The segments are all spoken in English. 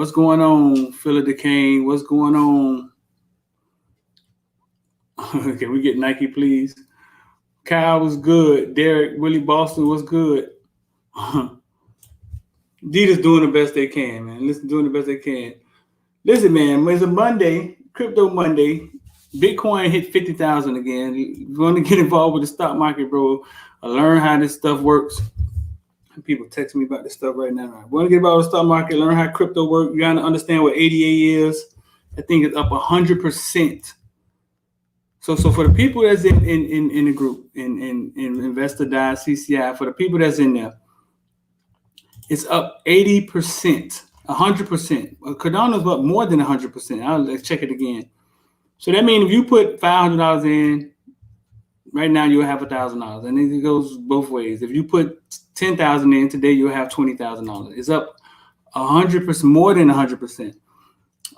What's going on, Philip DeCane? What's going on? Can we get Nike, please? Kyle was good. Derek, Willie Boston was good. Adidas doing the best they can, man. Listen, doing the best they can. Listen, man, it's a Monday, Crypto Monday. Bitcoin hit 50,000 again. You want to get involved with the stock market, bro? Learn how this stuff works. People text me about this stuff right now. I want to get involved with the stock market, learn how crypto works. You got to understand what ADA is. I think it's up 100%. So for the people that's in the group, in Investor Die, CCI, for the people that's in there, it's up 80%, 100%. Cardano's up more than 100%. Let's check it again. So that means if you put $500 in, right now you'll have $1,000, and it goes both ways. If you put 10,000 in today, you'll have $20,000. It's up 100%, more than 100%.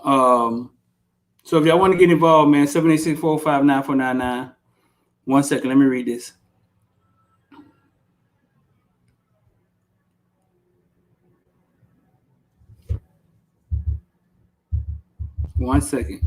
So if y'all want to get involved, man, 786-405-9499. 1 second, let me read this. One second.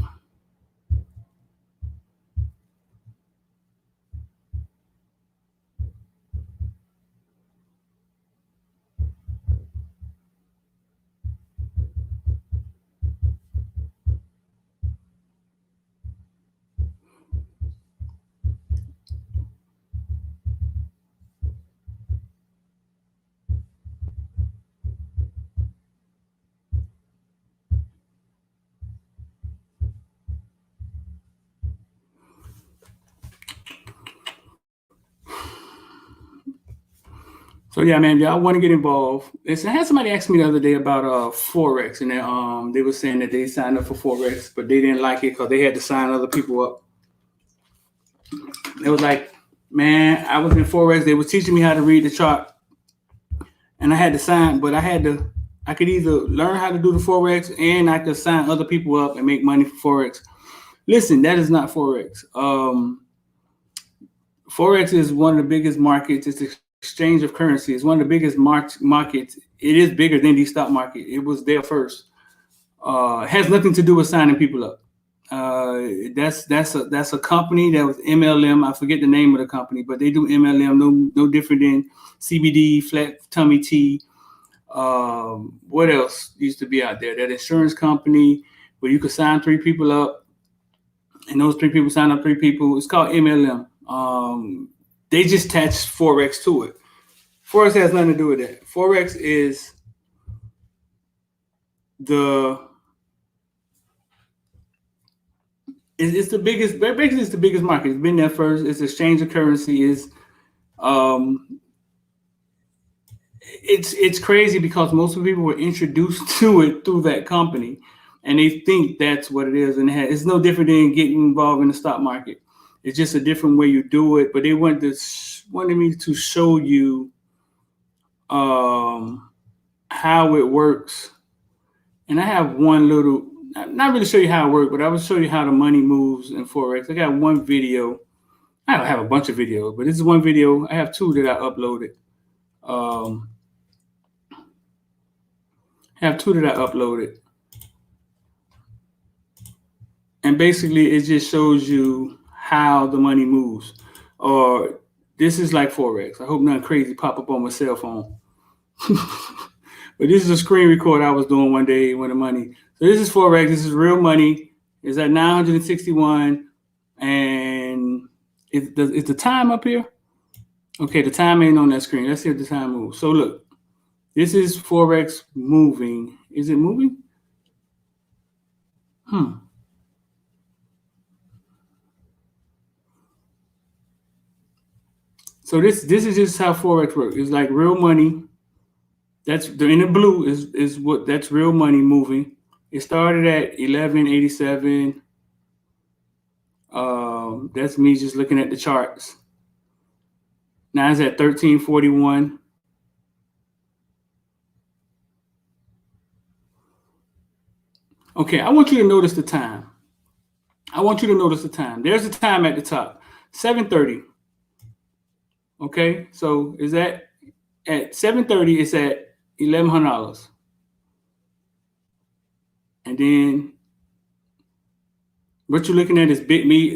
So yeah, man, y'all want to get involved. Listen, I had somebody ask me the other day about Forex, and they were saying that they signed up for Forex, but they didn't like it because they had to sign other people up. It was like, man, I was in Forex. They were teaching me how to read the chart, and I had to sign, but I could either learn how to do the Forex and I could sign other people up and make money for Forex. Listen, that is not Forex. Forex is one of the biggest markets. It's the exchange of currency. It's one of the biggest markets. It is bigger than the stock market. It was there first. It has nothing to do with signing people up. That's a company that was MLM. I forget the name of the company, but they do MLM. No different than CBD, flat tummy tea. What else used to be out there? That insurance company where you could sign 3 people up, and those 3 people sign up 3 people. It's called MLM. They just attach Forex to it. Forex has nothing to do with that. Forex is it's the biggest. Basically, it's the biggest market. It's been there first. It's exchange of currency. It's crazy because most of the people were introduced to it through that company, and they think that's what it is. And it's no different than getting involved in the stock market. It's just a different way you do it. But they wanted me to show you how it works. And I have one little, not really show you how it works, but I will show you how the money moves in Forex. I got one video. I don't have a bunch of videos, but this is one video. I have 2 that I uploaded. And basically it just shows you how the money moves. Or this is like Forex. I hope nothing crazy pop up on my cell phone. But this is a screen record I was doing one day when the money. So this is Forex. This is real money. It's at 961. And is the time up here? Okay, the time ain't on that screen. Let's see if the time moves. So look, this is Forex moving. Is it moving? So this is just how Forex works. It's like real money. That's in the blue is what that's real money moving. It started at 1187. That's me just looking at the charts. Now it's at 1341. Okay, I want you to notice the time. There's a time at the top, 7:30. Okay, so is that at 7:30? It's at $1,100. And then what you're looking at is bit me.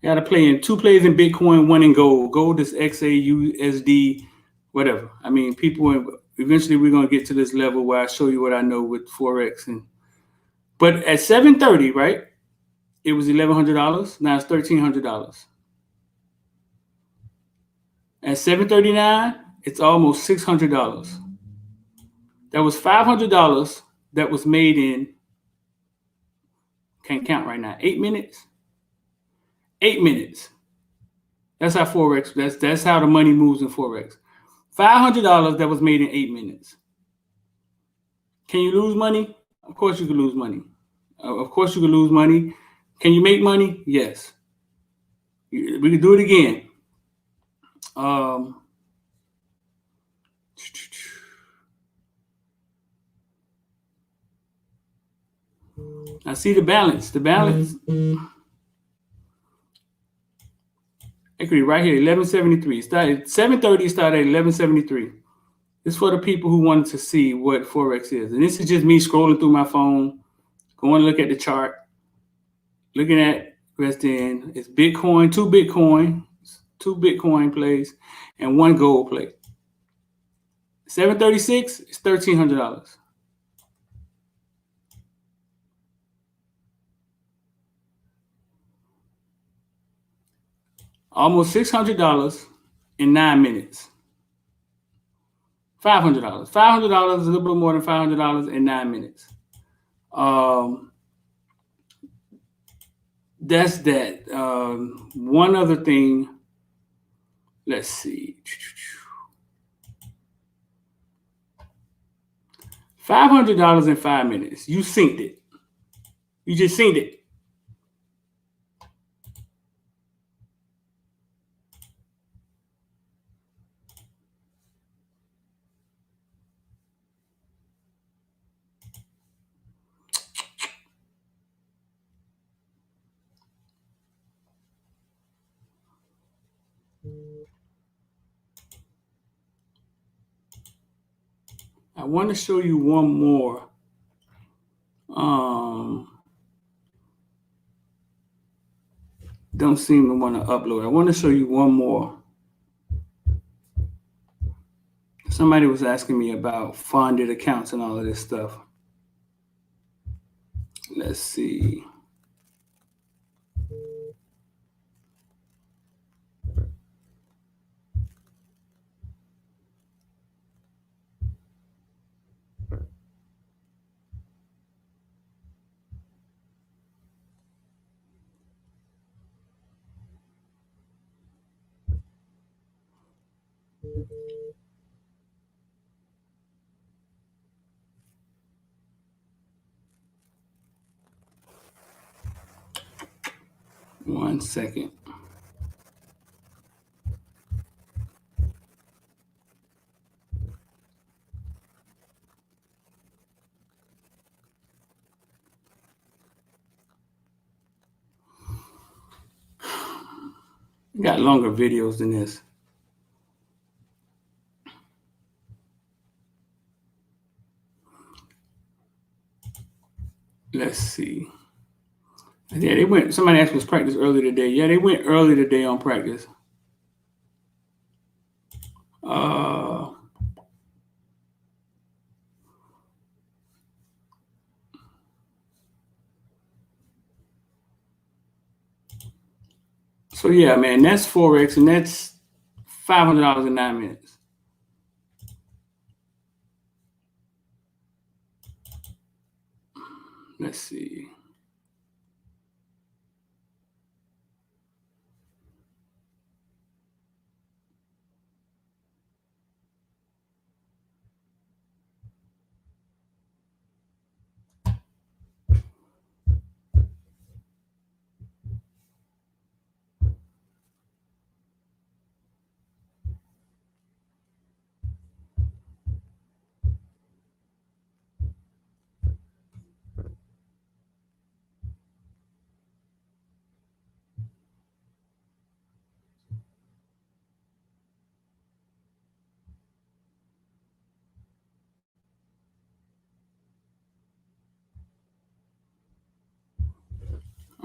Got to play in 2 plays in Bitcoin, 1 in gold. Gold is XAUSD, whatever. I mean, eventually we're gonna get to this level where I show you what I know with Forex. But at 7:30, right? It was $1,100. Now it's $1,300. At 7:39, it's almost $600. That was $500 that was made in, can't count right now, 8 minutes. 8 minutes. That's how Forex. That's how the money moves in Forex. $500 that was made in 8 minutes. Can you lose money? Of course you can lose money. Of course you can lose money. Can you make money? Yes. We can do it again. I see the balance. The balance. Equity right here, 1173. Started 7:30. Started at 1173. This is for the people who wanted to see what Forex is, and this is just me scrolling through my phone, going to look at the chart, looking at rest in. It's Bitcoin, 2 Bitcoin plays, and 1 gold play. 736 is $1,300. Almost $600 in 9 minutes. $500. $500 is a little bit more than $500 in 9 minutes. That's that. One other thing. Let's see. $500 in 5 minutes. You synced it. You just synced it. I want to show you one more. Don't seem to want to upload. I want to show you one more. Somebody was asking me about funded accounts and all of this stuff. Let's see. One second. Got longer videos than this. Let's see. Yeah, they went. Somebody asked was practice early today. Yeah, they went early today on practice. So yeah, man, that's Forex, and that's $500 in 9 minutes. Let's see.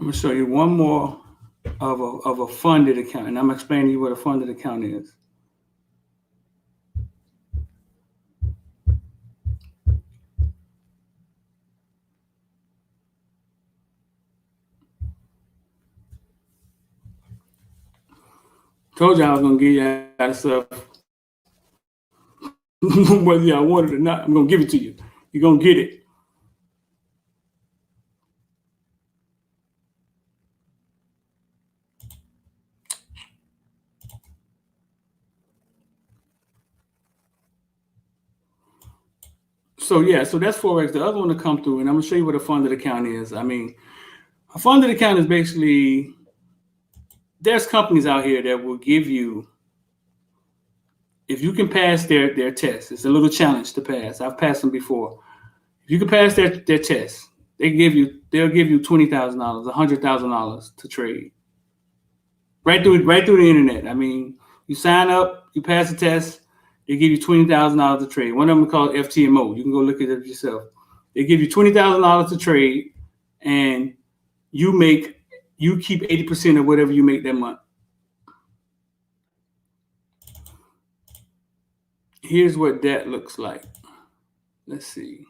I'm gonna show you one more of a funded account, and I'm explaining to you what a funded account is. Told you I was gonna give you that stuff, whether y'all want it or not. I'm gonna give it to you. You're gonna get it. So yeah, so that's Forex. The other one to come through, and I'm gonna show you what a funded account is. I mean, a funded account is basically, there's companies out here that will give you, if you can pass their test, it's a little challenge to pass. I've passed them before. If you can pass their test, they'll give you $20,000, $100,000 to trade. Right through the internet. I mean, you sign up, you pass the test, they give you $20,000 to trade. One of them is called FTMO. You can go look at it yourself. They give you $20,000 to trade, and you keep 80% of whatever you make that month. Here's what that looks like. Let's see.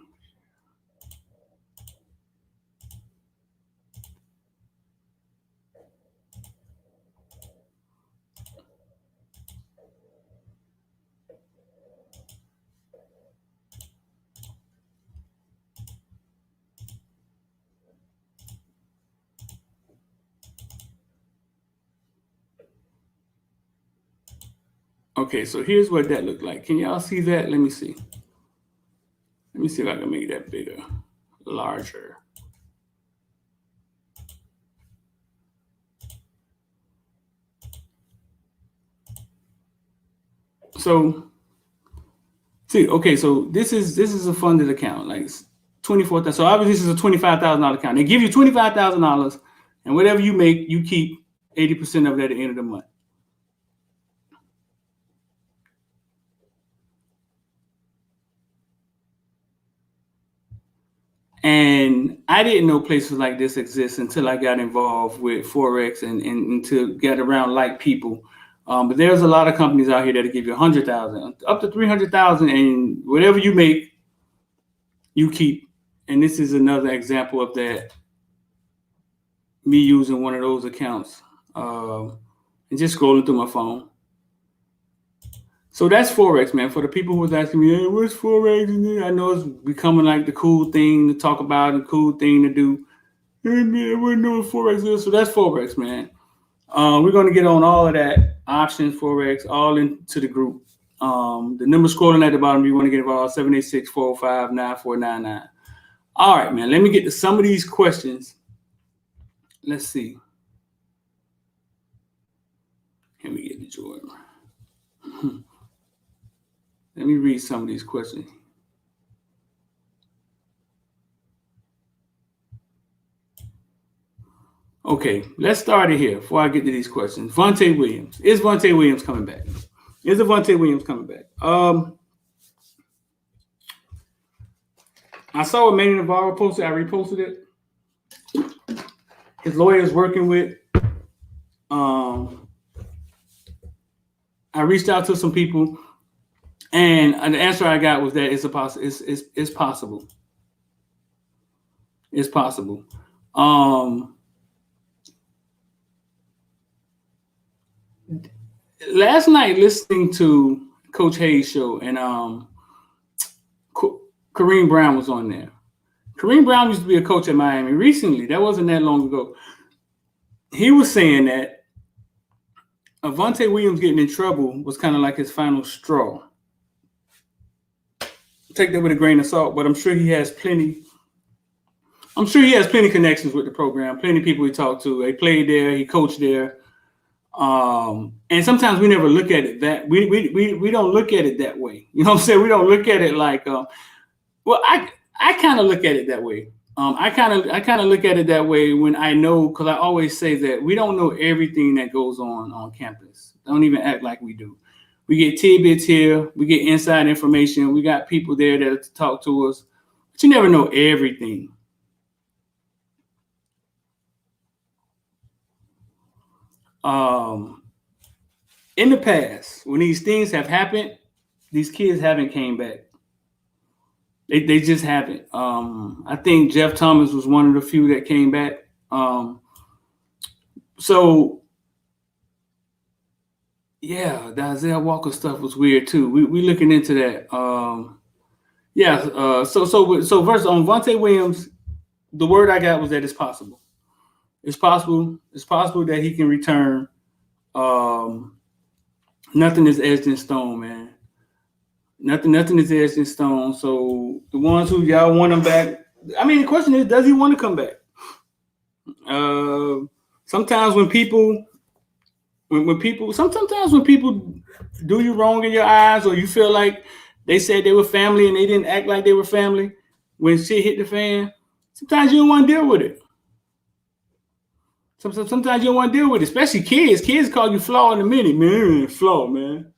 Okay, so here's what that looked like. Can y'all see that? Let me see. Let me see if I can make that bigger, larger. So, see, okay, so this is a funded account, like 24,000. So obviously this is a $25,000 account. They give you $25,000, and whatever you make, you keep 80% of it at the end of the month. And I didn't know places like this exist until I got involved with Forex and to get around like people. But there's a lot of companies out here that give you 100,000, up to 300,000, and whatever you make, you keep. And this is another example of that. Me using one of those accounts and just scrolling through my phone. So that's Forex, man. For the people who was asking me, hey, what's Forex? I know it's becoming like the cool thing to talk about and cool thing to do. Hey, man, we know what Forex is. So that's Forex, man. We're going to get on all of that, options, Forex, all into the group. The number scrolling at the bottom, you want to get involved, 786-405-9499. All right, man. Let me get to some of these questions. Let's see. Let me get to Jordan. Let me read some of these questions. Okay, let's start it here before I get to these questions. Avantae Williams. Is Avantae Williams coming back? Is Avantae Williams coming back? I saw what Manny Navarro posted. I reposted it. His lawyer is working with. I reached out to some people, and the answer I got was that it's possible. It's possible. Last night, listening to Coach Hayes' show, and Kareem Brown was on there. Kareem Brown used to be a coach at Miami recently. That wasn't that long ago. He was saying that Avantae Williams getting in trouble was kind of like his final straw. Take that with a grain of salt, but I'm sure he has plenty connections with the program, plenty of people he talked to. He played there, he coached there. And sometimes we never look at it that we don't look at it that way. You know what I'm saying? We don't look at it like I kind of look at it that way. I kind of look at it that way when I know, because I always say that we don't know everything that goes on campus. Don't even act like we do. We get tidbits here, we get inside information, we got people there that talk to us, but you never know everything. In the past, when these things have happened, these kids haven't came back. They just haven't. I think Jeff Thomas was one of the few that came back. So yeah, the Isaiah Walker stuff was weird too. We looking into that. So versus on Avantae Williams, the word I got was that it's possible. It's possible. It's possible that he can return. Nothing is etched in stone, man. Nothing is etched in stone. So the ones who y'all want him back. I mean, the question is, does he want to come back? Sometimes when people do you wrong in your eyes, or you feel like they said they were family and they didn't act like they were family, when shit hit the fan, sometimes you don't want to deal with it. Sometimes you don't want to deal with it, especially kids. Kids call you flaw in a minute, man. Flaw, man.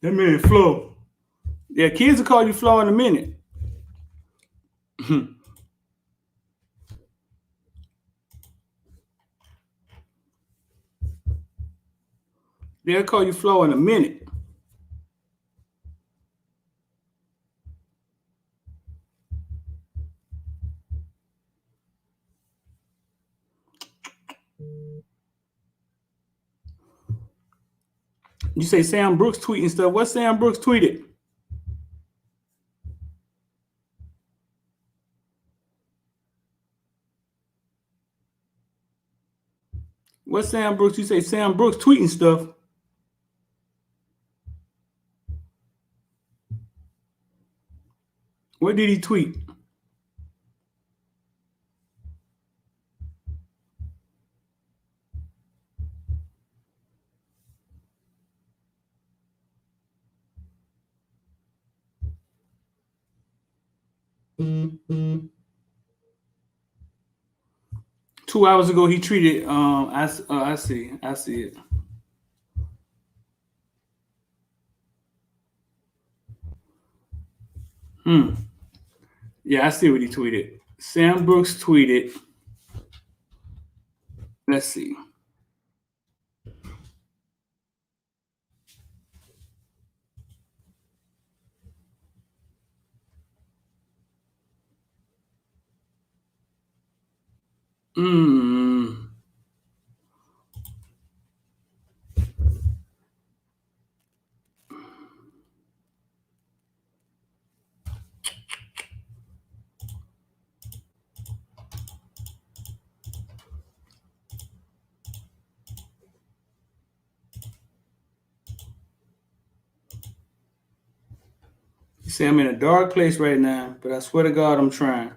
That man flaw. Yeah, kids will call you flaw in a minute. They'll call you flaw in a minute. You say Sam Brooks tweeting stuff. What Sam Brooks tweeted? What Sam Brooks? You say Sam Brooks tweeting stuff. What did he tweet? Mm-hmm. 2 hours ago, he tweeted. I see it. Yeah, I see what he tweeted. Sam Brooks tweeted. Let's see. You say I'm in a dark place right now, but I swear to God, I'm trying.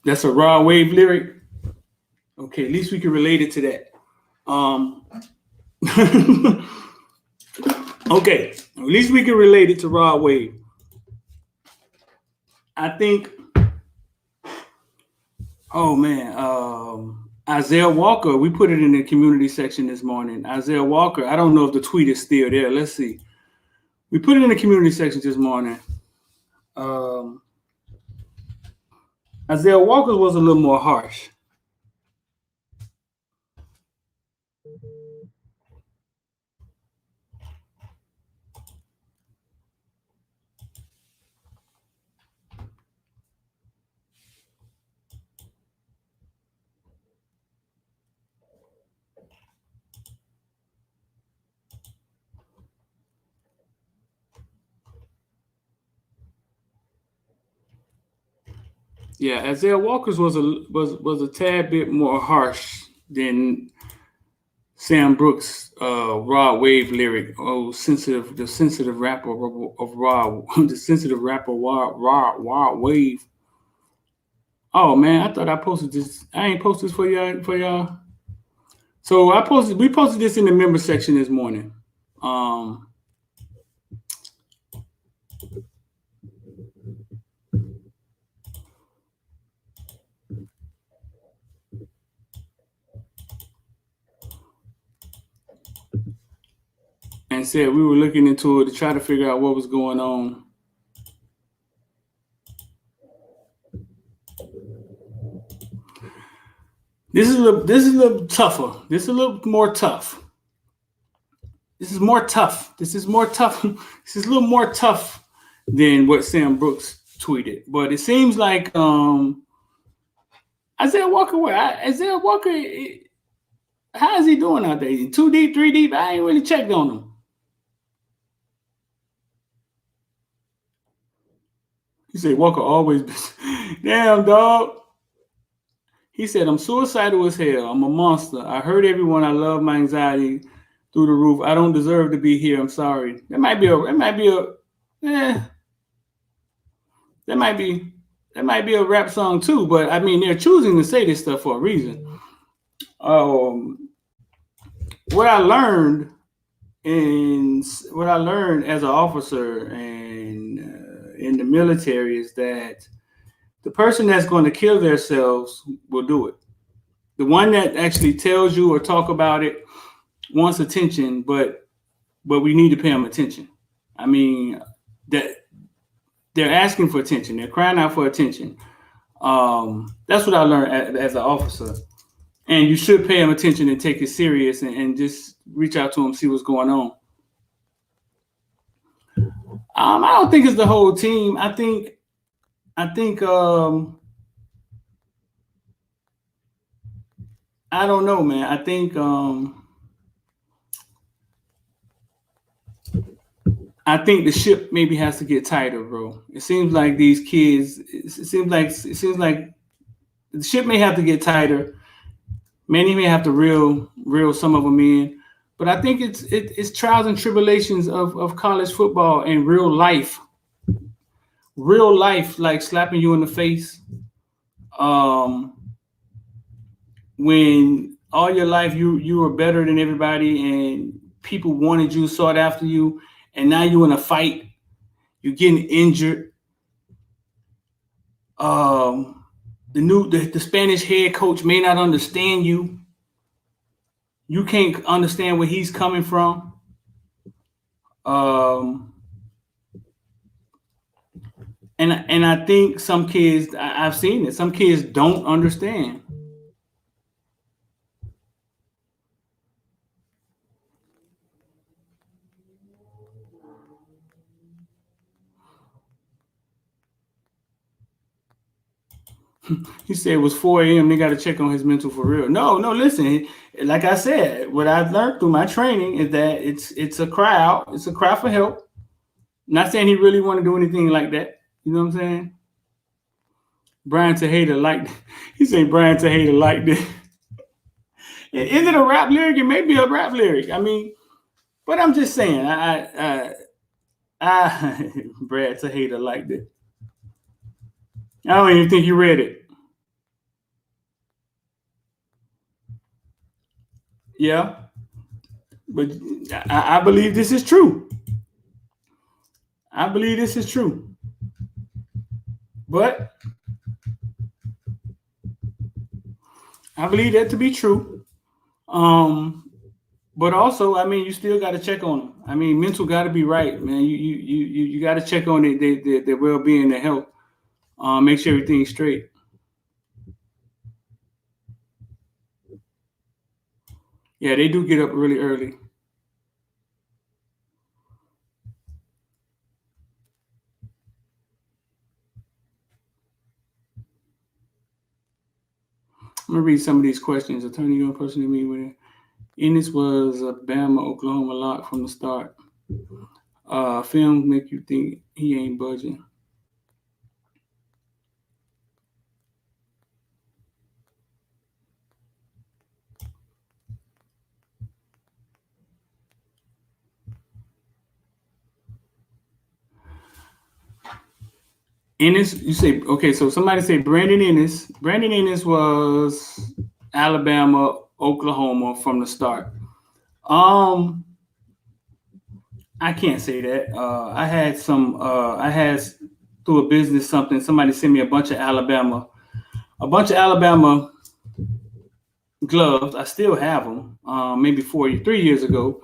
That's a raw wave lyric. Okay, at least we can relate it to that. Okay, at least we can relate it to raw wave. I think. Oh man, Isaiah Walker. We put it in the community section this morning. Isaiah Walker. I don't know if the tweet is still there. Let's see. We put it in the community section this morning. Isaiah Walker was a little more harsh. Yeah, Isaiah Walker's was a tad bit more harsh than Sam Brooks' Raw Wave lyric. Oh, the sensitive rapper of Raw, the sensitive rapper Raw Wave. Oh man, I thought I posted this. I ain't posted this for y'all. So we posted this in the member section this morning. Um, and said we were looking into it to try to figure out what was going on. This is a little tougher. This is a little more tough. This is more tough. This is more tough. This is a little more tough than what Sam Brooks tweeted. But it seems like Isaiah Walker. Isaiah Walker? How is he doing out there? 2 deep, 3 deep? I ain't really checked on him. He said Walker always. Damn, dog. He said, I'm suicidal as hell. I'm a monster. I hurt everyone. I love my anxiety through the roof. I don't deserve to be here. I'm sorry. That might be a rap song too, but I mean they're choosing to say this stuff for a reason. What I learned as an officer and in the military is that the person that's going to kill themselves will do it. The one that actually tells you or talk about it wants attention, but we need to pay them attention. I mean, that they're asking for attention. They're crying out for attention. That's what I learned as an officer. And you should pay them attention and take it serious and just reach out to them, see what's going on. I don't think it's the whole team. I think I don't know, man. I think the ship maybe has to get tighter, bro. It seems like these kids. It seems like the ship may have to get tighter. Many may have to reel some of them in. But I think it's trials and tribulations of college football and real life. Real life, like slapping you in the face. When all your life you were better than everybody and people wanted you, sought after you, and now you're in a fight, you're getting injured. The Spanish head coach may not understand you. You can't understand where he's coming from. And I think some kids, I've seen it. Some kids don't understand. He said it was 4 a.m. They got to check on his mental for real. No, listen. Like I said, what I've learned through my training is that it's a cry out. It's a cry for help. Not saying he really want to do anything like that. You know what I'm saying? Brian Tejada liked. He said Brian Tejada liked it. Is it a rap lyric? It may be a rap lyric. I mean, but I'm just saying. Brad Tejada liked it. I don't even think you read it. Yeah, but I believe this is true. I believe this is true. But I believe that to be true. But also, I mean, you still got to check on them. I mean, mental got to be right, man. You got to check on their well-being, their health. Make sure everything's straight. Yeah, they do get up really early. I'm gonna read some of these questions. Attorney, you a person to meet with. Inniss was a Bama, Oklahoma lock from the start. Films make you think he ain't budging. Inniss, you say, okay, so somebody say Brandon Inniss. Brandon Inniss was Alabama, Oklahoma from the start. I can't say that. I had through a business something, somebody sent me a bunch of Alabama gloves. I still have them, maybe 3 years ago.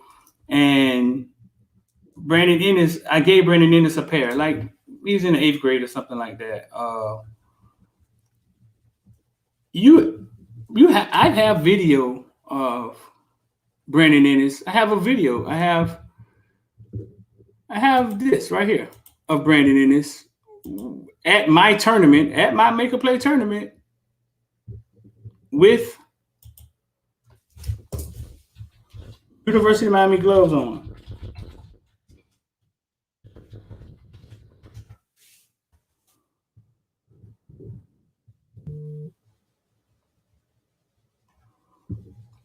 And Brandon Inniss, I gave Brandon Inniss a pair. Like he's in the 8th grade or something like that. I have video of Brandon Inniss. I have a video. I have this right here of Brandon Inniss at my tournament, at my Make a Play tournament with University of Miami gloves on.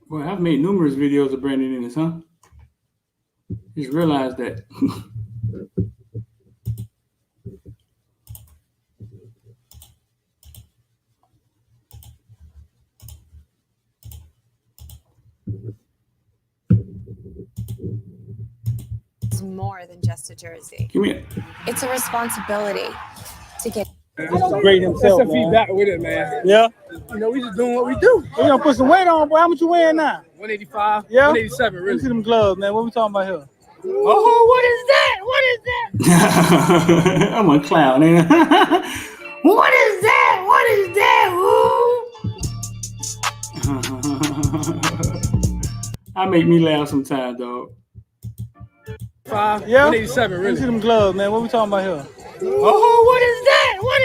Well, I've made numerous videos of Brandon Inniss, huh? Just realized that. It's more than just a jersey. Give me it. It's a responsibility to get. Great himself. That's the feedback with it, man. Yeah. You know, we just doing what we do. We gonna put some weight on, boy. How much you weighing now? 185. Yeah. 187, really. Let me see them gloves, man. What we talking about here? Oh, what is that? What is that? I'm a clown, man. What is that? What is that? I make me laugh sometimes, dog. 5. Yeah. 187, really. Let me see them gloves, man. What we talking about here? Oh, what is that? What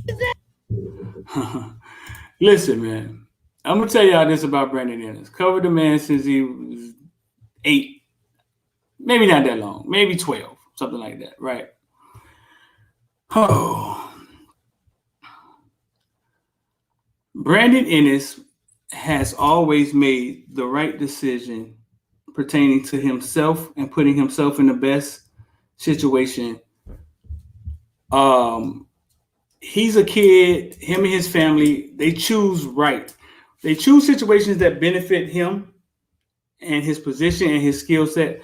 is that? Listen, man. I'm gonna tell y'all this about Brandon Inniss. Covered the man since he was 8, maybe not that long, maybe 12, something like that, right? Oh, Brandon Inniss has always made the right decision pertaining to himself and putting himself in the best situation. He's a kid, him and his family, they choose right. They choose situations that benefit him and his position and his skill set.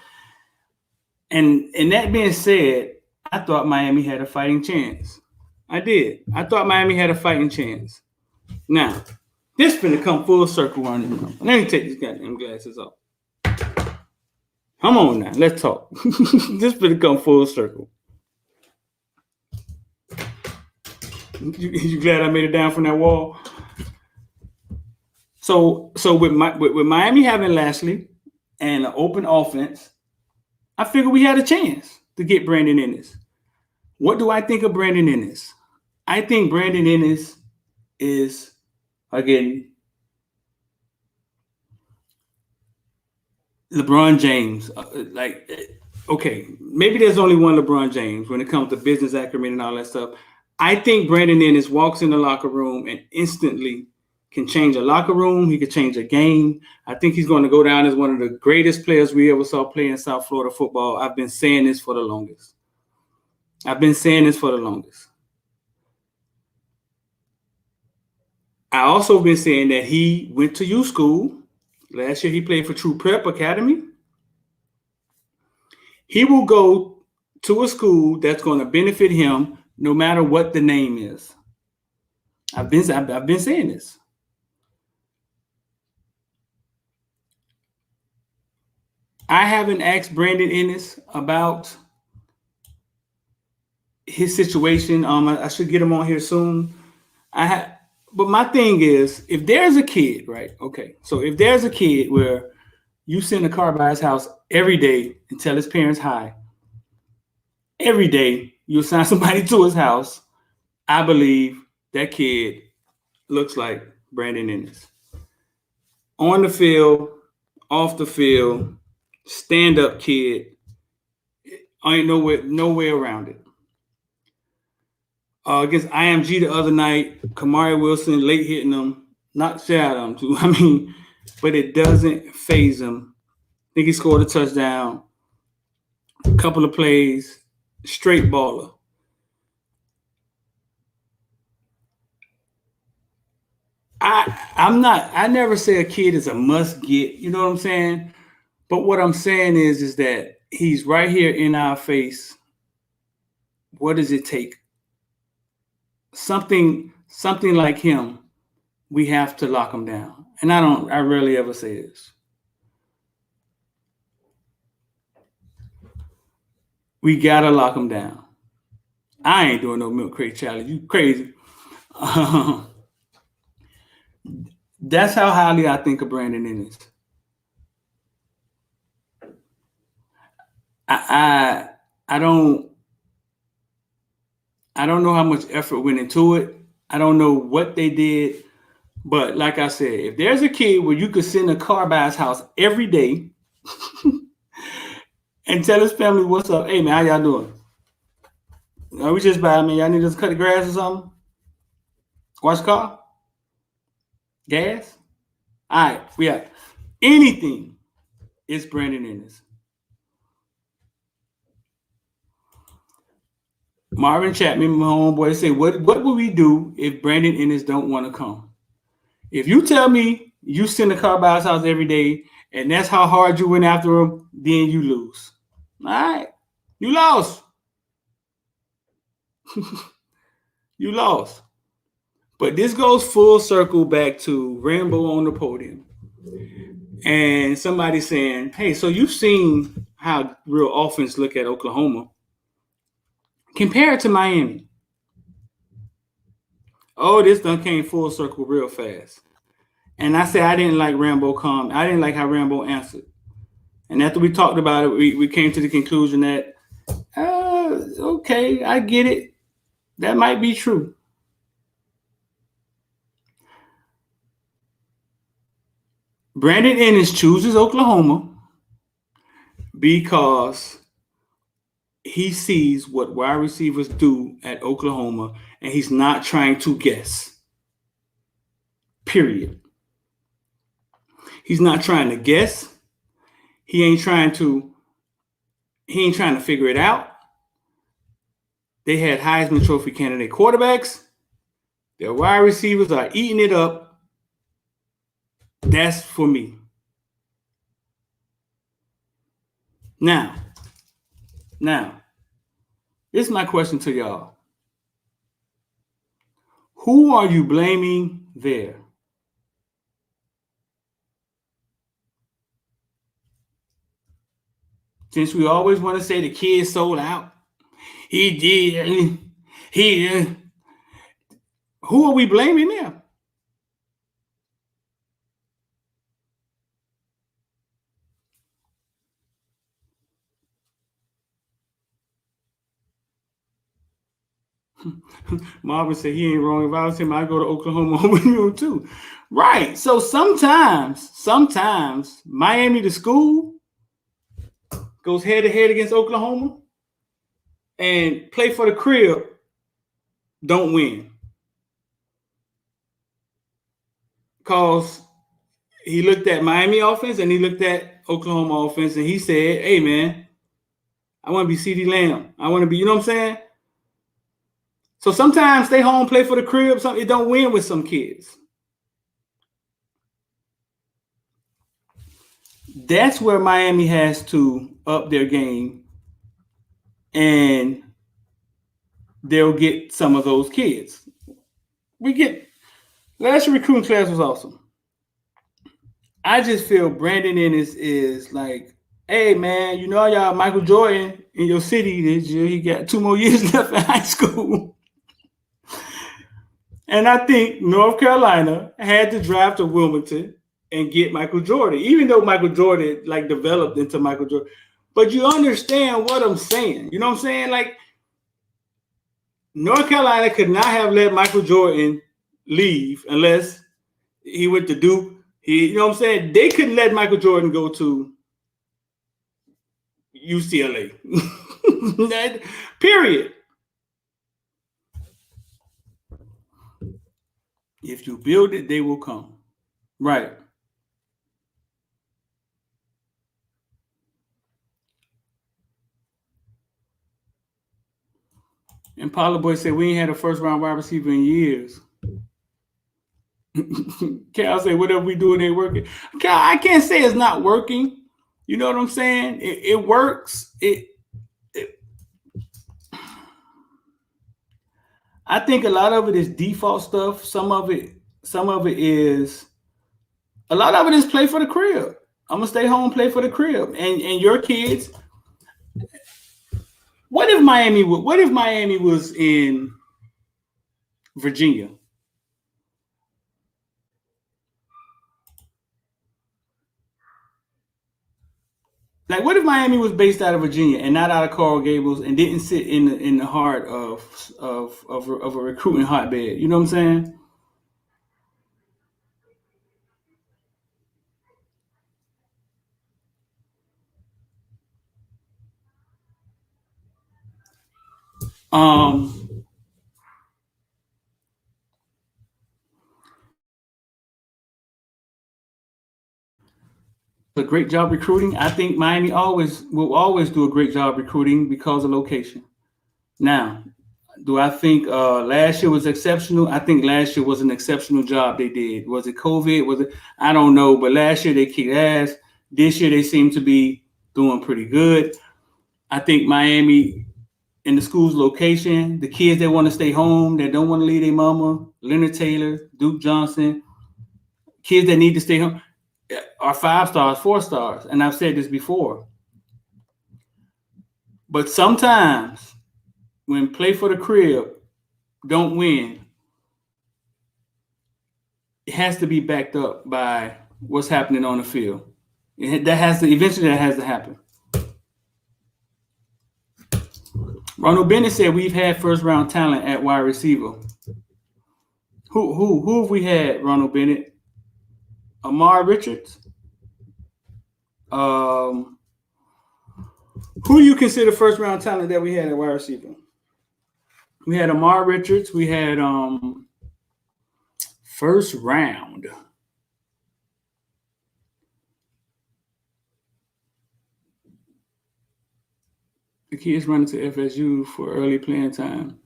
And that being said, I thought Miami had a fighting chance. I did. I thought Miami had a fighting chance. Now, this finna come full circle on him. Let me take these goddamn glasses off. Come on now, let's talk. This finna come full circle. You glad I made it down from that wall? So with Miami having Lashley and an open offense, I figured we had a chance to get Brandon Inniss. What do I think of Brandon Inniss? I think Brandon Inniss is, again, LeBron James. Okay, maybe there's only one LeBron James when it comes to business acumen and all that stuff. I think Brandon Inniss walks in the locker room and instantly can change a locker room. He could change a game. I think he's going to go down as one of the greatest players we ever saw play in South Florida football. I've been saying this for the longest. I also been saying that he went to U School. Last year he played for True Prep Academy. He will go to a school that's going to benefit him no matter what the name is. I've been saying this. I haven't asked Brandon Inniss about his situation. I should get him on here soon. But my thing is, if there's a kid, right? Okay, so if there's a kid where you send a car by his house every day and tell his parents hi, every day you assign somebody to his house, I believe that kid looks like Brandon Inniss. On the field, off the field, stand-up kid. Ain't no way around it. Against IMG the other night, Kamari Wilson late hitting him, knocked shit out of him too. I mean, but it doesn't faze him. I think he scored a touchdown, a couple of plays, straight baller. I never say a kid is a must get, you know what I'm saying? But what I'm saying is that he's right here in our face. What does it take? Something like him, we have to lock him down. And I rarely ever say this. We gotta lock him down. I ain't doing no milk crate challenge. You crazy. That's how highly I think of Brandon Inniss. I don't know how much effort went into it. I don't know what they did. But like I said, if there's a kid where you could send a car by his house every day and tell his family what's up, hey man, how y'all doing? We just by, man, y'all need us to cut the grass or something? Wash the car? Gas? All right, we have anything. It's Brandon Inniss. Marvin Chapman, my homeboy, say, what would we do if Brandon Inniss don't want to come? If you tell me you send a car by his house every day and that's how hard you went after him, then you lose. All right, you lost. You lost. But this goes full circle back to Rambo on the podium. And somebody saying, hey, so you've seen how real offense look at Oklahoma. Compare it to Miami. Oh, this done came full circle real fast. And I said I didn't like Rambo come. I didn't like how Rambo answered. And after we talked about it, we came to the conclusion that, okay, I get it. That might be true. Brandon Inniss chooses Oklahoma because he sees what wide receivers do at Oklahoma, and he's not trying to guess. Period. He's not trying to guess. He ain't trying to figure it out. They had Heisman Trophy candidate quarterbacks. Their wide receivers are eating it up. That's for me. Now, this is my question to y'all. Who are you blaming there? Since we always want to say the kid sold out. He did. He did. Who are we blaming there? Marvin said he ain't wrong. If I was him, I'd go to Oklahoma with him too. Right. So sometimes Miami, the school, goes head to head against Oklahoma and play for the crib, don't win. Because he looked at Miami offense and he looked at Oklahoma offense and he said, hey, man, I want to be CeeDee Lamb. I want to be, you know what I'm saying? So sometimes stay home, play for the crib. It don't win with some kids. That's where Miami has to up their game, and they'll get some of those kids. Last year recruiting class was awesome. I just feel Brandon Inniss is like, hey, man, you know y'all Michael Jordan in your city this year. He got 2 more years left in high school. And I think North Carolina had to drive to Wilmington and get Michael Jordan, even though Michael Jordan like developed into Michael Jordan. But you understand what I'm saying. You know what I'm saying? Like, North Carolina could not have let Michael Jordan leave unless he went to Duke. You know what I'm saying? They couldn't let Michael Jordan go to UCLA. Period. If you build it, they will come. Right. And Paula Boy said we ain't had a first round wide receiver in years. Cal say, whatever we doing ain't working. Cal, I can't say it's not working. You know what I'm saying? It works. I think a lot of it is default stuff. Some of it is, a lot of it is play for the crib. I'm gonna stay home, play for the crib, and your kids. What if Miami was in Virginia? Like, what if Miami was based out of Virginia and not out of Coral Gables and didn't sit in the heart of a recruiting hotbed? You know what I'm saying? A great job recruiting. I think Miami will always do a great job recruiting because of location. Now, do I think last year was exceptional? I think last year was an exceptional job they did. Was it COVID? Was it? I don't know. But last year they kicked ass. This year they seem to be doing pretty good. I think Miami, in the school's location, the kids that want to stay home, that don't want to leave their mama, Leonard Taylor, Duke Johnson, kids that need to stay home, are 5 stars, 4 stars. And I've said this before. But sometimes when play for the crib don't win, it has to be backed up by what's happening on the field. That has to happen. Ronald Bennett said we've had first round talent at wide receiver. Who have we had, Ronald Bennett? Amar Richards? Who do you consider first round talent that we had at wide receiver? We had Amar Richards. We had first round. The kids running to FSU for early playing time.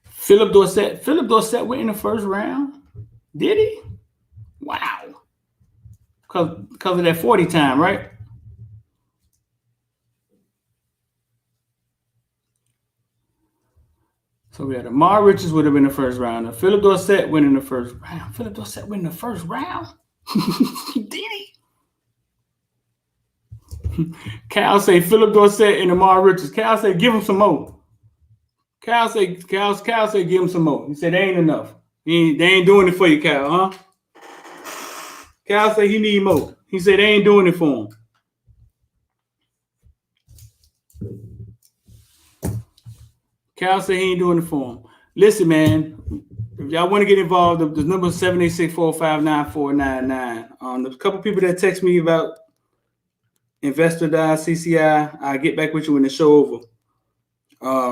Philip Dorsett. Philip Dorsett went in the first round. Did he? Wow. Because of that 40 time, right? So we had Amar Richards would have been the first round. Philip Dorsett went in the first round. Philip Dorsett went in the first round? Did he? Cal say Philip Dorsett and Amar Richards. Cal say give him some more. Cal say give him some more. He said they ain't enough. They ain't doing it for you, Cal, huh? Cal say he need more. He said they ain't doing it for him. Cal say he ain't doing it for him. Listen, man, if y'all want to get involved, the number is 786-459-9499. There's a couple people that text me about Investor.cci. I'll get back with you when the show over.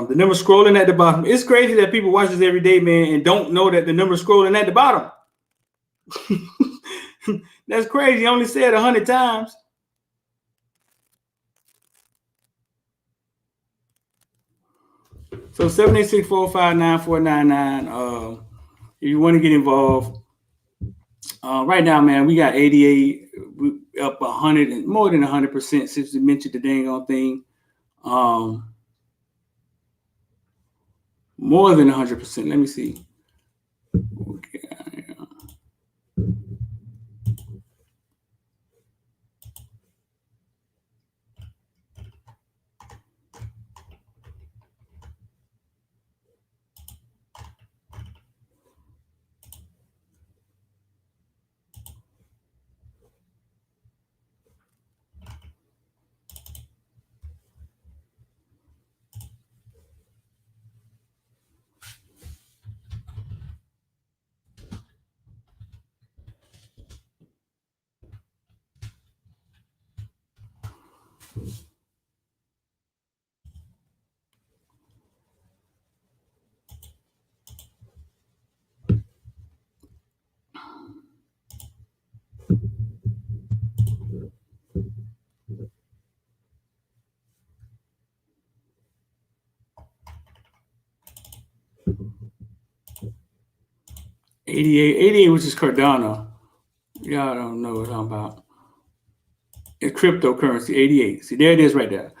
The number scrolling at the bottom. It's crazy that people watch this every day, man, and don't know that the number scrolling at the bottom. That's crazy. I only said 100 times. So 786-459-9499. If you want to get involved, right now, man, we got 88, up 100 and more than 100% since we mentioned the dang on thing. More than 100%. Let me see. Okay. 88, which is Cardano. Y'all don't know what I'm about. It's cryptocurrency, 88. See, there it is right there.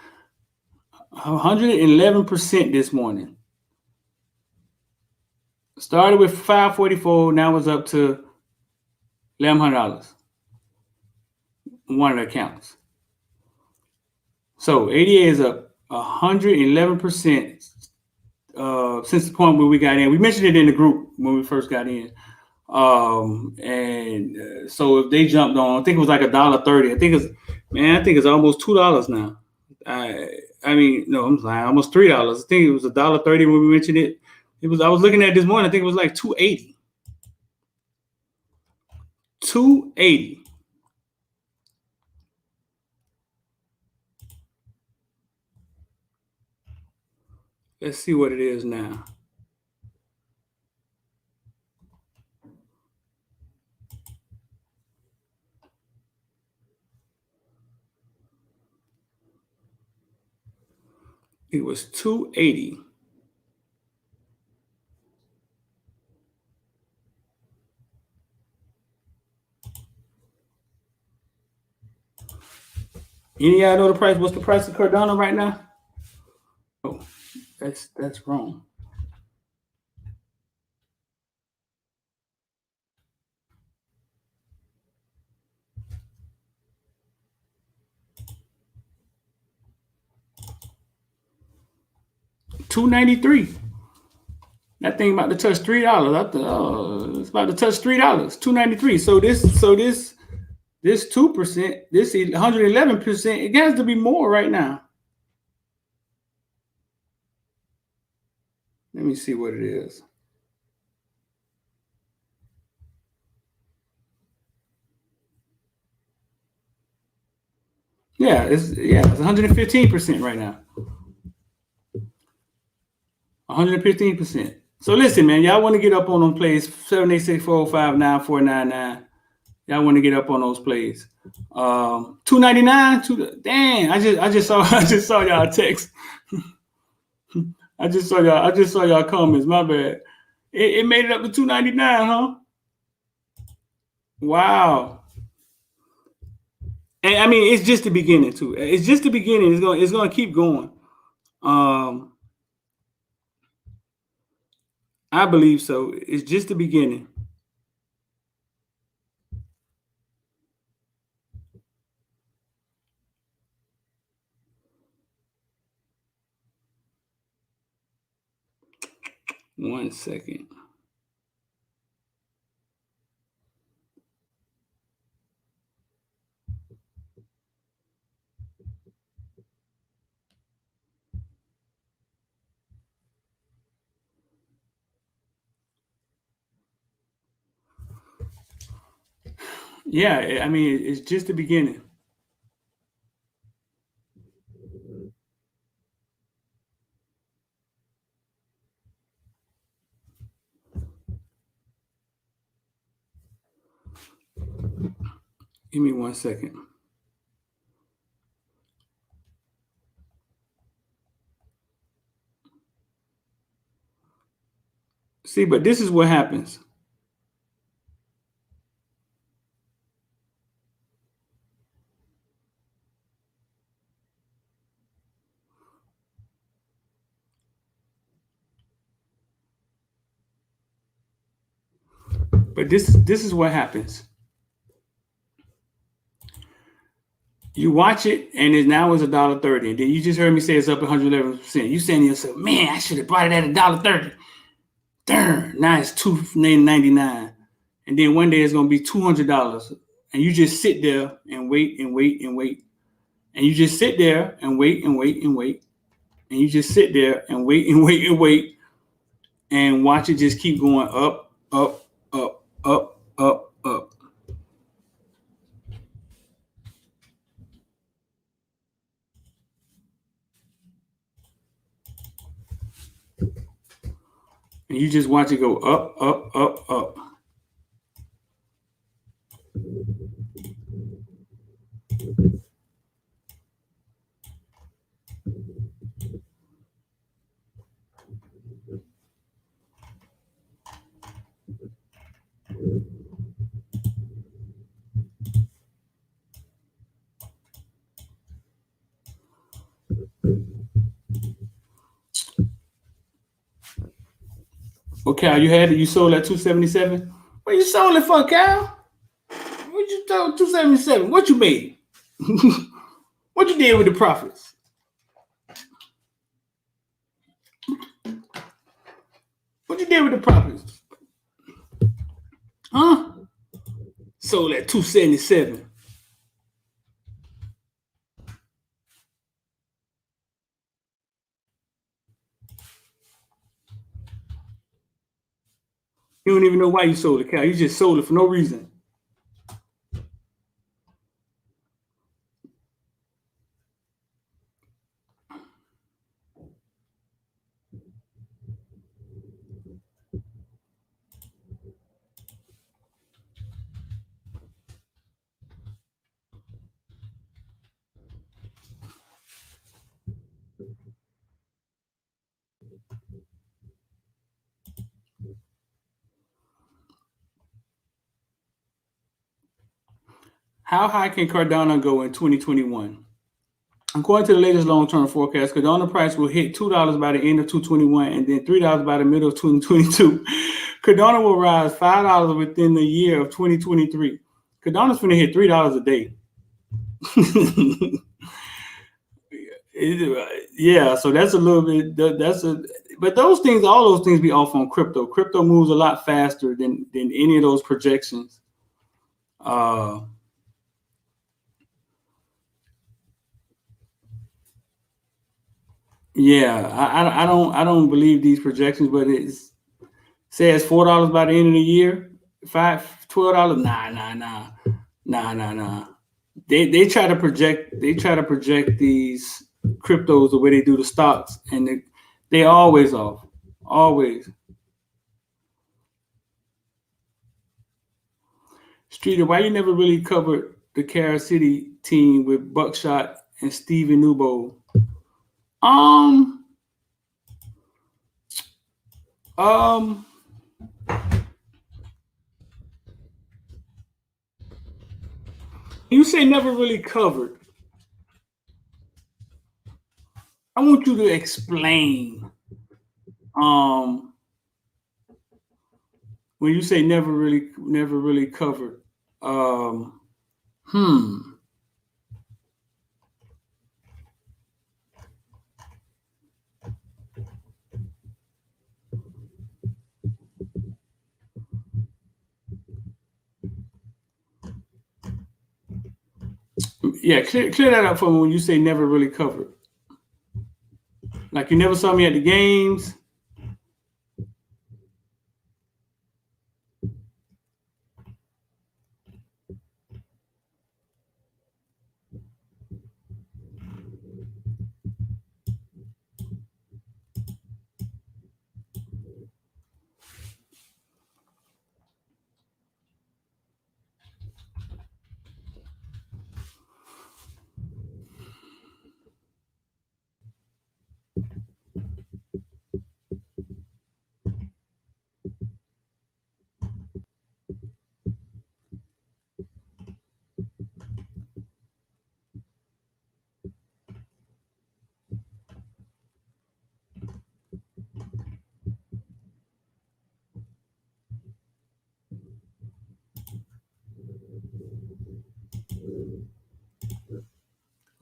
111% this morning. Started with 544, now it's up to $1,100. One of the accounts. So 88 is up 111% since the point where we got in. We mentioned it in the group when we first got in. So if they jumped on, I think it was like $1.30. I think it's almost $2 now. I mean, no, I'm lying, almost $3. I think it was $1.30 when we mentioned it. I was looking at it this morning. I think it was like $2.80. $2.80. Let's see what it is now. It was $2.80. Any of y'all know the price? What's the price of Cardano right now? Oh, that's wrong. $2.93. That thing about to touch $3. It's about to touch $3. $2.93. So this 2%, this 111%, it has to be more right now. Let me see what it is. Yeah, it's 115% right now. 115%. So listen, man, y'all want to get up on those plays, 786-405-9499. Y'all want to get up on those plays. $2.99. Dang, I just saw y'all text. I just saw y'all comments. My bad. It made it up to $2.99, huh? Wow. And I mean, it's just the beginning too. It's just the beginning. It's gonna keep going. I believe so. It's just the beginning. One second. Yeah, I mean, it's just the beginning. Give me 1 second. See, but this is what happens. But this is what happens. You watch it, and now it's $1.30, and then you just heard me say it's up 111%. You saying to yourself, "Man, I should have bought it at $1.30." Darn, now it's $2.99, and then one day it's gonna be $200, and you just sit there and wait and wait and wait, and you just sit there and wait and wait and wait, and you just sit there and wait and wait and wait, and watch it just keep going up, up, up, up, up, up. And you just watch it go up, up, up, up. Cal, you had it. You sold at 277. What you sold it for, Cal? What you told 277? What you made? What you did with the profits? What you did with the profits? Huh? Sold at 277. You don't even know why you sold it, Cal. You just sold it for no reason. How high can Cardano go in 2021? According to the latest long-term forecast, Cardano price will hit $2 by the end of 2021 and then $3 by the middle of 2022. Cardano will rise $5 within the year of 2023. Cardano's going to hit $3 a day. Yeah, so that's a little bit. But all those things be off on crypto. Crypto moves a lot faster than any of those projections. Yeah, I don't believe these projections, but it says $4 by the end of the year, $12. Nah. They try to project these cryptos the way they do the stocks, and they always off. Always. Streeter, why you never really covered the Kansas City team with Buckshot and Steven Newbold? You say never really covered. I want you to explain. When you say never really covered. Yeah, clear that up for me when you say never really covered. Like you never saw me at the games.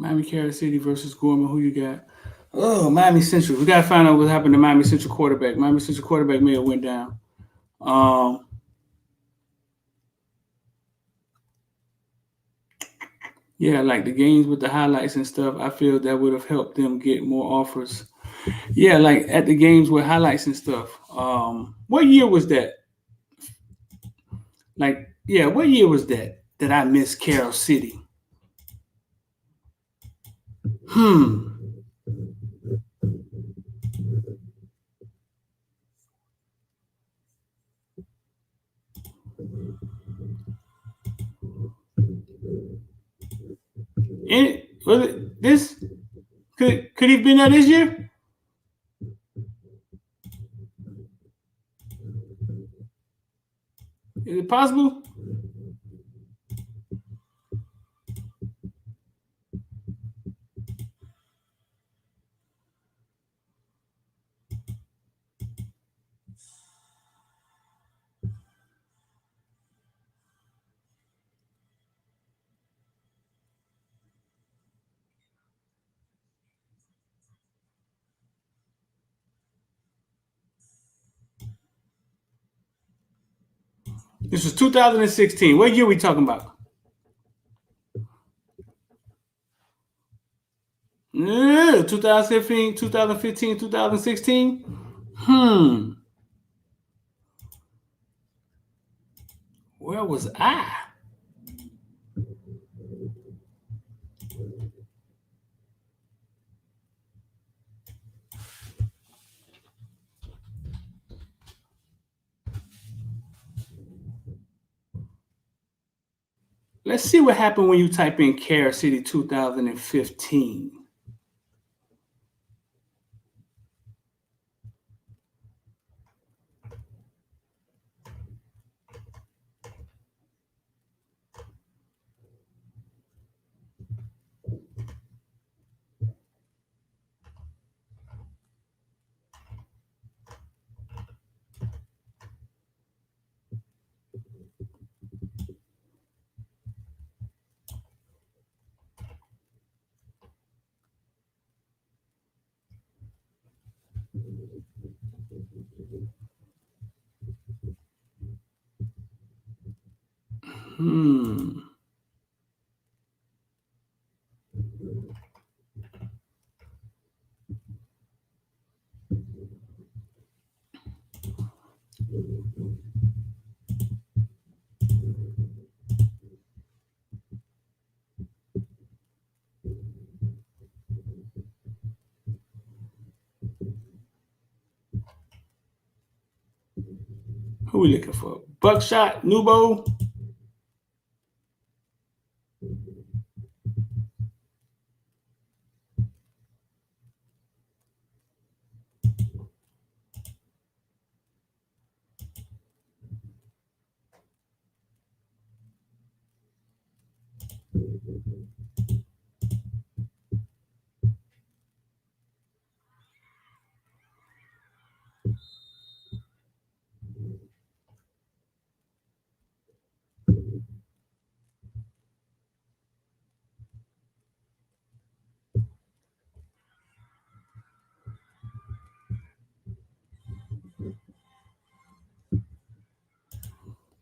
Miami Kansas City versus Gorman. Who you got? Oh, Miami Central. We got to find out what happened to Miami Central quarterback. Miami Central quarterback may have went down. Yeah, like the games with the highlights and stuff, I feel that would have helped them get more offers. Yeah, like at the games with highlights and stuff. What year was that? Like, yeah, what year was that I missed Carol City? Was it this? Could he have been there this year? Is it possible? This was 2016. What year are we talking about? Yeah, 2015, 2015, 2016. Where was I? Let's see what happened when you type in Care City 2015. Who we looking for? Buckshot, Nubo.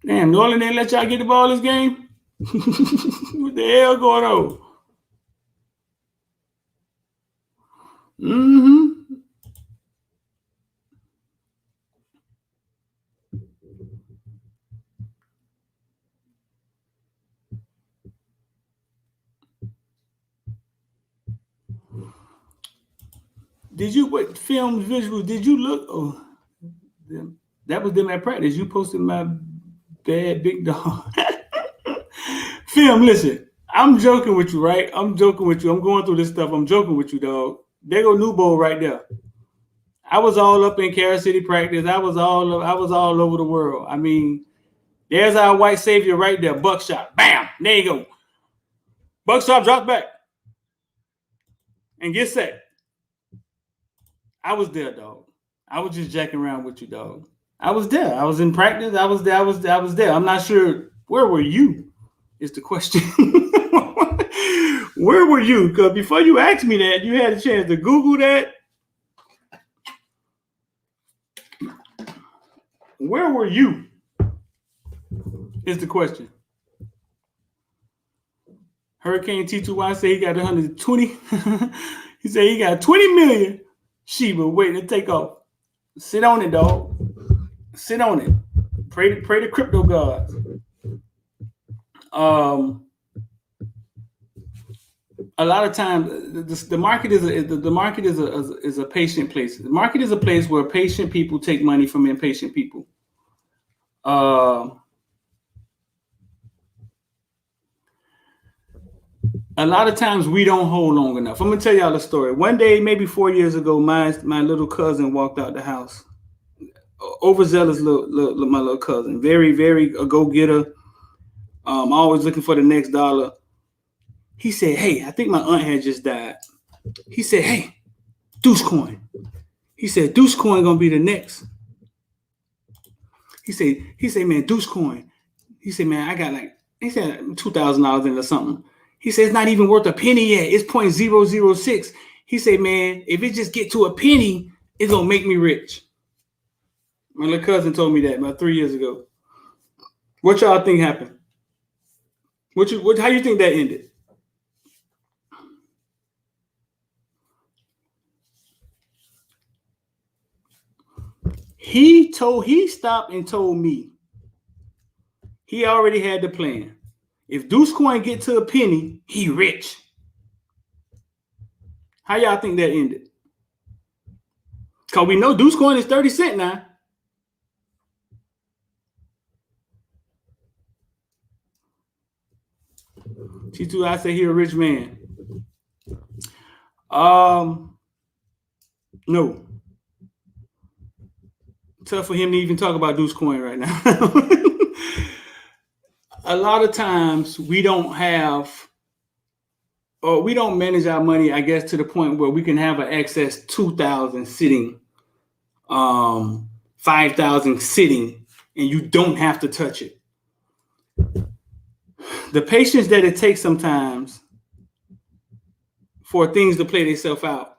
Damn, New Orleans didn't let y'all get the ball this game? What the hell going on? Did you, what film visual, did you look? Oh, that was them at practice. You posted my bad big dog. Film, listen, I'm joking with you, right? I'm joking with you. I'm going through this stuff. I'm joking with you, dog. There go New Bowl right there. I was all up in Carol City practice. I was all over the world. I mean, there's our white savior right there. Buckshot. Bam. There you go. Buckshot drop back. And get set. I was there, dog. I was just jacking around with you, dog. I was there. I was in practice. I was there. I was there. I'm not sure. Where were you? Is the question. Where were you? Because before you asked me that, you had a chance to Google that. Where were you? Is the question. Hurricane T2Y said he got 120. He said he got 20 million Shiba waiting to take off. Sit on it, dog. Sit on it. Pray to crypto gods. A lot of times, the market is a patient place. The market is a place where patient people take money from impatient people. A lot of times we don't hold long enough. I'm gonna tell y'all a story. One day, maybe 4 years ago, my little cousin walked out the house. Overzealous my little cousin, very, very a go-getter. Always looking for the next dollar. He said, "Hey, I think my aunt had just died." He said, "Hey, Deuce Coin." He said, "Deuce Coin gonna be the next." He said, "Man, Deuce Coin." He said, "Man, I got he said $2,000 in or something." He said, "It's not even worth a penny yet. It's 0.006. He said, "Man, if it just get to a penny, it's gonna make me rich." My little cousin told me that about 3 years ago. What y'all think happened? How you think that ended? He stopped and told me he already had the plan. If Deuce Coin get to a penny, he rich. How y'all think that ended? Because we know Deuce Coin is 30 cents now. T2, I say he a rich man. No. Tough for him to even talk about Deuce Coin right now. A lot of times we don't manage our money, I guess, to the point where we can have an excess 2,000 sitting, 5,000 sitting, and you don't have to touch it. The patience that it takes sometimes for things to play themselves out.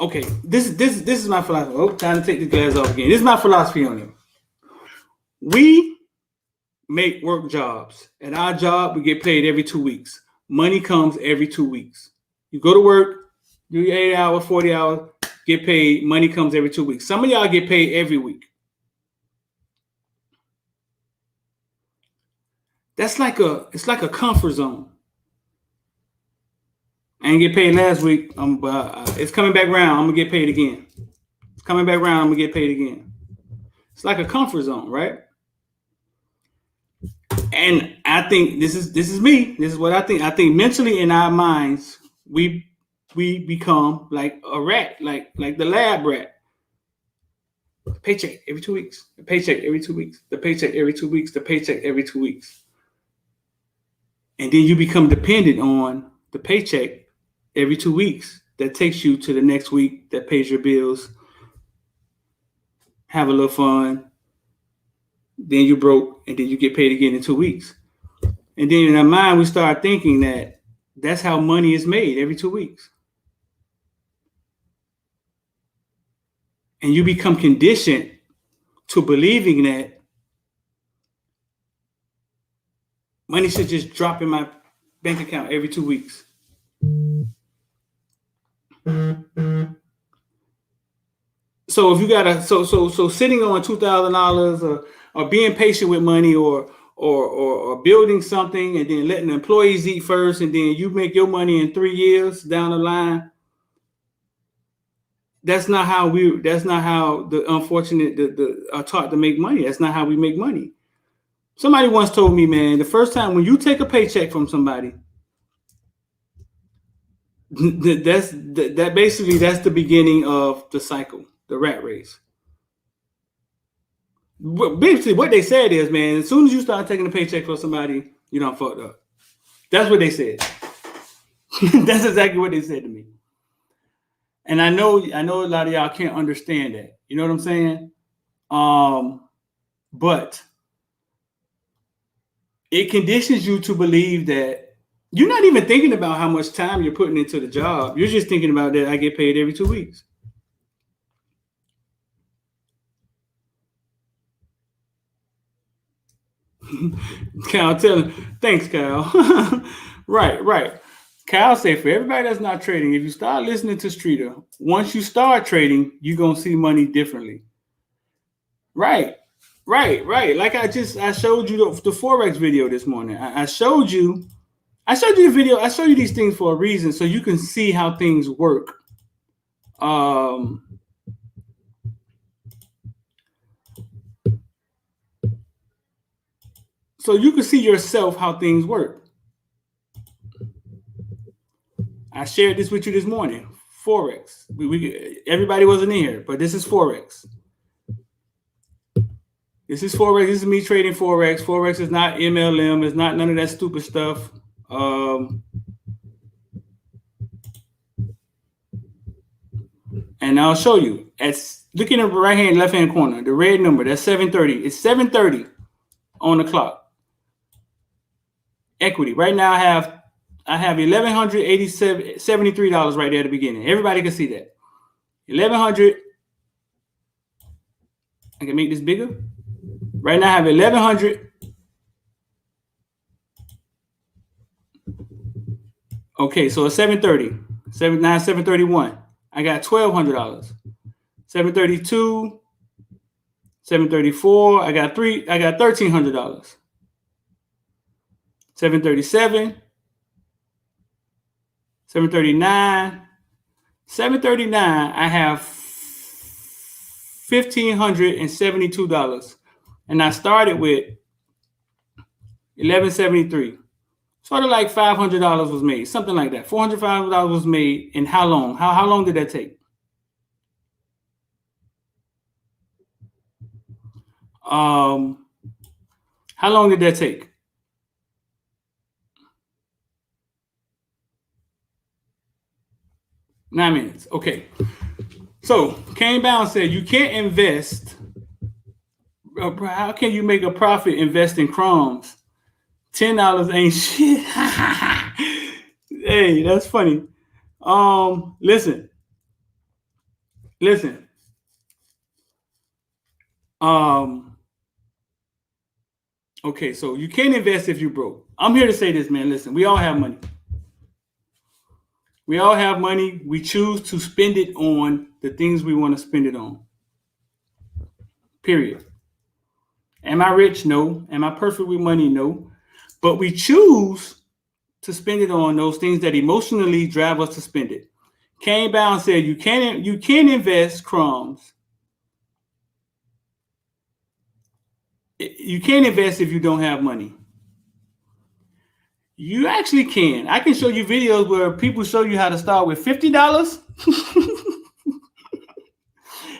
Okay, this is my philosophy. Oh, time to take the glass off again. This is my philosophy on it. We make work jobs. At our job, we get paid every 2 weeks. Money comes every 2 weeks. You go to work, do your 8 hours, 40 hours, get paid. Money comes every 2 weeks. Some of y'all get paid every week. It's like a comfort zone. I didn't get paid last week. It's coming back around. I'm gonna get paid again. It's coming back around. I'm gonna get paid again. It's like a comfort zone, right? And I think this is me. This is what I think. I think mentally in our minds, we become like a rat, like the lab rat. Paycheck every 2 weeks. The paycheck every 2 weeks. The paycheck every 2 weeks. The paycheck every 2 weeks. And then you become dependent on the paycheck every 2 weeks that takes you to the next week, that pays your bills, have a little fun, then you broke, and then you get paid again in 2 weeks. And then in our mind, we start thinking that that's how money is made every 2 weeks. And you become conditioned to believing that money should just drop in my bank account every 2 weeks. So if you got so sitting on $2,000 or being patient with money or building something and then letting the employees eat first and then you make your money in 3 years down the line. That's not how the unfortunate are taught to make money. That's not how we make money. Somebody once told me, man, the first time when you take a paycheck from somebody, that's the beginning of the cycle, the rat race. Basically, what they said is, man, as soon as you start taking a paycheck from somebody, you done fucked up. That's what they said. That's exactly what they said to me. And I know a lot of y'all can't understand that. You know what I'm saying? But it conditions you to believe that you're not even thinking about how much time you're putting into the job. You're just thinking about that I get paid every 2 weeks. Kyle, tell him. Thanks, Kyle. Right. Kyle said, for everybody that's not trading, if you start listening to Streeter, once you start trading, you're going to see money differently. Right. Like I showed you the Forex video this morning. I showed you the video. I show you these things for a reason, so you can see how things work. So you can see yourself how things work. I shared this with you this morning. Forex. Everybody wasn't in here, but this is Forex. This is Forex. This is me trading Forex. Forex is not MLM. It's not none of that stupid stuff. And I'll show you. Look in the right hand, left hand corner. The red number. That's 7:30. It's 7:30 on the clock. Equity. Right now I have $1,173 right there at the beginning. Everybody can see that. 1,100. I can make this bigger. Right now I have 1,100. Okay, so it's 730. 731. I got $1,200. 732. 734. I got $1,300. 737. 739. 739. I have $1,572. And I started with 1,173. Sort of like $500 was made, something like that. $400 was made in how long? How long did that take? How long did that take? Nine minutes. Okay. So Kane Bound said you can't invest. How can you make a profit investing crumbs? $10 ain't shit. Hey, that's funny. Listen. Okay, so you can't invest if you broke. I'm here to say this, man. Listen, we all have money. We all have money. We choose to spend it on the things we want to spend it on. Period. Am I rich? No. Am I perfect with money? No. But we choose to spend it on those things that emotionally drive us to spend it. Kane Bound said you can't invest crumbs. You can't invest if you don't have money. You actually can. I can show you videos where people show you how to start with $50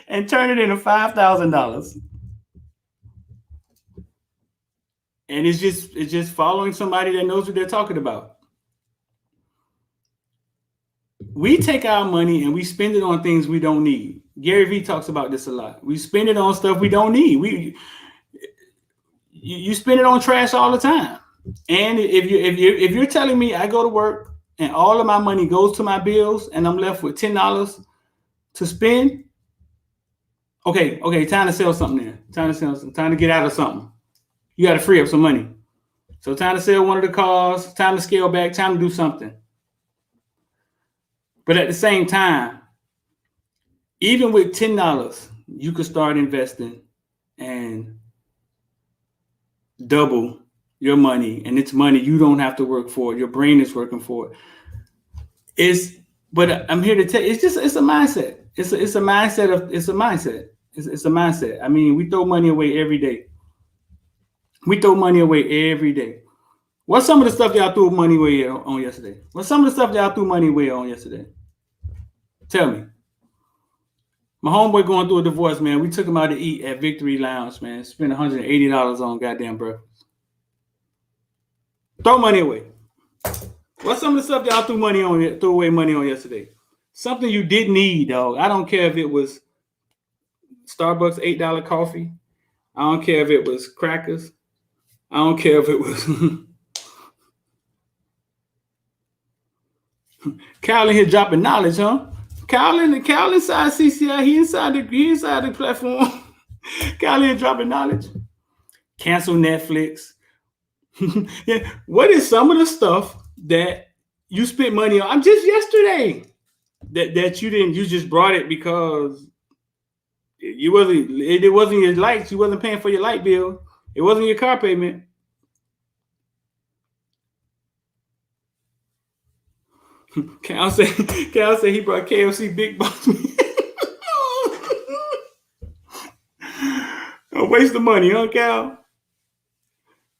and turn it into $5,000. And it's just following somebody that knows what they're talking about. We take our money and we spend it on things we don't need. Gary Vee talks about this a lot. We spend it on stuff we don't need. You spend it on trash all the time. And if you're telling me I go to work and all of my money goes to my bills and I'm left with $10 to spend, okay, time to sell something there. Time to get out of something. You got to free up some money. So time to sell one of the cars, time to scale back, time to do something. But at the same time, even with $10, you could start investing and double your money, and it's money you don't have to work for. Your brain is working for it. But I'm here to tell you, it's a mindset. It's a mindset. It's a mindset. I mean, we throw money away every day. What's some of the stuff y'all threw money away on yesterday? Tell me. My homeboy going through a divorce, man. We took him out to eat at Victory Lounge, man. Spent $180 on goddamn breakfast. Throw money away. What's some of the stuff y'all threw away money on yesterday? Something you didn't need, dog. I don't care if it was Starbucks $8 coffee. I don't care if it was crackers. I don't care if it was Kyle in here dropping knowledge, huh? Kyle inside CCI. He inside the platform. Kyle in here dropping knowledge. Cancel Netflix. Yeah. What is some of the stuff that you spent money on? I'm just yesterday that you didn't. You just brought it because it wasn't your lights. You wasn't paying for your light bill. It wasn't your car payment. Cal said he brought KFC Big Box. Don't waste the money, huh, Cal?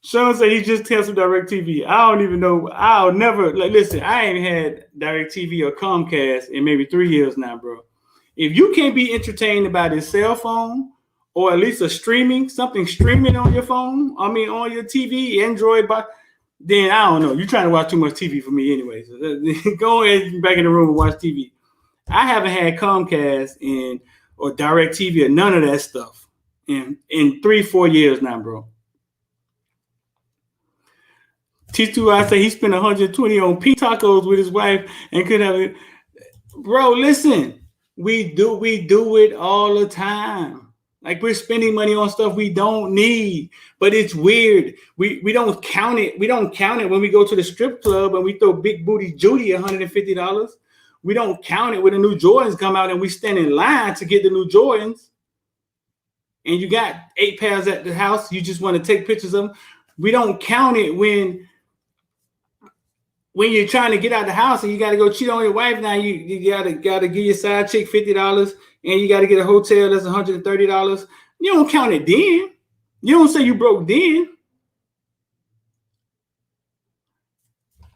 Sean said he just canceled DirecTV. I don't even know. I'll never listen. I ain't had DirecTV or Comcast in maybe 3 years now, bro. If you can't be entertained by this cell phone or at least something streaming on your phone, on your TV, Android box, then I don't know. You're trying to watch too much TV for me anyway. So go ahead back in the room and watch TV. I haven't had Comcast or DirecTV or none of that stuff in 3-4 years now, bro. T2I say he spent $120 on P tacos with his wife and could have it. Bro, listen. We do it all the time. Like we're spending money on stuff we don't need, but it's weird. We don't count it. We don't count it when we go to the strip club and we throw big booty Judy $150. We don't count it when the new Jordans come out and we stand in line to get the new Jordans. And you got 8 pairs at the house. You just want to take pictures of them. We don't count it when you're trying to get out the house and you got to go cheat on your wife. Now you gotta give your side chick $50 and you got to get a hotel that's $130. You don't count it then. You don't say you broke then.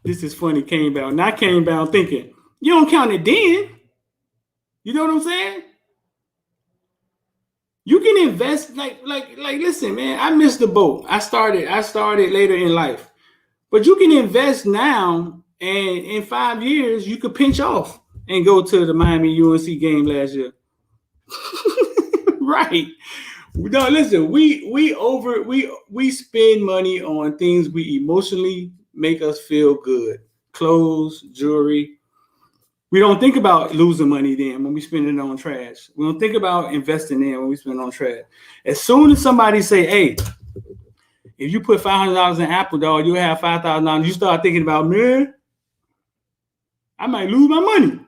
This is funny, Kane Bound. Not Kane Bound thinking. You don't count it then. You know what I'm saying? You can invest like listen, man, I missed the boat. I started later in life. But you can invest now, and in 5 years, you could pinch off and go to the Miami UNC game last year. Right. No, listen, we spend money on things we emotionally make us feel good. Clothes, jewelry. We don't think about losing money then when we spend it on trash. We don't think about investing in when we spend it on trash. As soon as somebody say, hey, if you put $500 in Apple, dog, you'll have $5,000. You start thinking about, man, I might lose my money.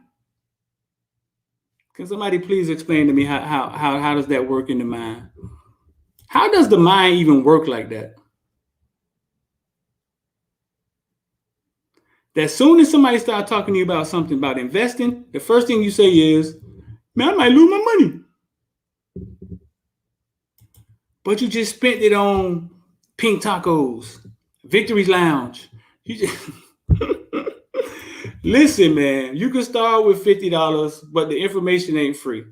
Can somebody please explain to me how does that work in the mind? How does the mind even work like that? That soon as somebody starts talking to you about something about investing, the first thing you say is, man, I might lose my money. But you just spent it on Pink Tacos, Victory's Lounge. You just listen, man, you can start with $50, but the information ain't free.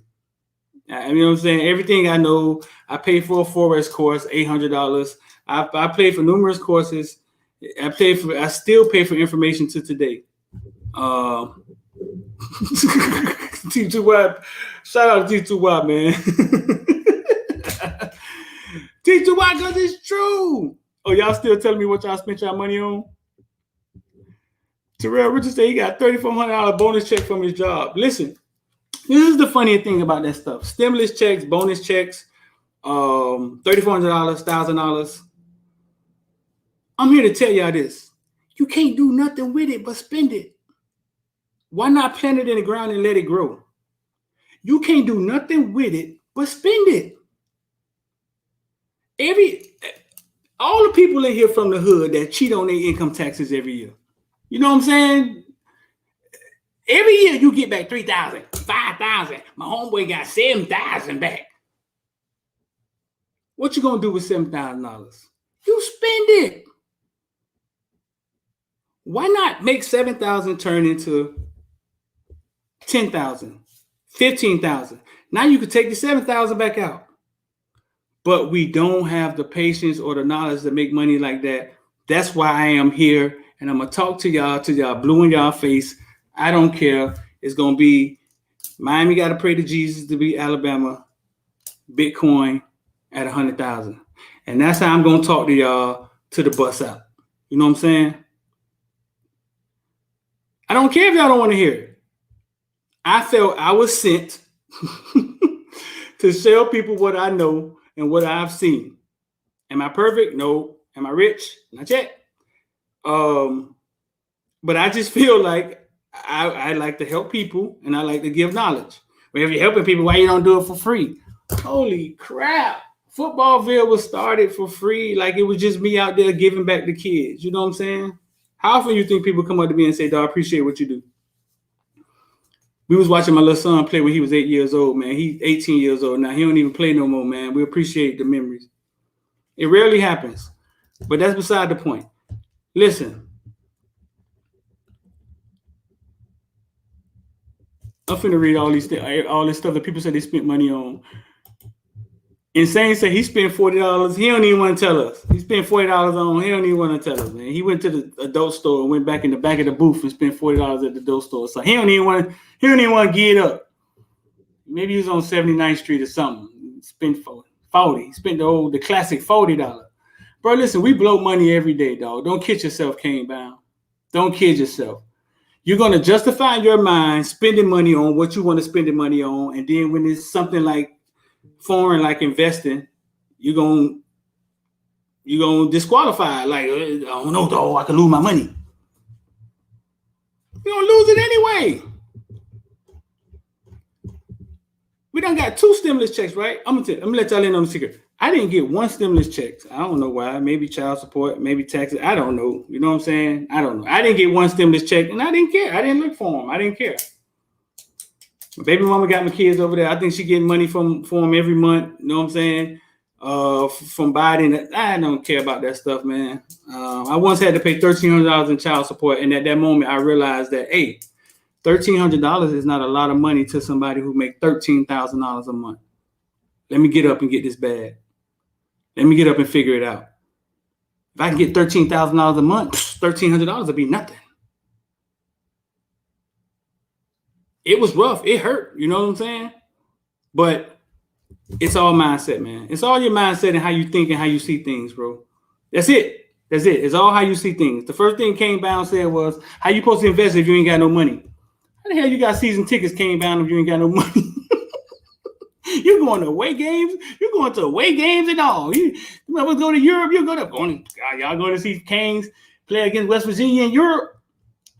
I mean, you know what I'm saying? Everything I know, I paid for a Forex course, $800. I paid for numerous courses. I still pay for information to today. T2Y, shout out to T2Y, man. T2Y, because it's true. Oh, y'all still telling me what y'all spent y'all money on? Terrell Richard said he got $3,400 bonus check from his job. Listen, this is the funny thing about that stuff. Stimulus checks, bonus checks, $3,400, $1,000. I'm here to tell y'all this. You can't do nothing with it but spend it. Why not plant it in the ground and let it grow? You can't do nothing with it but spend it. All the people in here from the hood that cheat on their income taxes every year. You know what I'm saying? Every year you get back $3,000, $5,000. My homeboy got $7,000 back. What you gonna do with $7,000? You spend it. Why not make $7,000 turn into $10,000, $15,000? Now you can take the $7,000 back out. But we don't have the patience or the knowledge to make money like that. That's why I am here, and I'm gonna talk to y'all blue in y'all face. I don't care. It's gonna be Miami got to pray to Jesus to beat Alabama. Bitcoin at 100,000, and that's how I'm gonna talk to y'all to the bus out. You know what I'm saying? I don't care if y'all don't want to hear it. I felt I was sent to tell people what I know and what I've seen. Am I perfect? No. Am I rich? Not yet. But I just feel like I like to help people and I like to give knowledge. But if you're helping people, why you don't do it for free? Holy crap. Footballville was started for free. Like it was just me out there giving back to kids. You know what I'm saying? How often you think people come up to me and say, dog, I appreciate what you do? We was watching my little son play when he was 8 years old, man. He's 18 years old now. He don't even play no more, man. We appreciate the memories. It rarely happens, but that's beside the point. Listen. I'm finna read all this stuff that people say they spent money on. Insane said he spent $40. He don't even want to tell us. He spent $40 on. He don't even want to tell us, man. He went to the adult store and went back in the back of the booth and spent $40 at the adult store. So he don't even want to get it up. Maybe he was on 79th Street or something. Spent 40. He spent the classic $40. Bro, listen, we blow money every day, dog. Don't kid yourself, Kane Bound. Don't kid yourself. you're going to justify in your mind spending money on what you want to spend the money on. And then when it's something like foreign, like investing, you're going to disqualify. Like, I don't know, dog, I can lose my money. You're going to lose it anyway. We done got 2 stimulus checks, right? I'm gonna let y'all in on the secret. I didn't get 1 stimulus check. I don't know why. Maybe child support, maybe taxes. I don't know. You know what I'm saying? I don't know. I didn't get 1 stimulus check, and I didn't care. I didn't look for them. I didn't care. My baby mama got my kids over there. I think she getting money from them every month. You know what I'm saying? From Biden. I don't care about that stuff, man. I once had to pay $1,300 in child support, and at that moment, I realized that, hey, $1,300 is not a lot of money to somebody who make $13,000 a month. Let me get up and get this bag. Let me get up and figure it out. If I can get $13,000 a month, $1,300 would be nothing. It was rough. It hurt. You know what I'm saying? But it's all mindset, man. It's all your mindset and how you think and how you see things, bro. That's it. That's it. It's all how you see things. The first thing Kane Bound said was, how you supposed to invest if you ain't got no money? How the hell you got season tickets, Kane Bound, if you ain't got no money? You're going to away games. You're going to away games and all. You ever go to Europe? You're going to y'all going to see Canes play against West Virginia in Europe?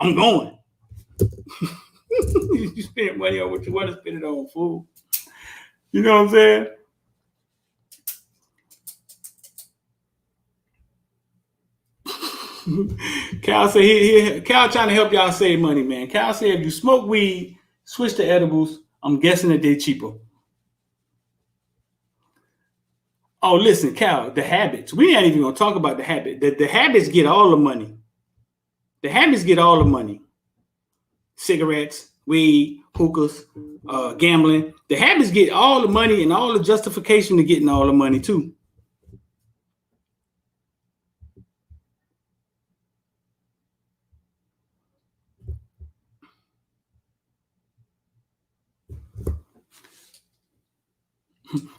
I'm going. You spend money on what you want to spend it on, fool. You know what I'm saying? Cal said Cal trying to help y'all save money, man. Cal said if you smoke weed, switch to edibles. I'm guessing that they're cheaper. Oh, listen, Cal, the habits. We ain't even gonna talk about the habit. The habits get all the money. The habits get all the money. Cigarettes, weed, hookahs, gambling. The habits get all the money and all the justification to getting all the money too.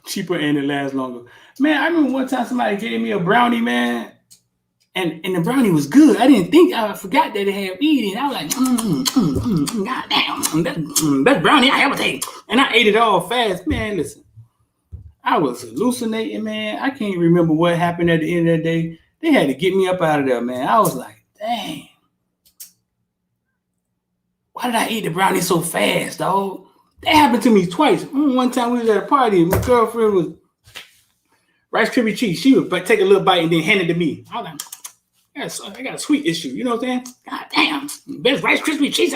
Cheaper and it lasts longer. Man, I remember one time somebody gave me a brownie, man, and the brownie was good. I forgot that it had weed in it. I was like, goddamn, best brownie I ever take. And I ate it all fast. Man, listen, I was hallucinating, man. I can't remember what happened at the end of the day. They had to get me up out of there, man. I was like, dang. Why did I eat the brownie so fast, dog? That happened to me twice. One time we was at a party, and my girlfriend was Rice Krispie treats. She would take a little bite and then hand it to me. I was like, I got a sweet issue. You know what I'm saying? God damn, best Rice Krispie treats.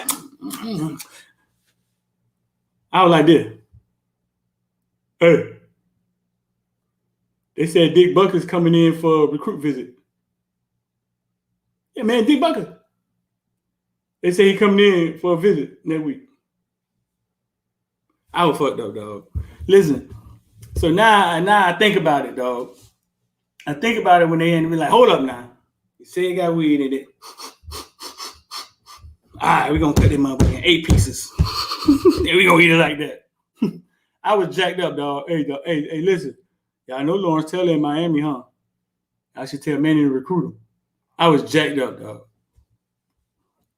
I was like this. Hey, they said Dick Bucker's coming in for a recruit visit. Yeah, man, Dick Bucker. They say he coming in for a visit next week. I was fucked up, dog. Listen, so now I think about it, dog. I think about it when they end and be like, hold up now. You say it got weed in it. All right, we're going to cut them up in 8 pieces. And we're going to eat it like that. I was jacked up, dog. Hey, listen. Y'all know Lawrence Taylor in Miami, huh? I should tell Manny to recruit him. I was jacked up, dog.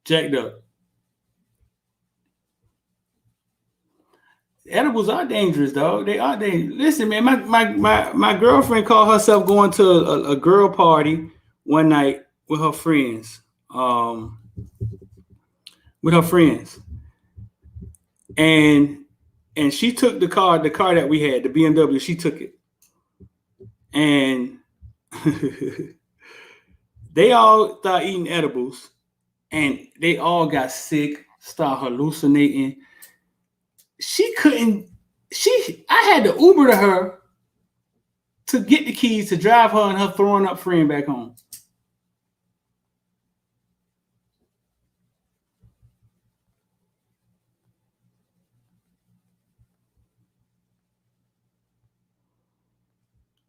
Jacked up. Edibles are dangerous, dog. They are dangerous. Listen, man, my girlfriend called herself going to a girl party one night with her friends. And she took the car that we had, the BMW, she took it. And they all started eating edibles and they all got sick, started hallucinating. I had to Uber to her to get the keys to drive her and her throwing up friend back home.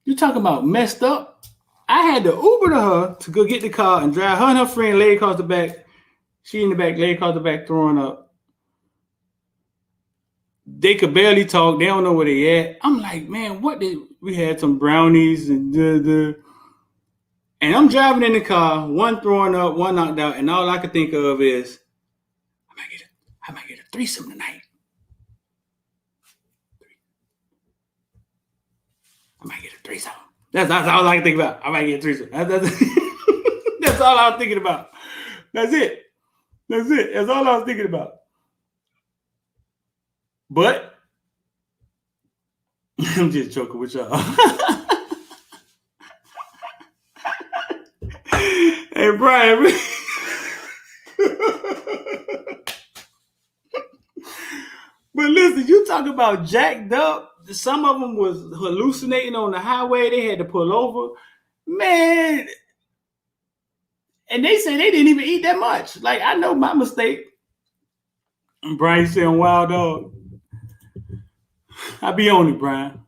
You talking about messed up? I had to Uber to her to go get the car and drive her and her friend lay across the back. She in the back, lay across the back, throwing up. They could barely talk. They don't know where they at. I'm like, man, we had some brownies and and I'm driving in the car, one throwing up, one knocked out, and all I could think of is, threesome tonight. I might get a threesome. That's all I can think about. I might get a threesome. That's all I was thinking about. That's it. That's all I was thinking about. But I'm just joking with y'all. Hey, Brian. But listen, you talk about jacked up. Some of them was hallucinating on the highway. They had to pull over. Man. And they say they didn't even eat that much. Like, I know my mistake. And Brian saying, wild dog. I be on it, Brian.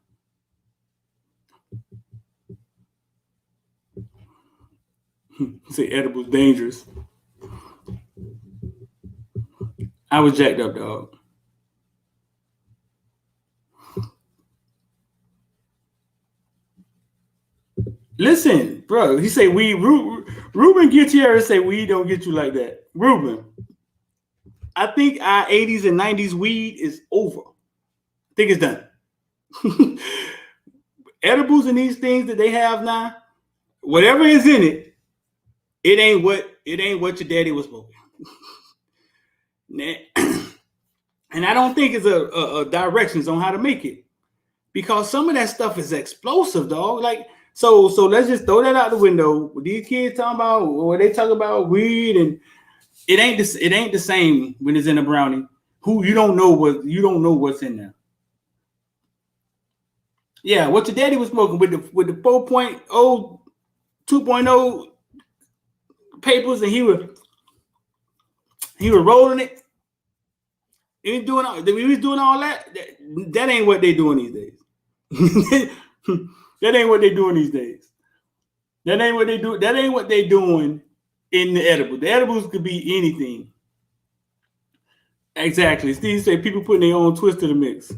Say edibles dangerous. I was jacked up, dog. Listen, bro. He say weed. Ruben Gutierrez say weed don't get you like that. Ruben, I think our 80s and 90s weed is over. I think it's done. Edibles and these things that they have now, whatever is in it, it ain't what your daddy was smoking. And I don't think it's a directions on how to make it, because some of that stuff is explosive, dog. Like, so let's just throw that out the window. These kids talking about, or they talk about weed, and it ain't the same when it's in a brownie. You don't know what's in there. Yeah, what your daddy was smoking with the 4.0, 2.0 papers, and he was rolling it. He was doing all that. That ain't what they doing these days. That ain't what they doing these days. That ain't what they do. That ain't what they doing in the edible. The edibles could be anything. Exactly. Steve said people putting their own twist to the mix.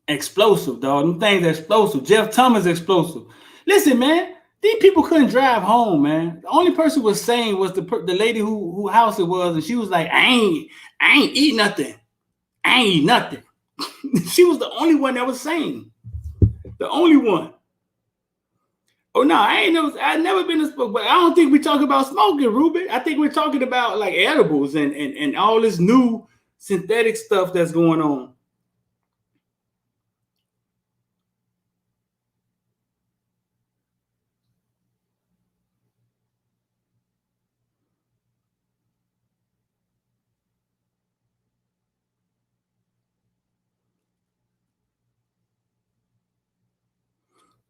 Explosive, dog. Them things explosive. Jeff Thomas explosive. Listen, man. These people couldn't drive home, man. The only person was saying was the lady who house it was, and she was like, I ain't eat nothing. I ain't eat nothing. She was the only one that was saying. The only one. Oh no, I've never been to smoke, but I don't think we talk about smoking, Ruben. I think we're talking about like edibles and all this new synthetic stuff that's going on.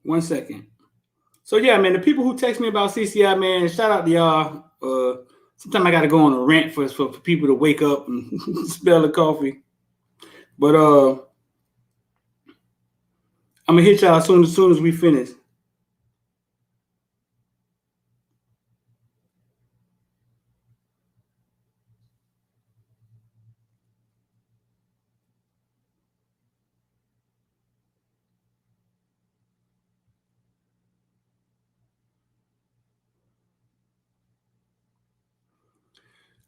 One second. So yeah, man, the people who text me about CCI, man, shout out to y'all. Sometimes I got to go on a rant for people to wake up and smell the coffee. But I'm gonna hit y'all as soon as we finish.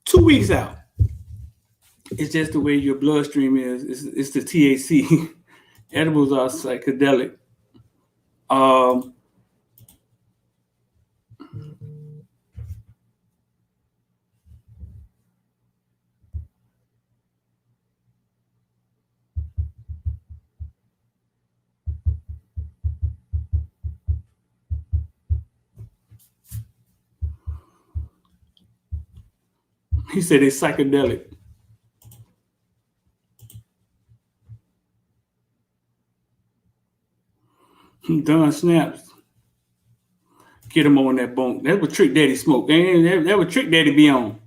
Two weeks out. It's just the way your bloodstream is. It's the THC. Edibles are psychedelic. He said it's psychedelic. Done snaps. Get him on that bunk. That's what Trick Daddy smoke. That what Trick Daddy be on.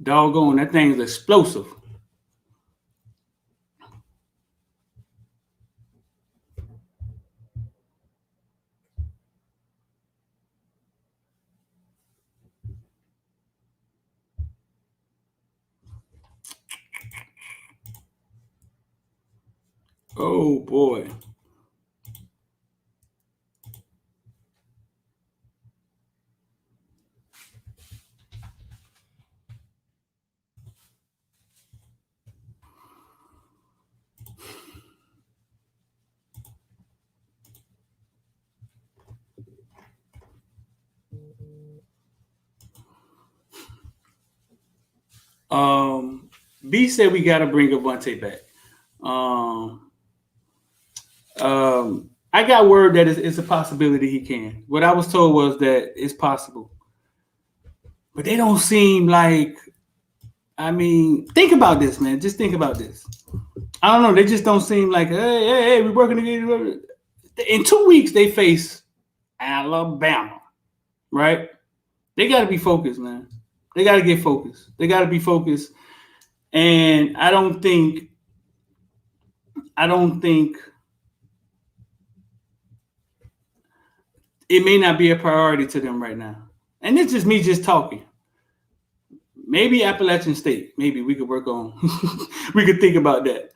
Doggone, that thing is explosive. Oh boy. B said we got to bring Avantae back. I got word that it's a possibility he can. What I was told was that it's possible. But they don't seem like, I mean, think about this, man. Just think about this. I don't know. They just don't seem like, hey, we're working together. In 2 weeks, they face Alabama, right? They got to be focused, man. They got to get focused. They got to be focused. And I don't think it may not be a priority to them right now. And it's just me just talking. Maybe Appalachian State. Maybe we could work on, we could think about that.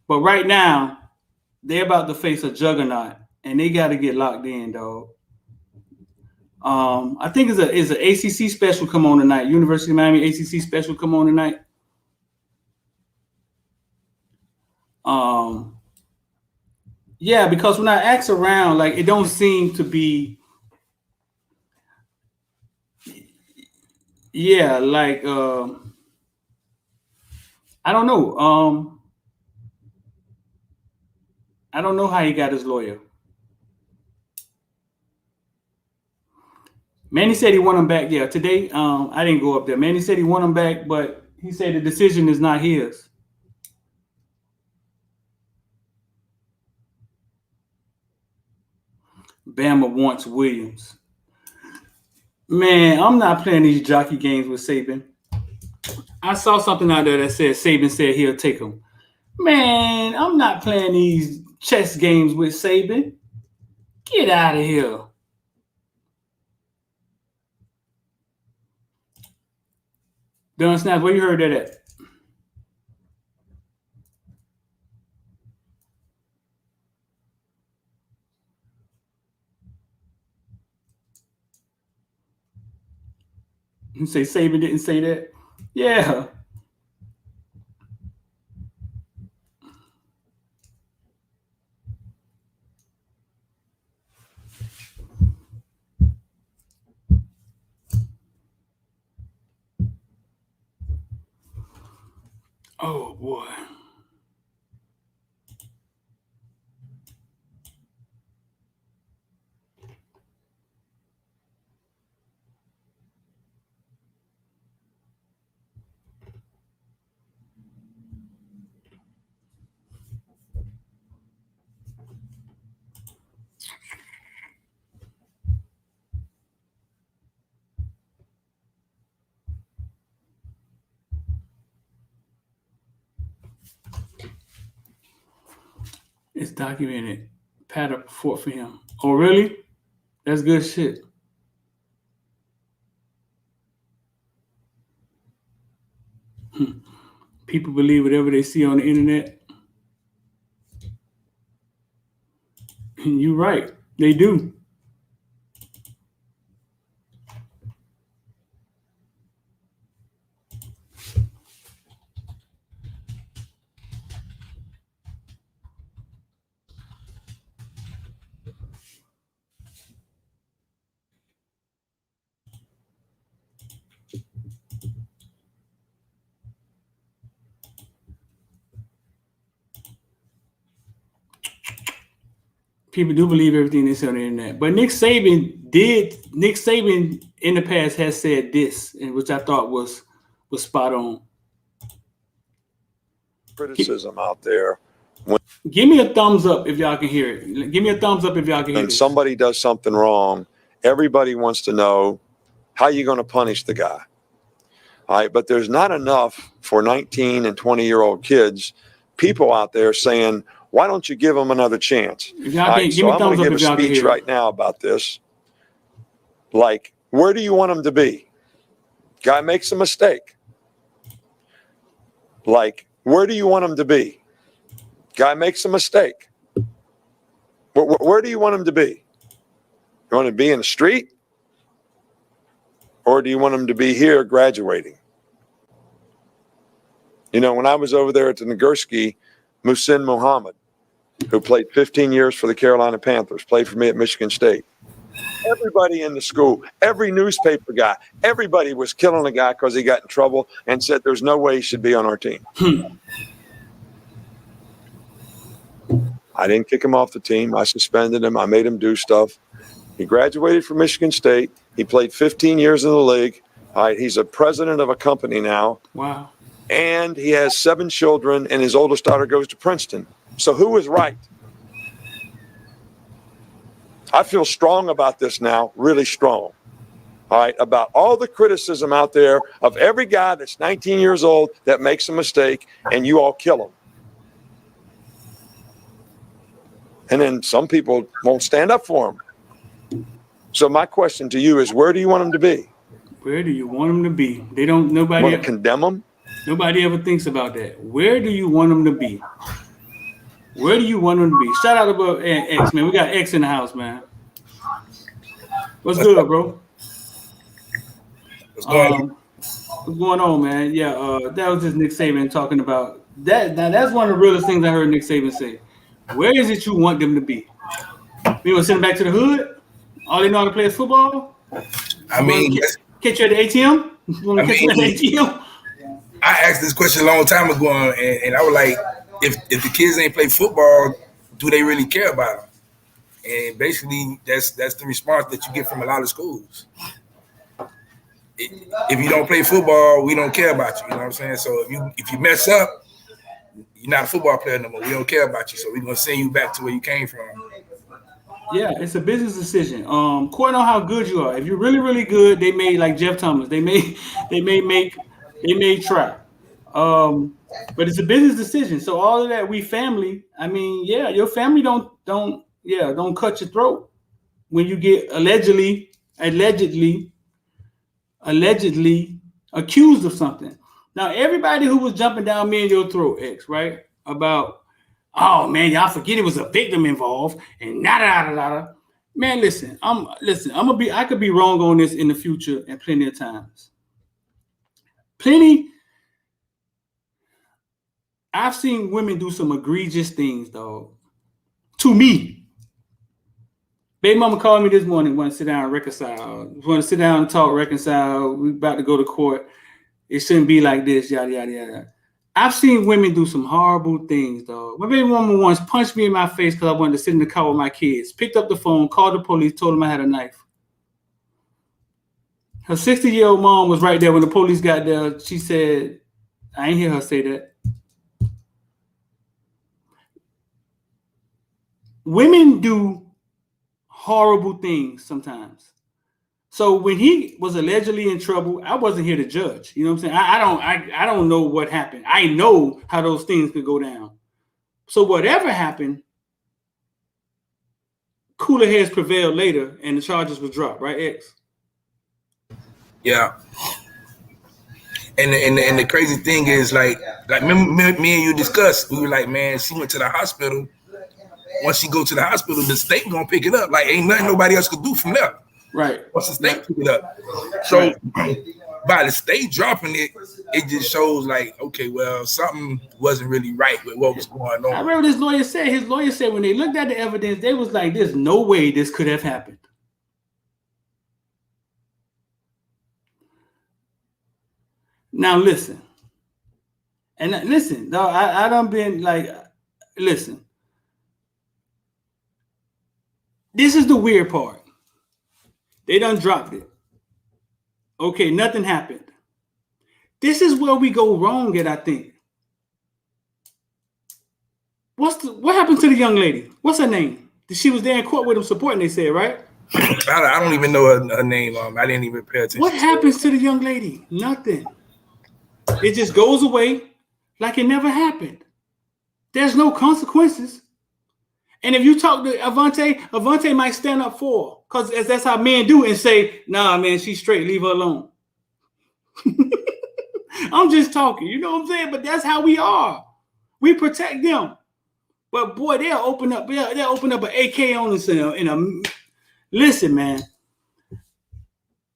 But right now, they're about to face a juggernaut, and they got to get locked in, dog. I think it's an ACC special come on tonight. University of Miami ACC special come on tonight. Yeah, because when I ask around, like, it don't seem to be. Yeah, like I don't know. I don't know how he got his lawyer. Manny said he want him back. Yeah, today I didn't go up there. Manny said he want him back, but he said the decision is not his. Bama wants Williams. Man, I'm not playing these jockey games with Saban. I saw something out there that said Saban said he'll take him. Man, I'm not playing these chess games with Saban. Get out of here. Don Snaps, where you heard that at? You say Saban didn't say that? Yeah. Oh, boy. It's documented. Patter fought for him. Oh, really? That's good shit. People believe whatever they see on the internet. And you're right. They do. People do believe everything they say on the internet. But Nick Saban in the past has said this, and which I thought was spot on. Criticism out there. Give me a thumbs up if y'all can hear it. Give me a thumbs up if y'all can hear it. When somebody does something wrong, everybody wants to know how you're going to punish the guy. All right, but there's not enough for 19 and 20-year-old kids, people out there saying, why don't you give them another chance? Right, so I'm going to give a speech right now about this. Like, where do you want him to be? Guy makes a mistake. Like, where do you want him to be? Guy makes a mistake. Where do you want him to be? You want him to be in the street? Or do you want him to be here graduating? You know, when I was over there at the Nagurski, Muhsin Muhammad, who played 15 years for the Carolina Panthers, played for me at Michigan State. Everybody in the school, every newspaper guy, everybody was killing a guy because he got in trouble and said there's no way he should be on our team. I didn't kick him off the team. I suspended him. I made him do stuff. He graduated from Michigan State. He played 15 years in the league. He's a president of a company now. Wow. And he has 7 children, and his oldest daughter goes to Princeton. So who was right? I feel strong about this now, really strong. All right, about all the criticism out there of every guy that's 19 years old that makes a mistake, and you all kill him. And then some people won't stand up for him. So my question to you is, where do you want him to be? Where do you want him to be? They don't. Nobody Want to condemn him? Nobody ever thinks about that. Where do you want him to be? Where do you want him to be? Shout out about X, man. We got X in the house, man. What's good, bro? What's going on? What's going on, man? Yeah, that was just Nick Saban talking about that. Now that's one of the realest things I heard Nick Saban say. Where is it you want them to be? You want to send them back to the hood? All they know how to play is football? I mean, catch you at the ATM? You want to catch you at the ATM? I asked this question a long time ago, and I was like, if the kids ain't play football, do they really care about them? And basically, that's the response that you get from a lot of schools. If you don't play football, we don't care about you. You know what I'm saying? So if you mess up, you're not a football player no more. We don't care about you, so we're gonna send you back to where you came from. Yeah, it's a business decision. According on how good you are. If you're really, really good, they may, like Jeff Thomas. They may try. But it's a business decision. So all of that, we family. I mean, yeah, your family don't cut your throat when you get allegedly accused of something. Now, everybody who was jumping down me and your throat, X, right? About, oh man, y'all forget it was a victim involved and nada. Man, listen, I could be wrong on this in the future and plenty of times. I've seen women do some egregious things, dog. To me. Baby mama called me this morning, want to sit down and reconcile. Want to sit down and talk, reconcile. We about to go to court. It shouldn't be like this, yada, yada, yada. I've seen women do some horrible things, dog. My baby mama once punched me in my face because I wanted to sit in the car with my kids. Picked up the phone, called the police, told them I had a knife. Her 60-year-old mom was right there when the police got there. She said, I ain't hear her say that. Women do horrible things sometimes. So when he was allegedly in trouble, I wasn't here to judge. You know what I'm saying? I don't know what happened. I know how those things could go down. So whatever happened, cooler heads prevailed later, and the charges were dropped, right, X? Yeah. And the crazy thing is, like me and you discussed, we were like, man, she went to the hospital. Once she go to the hospital, the state gonna pick it up. Like, ain't nothing nobody else could do from there. Right. Once the state pick it up. So by the state dropping it, it just shows like, okay, well, something wasn't really right with what was going on. I remember this lawyer said, his lawyer said when they looked at the evidence, they was like, there's no way this could have happened. Now listen. And listen, dog, I done been like, listen. This is the weird part. They done dropped it. Okay, nothing happened. This is where we go wrong at, I think. What happened to the young lady? What's her name? She was there in court with him supporting, they said, right? I don't even know her name. I didn't even pay attention. What happens to the young lady? Nothing. It just goes away like it never happened. There's no consequences. And if you talk to Avantae might stand up for her, because that's how men do, and say, nah, man, she's straight, leave her alone. I'm just talking, you know what I'm saying? But that's how we are. We protect them. But boy, they'll open up an AK on themselves. Listen, man.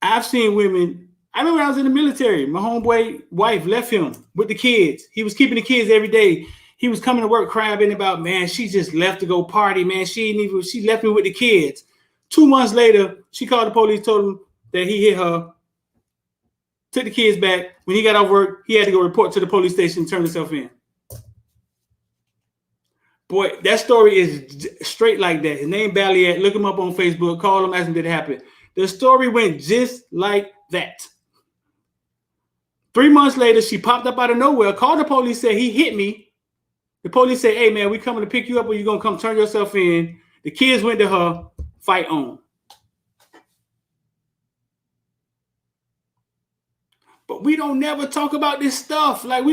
I've seen women. I remember when I was in the military, my homeboy wife left him with the kids. He was keeping the kids every day. He was coming to work crying about, man, she just left to go party, man. She left me with the kids. 2 months later, she called the police, told them that he hit her, took the kids back. When he got off work, he had to go report to the police station and turn himself in. Boy, that story is straight like that. His name Balliet. Look him up on Facebook. Call him, ask him did it happen. The story went just like that. 3 months later, she popped up out of nowhere, called the police, said he hit me. The police said, hey, man, we coming to pick you up or you going to come turn yourself in. The kids went to her, fight on. But we don't never talk about this stuff. Like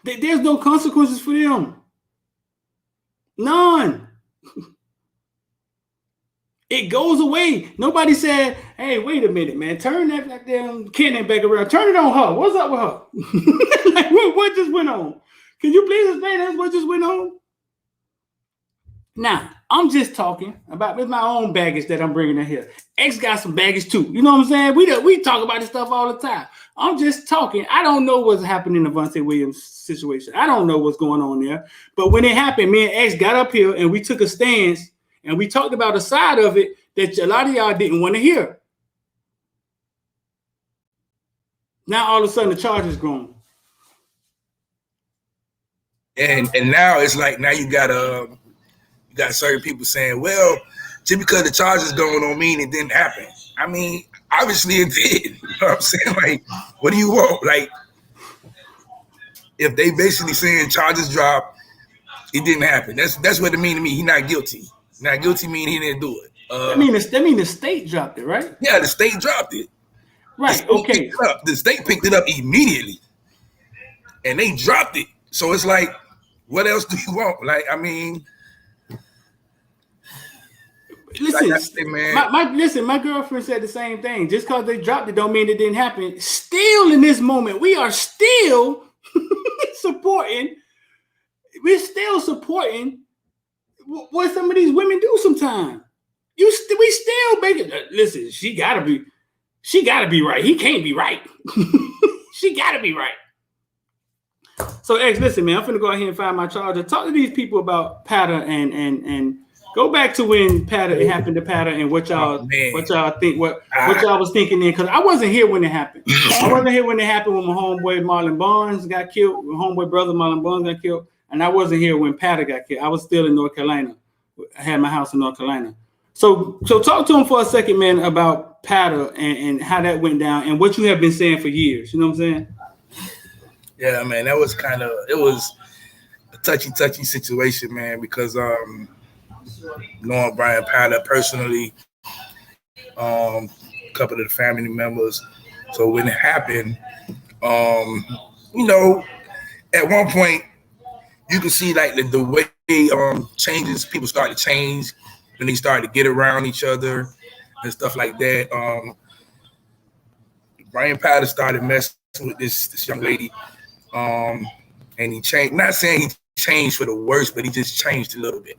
there's no consequences for them. None. It goes away. Nobody said, hey, wait a minute, man. Turn that damn Kennan back around. Turn it on her. What's up with her? Like, what just went on? Can you please explain us what just went on? Now, I'm just talking about with my own baggage that I'm bringing in here. X got some baggage too. You know what I'm saying? We talk about this stuff all the time. I'm just talking. I don't know what's happening in the Avantae Williams situation. I don't know what's going on there. But when it happened, me and X got up here and we took a stance and we talked about a side of it that a lot of y'all didn't want to hear. Now all of a sudden the charge is grown. And now it's like now you got certain people saying, well, just because the charges going on mean it didn't happen. I mean, obviously it did. You know what I'm saying? Like, what do you want? Like, if they basically saying charges dropped, it didn't happen. That's what it mean to me. He not guilty. Not guilty mean he didn't do it. I mean the state dropped it, right? Yeah, the state dropped it. Right. Okay. The state picked it up immediately, and they dropped it. So it's like, what else do you want? Like, I mean, listen, like I say, man. My girlfriend said the same thing. Just because they dropped it don't mean it didn't happen. Still in this moment, we are still supporting. We're still supporting what some of these women do sometimes. We still make it. Listen, she gotta be right. He can't be right. She gotta be right. So X, listen, man, I'm finna go ahead and find my charger. Talk to these people about Patter and go back to when it happened to Patter and what y'all think, what y'all was thinking then, because I wasn't here when it happened. I wasn't here when it happened when my homeboy Marlon Barnes got killed, my homeboy brother Marlon Barnes got killed, and I wasn't here when Patter got killed. I was still in North Carolina. I had my house in North Carolina. So talk to him for a second, man, about Patter and how that went down and what you have been saying for years. You know what I'm saying? Yeah, man, that was it was a touchy situation, man, because knowing Brian Patter personally, a couple of the family members. So when it happened, you know, at one point you can see like the way changes, people started to change when they started to get around each other and stuff like that. Brian Patter started messing with this young lady. And he changed, not saying he changed for the worse, but he just changed a little bit.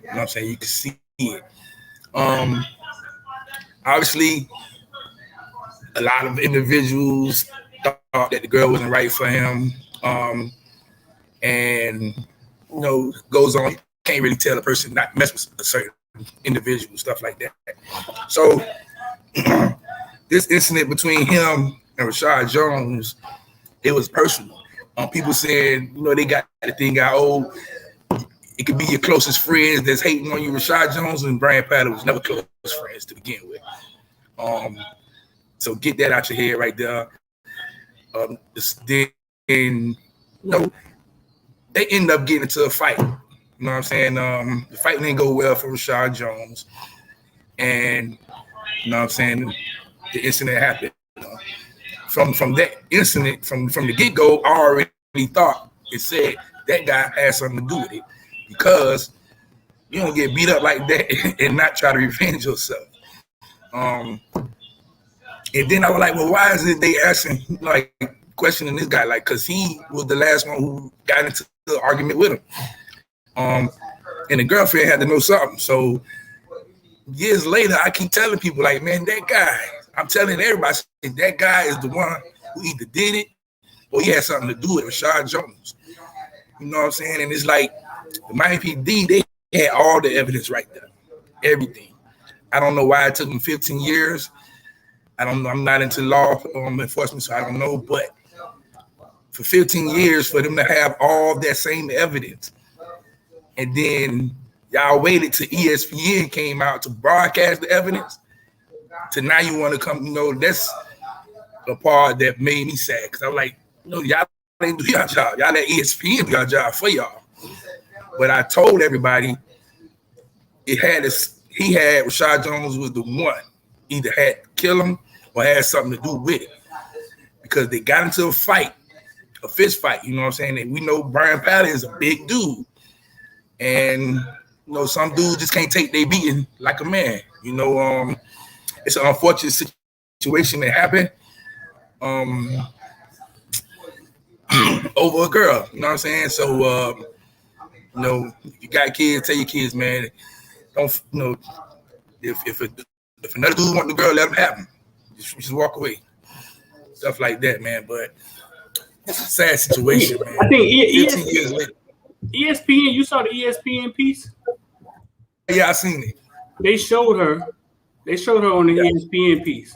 You know what I'm saying? You can see it. Obviously, a lot of individuals thought that the girl wasn't right for him. And, you know, goes on, can't really tell a person not mess with a certain individual, stuff like that. So this incident between him and Rashad Jones, it was personal. People saying, you know, they got the thing out, oh, it could be your closest friends that's hating on you. Rashad Jones and Brian Patter was never close friends to begin with. So get that out your head right there. Then, you know, they end up getting into a fight. You know what I'm saying? The fight didn't go well for Rashad Jones. And, you know what I'm saying, the incident happened. From that incident, from the get-go, I already thought it said that guy had something to do with it, because you don't get beat up like that and not try to revenge yourself. And then I was like, well, why is it they asking, like, questioning this guy? Like, because he was the last one who got into the argument with him. And the girlfriend had to know something. So years later, I keep telling people, like, man, that guy, I'm telling everybody, that guy is the one who either did it or he had something to do with Rashad Jones. You know what I'm saying? And it's like the Miami PD, they had all the evidence right there, everything. I don't know why it took them 15 years. I don't know. I'm not into law enforcement, so I don't know. But for 15 years, for them to have all that same evidence, and then y'all waited till ESPN came out to broadcast the evidence, to now you want to come, that's the part that made me sad. Because I'm like, y'all ain't do your job. Y'all let ESPN do your job for y'all. But I told everybody he had Rashad Jones was the one. Either had to kill him or had something to do with it. Because they got into a fight, a fist fight, you know what I'm saying? And we know Brian Pally is a big dude. And some dudes just can't take their beating like a man. It's an unfortunate situation that happened over a girl. You know what I'm saying? So, if you got kids, tell your kids, man, don't, if another dude want the girl, let him have him. Just walk away. Stuff like that, man. But it's a sad situation, man. I think 15 years later. ESPN, you saw the ESPN piece? Yeah, I seen it. They showed her on the ESPN piece.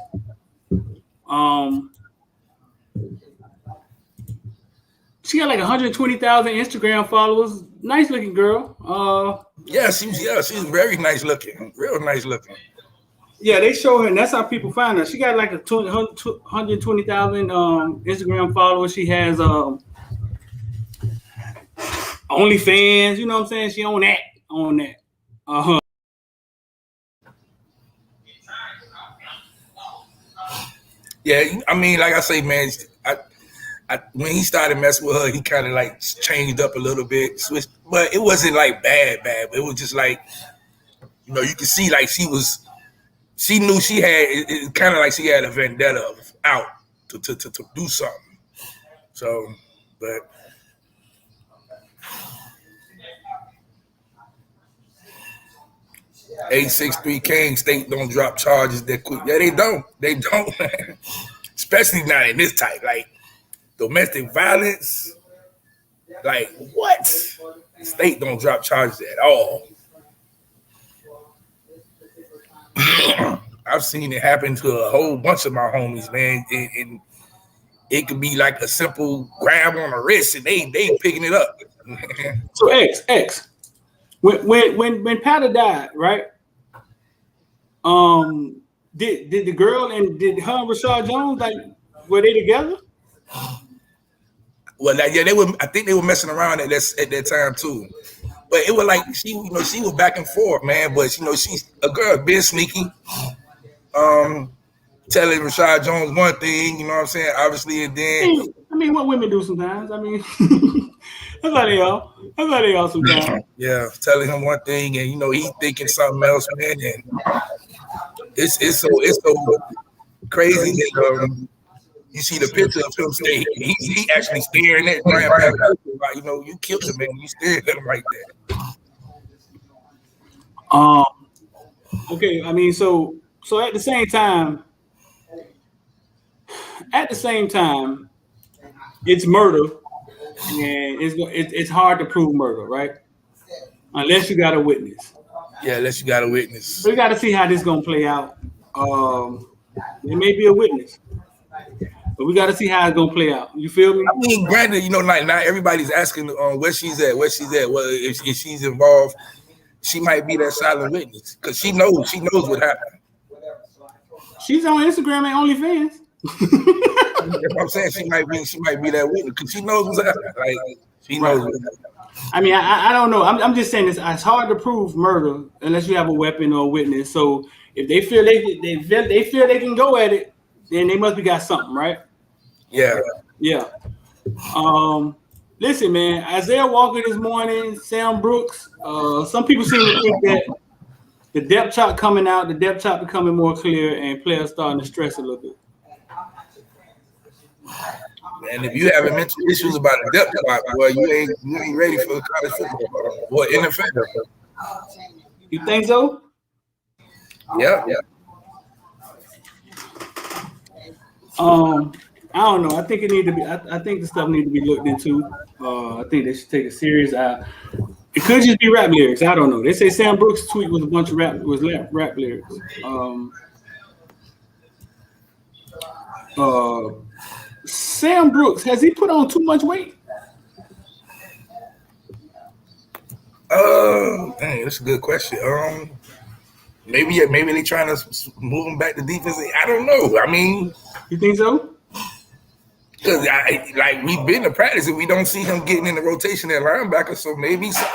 She got like 120,000 Instagram followers. Nice looking girl. She's very nice looking. Real nice looking. Yeah, they show her, and that's how people find her. She got like 120,000 Instagram followers. She has OnlyFans. You know what I'm saying? She on that. Yeah, I mean, like I say, man, when he started messing with her, he kind of like changed up a little bit, switched, but it wasn't like bad. It was just like, you can see like she knew she had, it kind of like she had a vendetta out to do something. So, but. $863 King State don't drop charges that quick. Yeah, they don't, man. Especially not in this type, like domestic violence. Like what? State don't drop charges at all. I've seen it happen to a whole bunch of my homies, man. And it could be like a simple grab on the wrist, and they picking it up. So X. When Patta died, right? Did the girl and did her and Rashad Jones, like, were they together? Well, yeah, they were. I think they were messing around at that time too. But it was like she was back and forth, man. But she's a girl, being sneaky, telling Rashad Jones one thing, you know what I'm saying? Obviously, and then I mean, what women do sometimes. I mean. That's how they are sometimes. Yeah, telling him one thing, and he thinking something else, man. And it's so crazy that you see the picture of him staying. He actually staring at Brian Pally, like, you killed him, man. You staring at him like that. Okay. I mean, so at the same time, it's murder. And it's hard to prove murder, right? Unless you got a witness. Yeah, unless you got a witness. So we got to see how this is gonna play out. There may be a witness, but we got to see how it's gonna play out. You feel me? I mean, granted, like not everybody's asking where she's at. Well, if she's involved, she might be that silent witness because she knows what happened. She's on Instagram and OnlyFans. That's what I'm saying. She might be that witness because she knows what's happening. Like she knows what's happening. I mean, I don't know. I'm just saying it's hard to prove murder unless you have a weapon or a witness. So if they feel they can go at it, then they must be got something, right? Yeah. Listen, man, Isaiah Walker this morning, Sam Brooks. Some people seem to think that the depth chart coming out, the depth chart becoming more clear, and players starting to stress a little bit. And if you having mental issues about the depth chart, boy, you ain't ready for college football or NFL. You think so? Yeah. I don't know. I think it need to be. I think the stuff need to be looked into. I think they should take it serious. It could just be rap lyrics. I don't know. They say Sam Brooks' tweet was a bunch of rap lyrics. Sam Brooks, has he put on too much weight? Dang, that's a good question. Maybe they trying to move him back to defense. I don't know. I mean, you think so? Because we've been to practice and we don't see him getting in the rotation at linebacker, so maybe so.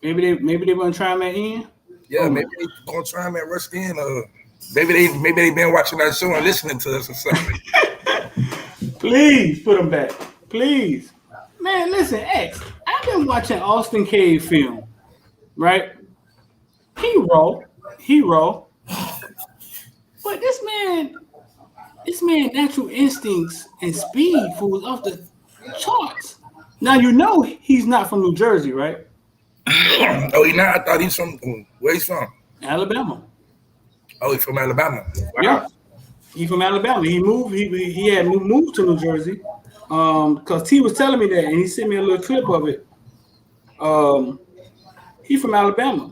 Maybe they want to try him at end. Yeah, maybe they gonna try him at rush in. Maybe they been watching that show and listening to us or something. Please put him back, please, man. Listen, X. I've been watching Austin Cave film, right? He raw, but this man, natural instincts and speed was off the charts. Now you know he's not from New Jersey, right? Oh, he's not. I thought he's from. Where he's from? Alabama. Oh, he's from Alabama. Wow. Yeah, he's from Alabama. He moved. He had moved to New Jersey. Because T was telling me that, and he sent me a little clip of it. He's from Alabama.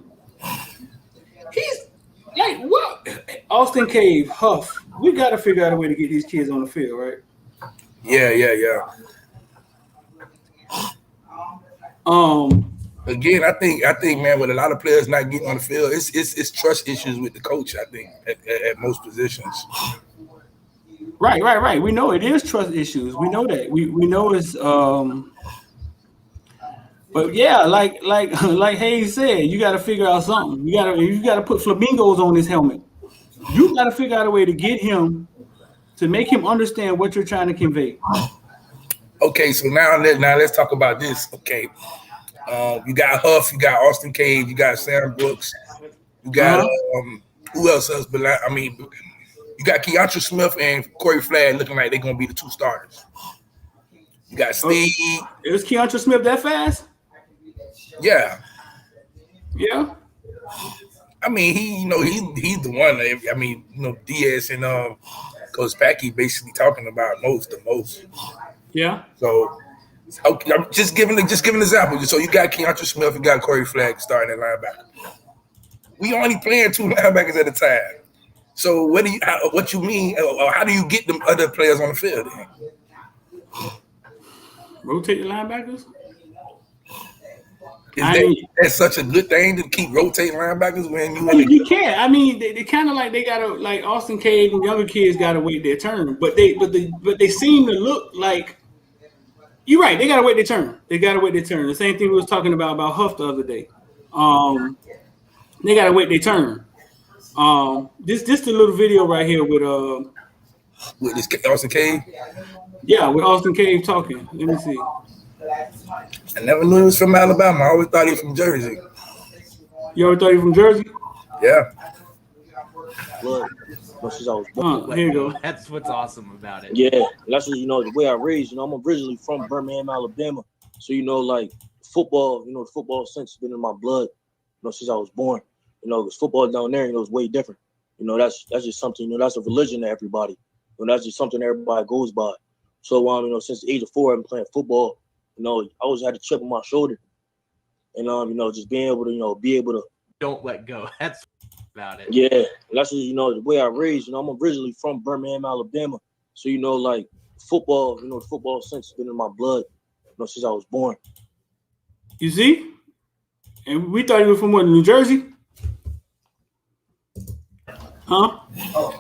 He's like, what? Austin Cave, Huff. We got to figure out a way to get these kids on the field, right? Yeah. Again, I think, man, with a lot of players not getting on the field, it's trust issues with the coach. I think at most positions. Right. We know it is trust issues. We know that. We know it's but yeah, like Hayes said, you got to figure out something. You got to put flamingos on his helmet. You got to figure out a way to get him to make him understand what you're trying to convey. Okay, so now let's talk about this. Okay, you got Huff, you got Austin Cave, you got Sam Brooks, you got who else? But I mean, you got Keontra Smith and Corey Flagg looking like they're gonna be the two starters. You got Steve. It was Keontra Smith that fast? Yeah. I mean, he's the one. I mean, Diaz and Coach Packy basically talking about the most. Yeah. So okay, I'm just giving an example. So you got Keontra Smith, you got Corey Flagg starting at linebacker. We only playing two linebackers at a time. So what you mean? Or how do you get them other players on the field? Then? Rotate the linebackers. Is that such a good thing to keep rotating linebackers when you can't? I mean, they kind of they gotta, like Austin Cade and younger kids gotta wait their turn, but they seem to look like you're right. They gotta wait their turn. The same thing we was talking about Huff the other day. They gotta wait their turn. This the little video right here with this Austin Cade. Yeah, with Austin Cade talking. Let me see. I never knew he was from Alabama. I always thought he was from Jersey. You ever thought he was from Jersey? Yeah. Look, here you go. That's what's awesome about it. Yeah, that's what, the way I raised. I'm originally from Birmingham, Alabama. So, like football, the football sense has been in my blood, since I was born. Because football down there, is way different. That's just something, that's a religion to everybody. That's just something everybody goes by. So, since the age of 4, I've been playing football. I always had a chip on my shoulder. And, just being able to, don't let go. That's about it. Yeah, that's just, the way I raised. I'm originally from Birmingham, Alabama. So, like football, the football sense has been in my blood, since I was born. You see? And we thought you were from what, New Jersey? Huh?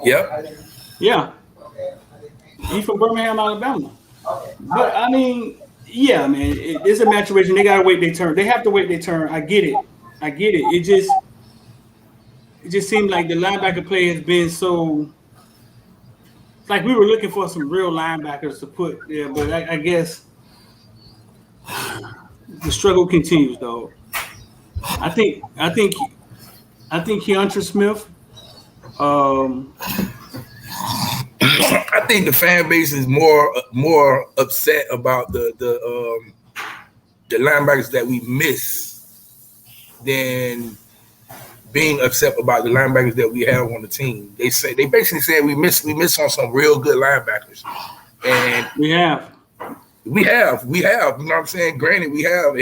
Yep. Yeah. He's from Birmingham, Alabama. But I mean, yeah, man, it's a maturation. They gotta wait their turn. They have to wait their turn. I get it. It just seemed like the linebacker play has been so. It's like we were looking for some real linebackers to put there, but I guess the struggle continues, though. I think Keontra Smith. I think the fan base is more upset about the linebackers that we miss than being upset about the linebackers that we have on the team. They basically said we miss on some real good linebackers, and we have. We have, you know what I'm saying? Granted, we have,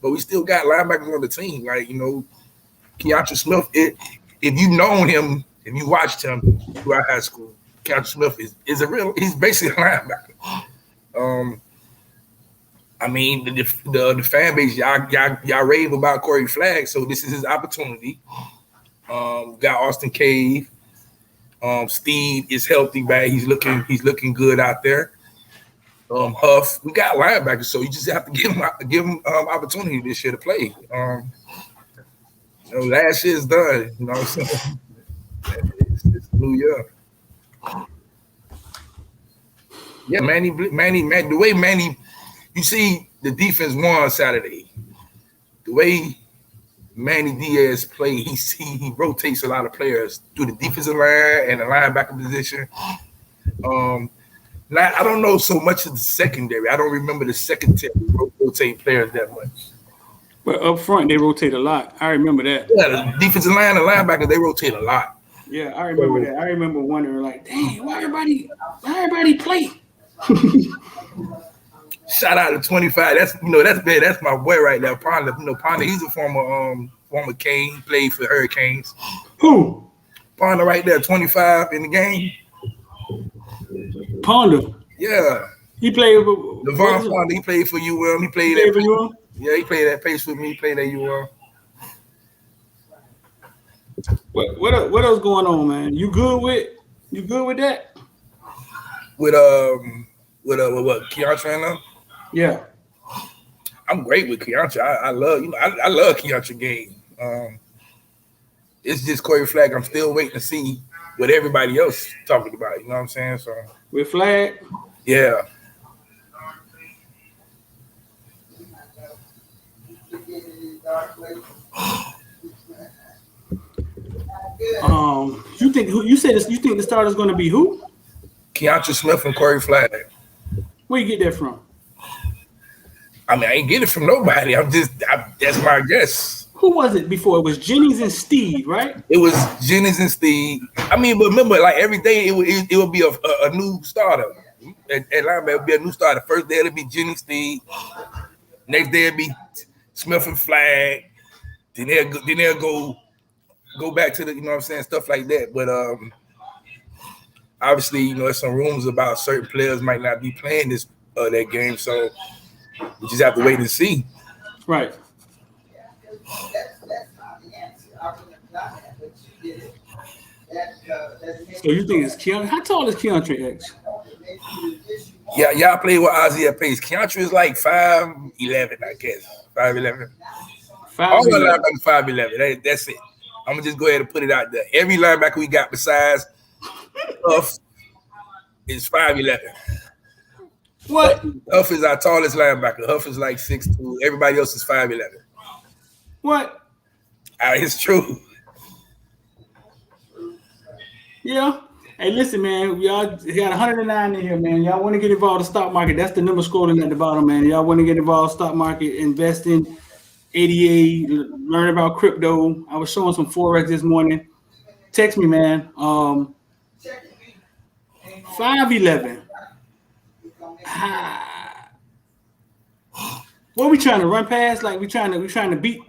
but we still got linebackers on the team. Like, you know, Keontra Smith, if you've known him, if you watched him throughout high school, Keontra Smith he's basically a linebacker. I mean, the fan base, y'all rave about Corey Flagg, so this is his opportunity. Got Austin Cave. Steve is healthy, back. He's looking good out there. Huff, we got linebackers, so you just have to give him opportunity this year to play. Last year's done. You know what I'm saying? It's new year. Yeah, Manny, the way Manny, you see the defense won Saturday. The way Manny Diaz play, he rotates a lot of players through the defensive line and the linebacker position. I don't know so much of the secondary. I don't remember the secondary rotate players that much. But up front, they rotate a lot. I remember that. Yeah, the defensive line and linebackers, they rotate a lot. Yeah, I remember that. I remember wondering, like, dang, why everybody play? Shout out to 25. That's my boy right there, Ponder. Ponder, he's a former King. He played for the Hurricanes. Who? Ponder right there, 25 in the game. Ponder. Yeah. He played with Devon Ponder. He played for UM. He played for UM? Yeah, he played that pace with me. He played at UM. What else going on, man? You good with that? With what Keontra and them? Yeah. I'm great with Keontra. I love Keontra game. It's just Corey Flagg. I'm still waiting to see what everybody else talking about. You know what I'm saying? So with Flagg? Yeah. You think the starter's going to be who? Keontra Smith and Corey Flagg. Where you get that from? I mean, I ain't get it from nobody. That's my guess. Who was it before? It was Jennings and Steve, right? It was Jennings and Steve. I mean, but remember, like every day it would be a new starter. At linebacker, it would be a new starter. First day it'll be Jennings, Steve. Next day it'll be Smith and Flagg. Then they'll go back to the, you know what I'm saying, stuff like that. But obviously, there's some rumors about certain players might not be playing that game, so we just have to wait and see. Right. So you think it's Keontra? How tall is Keontra X? Yeah, y'all play with Ozzy at pace. Keontra is like 5'11", I guess. 5'11". All the linebackers 5'11". That's it. I'm gonna just go ahead and put it out there. Every linebacker we got besides Huff is 5'11". What? Huff is our tallest linebacker. Huff is like 6'2". Everybody else is 5'11". What? It's true. Yeah. Hey, listen, man. Y'all got 109 in here, man. Y'all want to get involved in the stock market? That's the number scrolling at the bottom, man. Y'all want to get involved in the stock market, investing, ADA, learn about crypto. I was showing some Forex this morning. Text me, man. 5'11". What we trying to run past? Like we trying to beat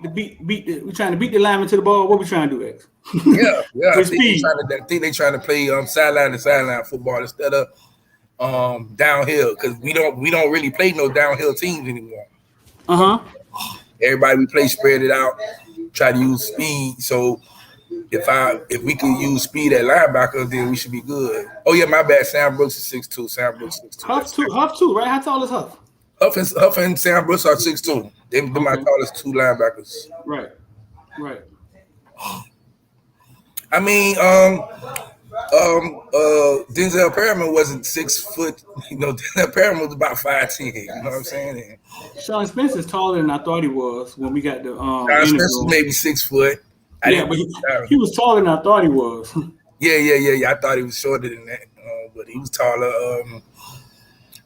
the lineman to the ball. What we trying to do, X? Yeah. I think they trying to play sideline to sideline football instead of downhill, because we don't really play no downhill teams anymore. Everybody we play spread it out, try to use speed. So if we can use speed at linebacker, then we should be good. Oh yeah, my bad. Sam Brooks is 6'2". Sam Brooks 6'2". Huff too, right? How tall is Huff? Huff and Sam Brooks are 6'2". They're my tallest two linebackers. Right. I mean, Denzel Perriman wasn't 6 foot. Denzel Perriman was about 5'10". You know what I'm saying? And Sean Spencer's taller than I thought he was when we got the. Sean Spencer maybe 6 foot. But he was taller than I thought he was. Yeah. I thought he was shorter than that, but he was taller.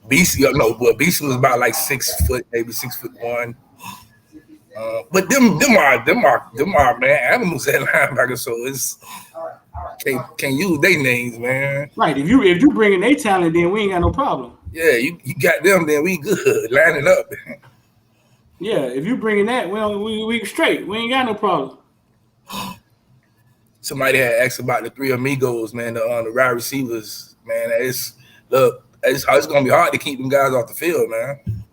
Beasley was about like 6 foot, maybe 6'1". But them are man animals at linebacker, so it's can't use their names, man. Right. If you bring in their talent, then we ain't got no problem. Yeah, you got them, then we good. Line it up. Yeah, if you bringing that, we straight. We ain't got no problem. Somebody had asked about the three amigos, man, the wide receivers, man. It's gonna be hard to keep them guys off the field, man.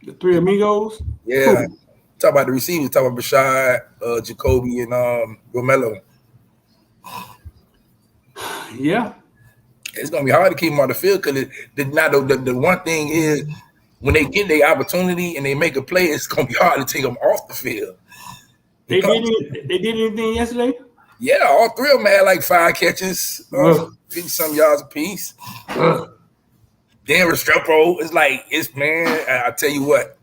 The three amigos? Yeah. Cool. Talk about the receivers, talk about Rashad, Jacoby, and Romelo. Yeah. It's gonna be hard to keep them on the field because the one thing is when they get their opportunity and they make a play, it's gonna be hard to take them off the field. They did anything yesterday? Yeah, all three of them had like 5 catches, 50-some yards apiece. Then Restrepo is like, man, I tell you what,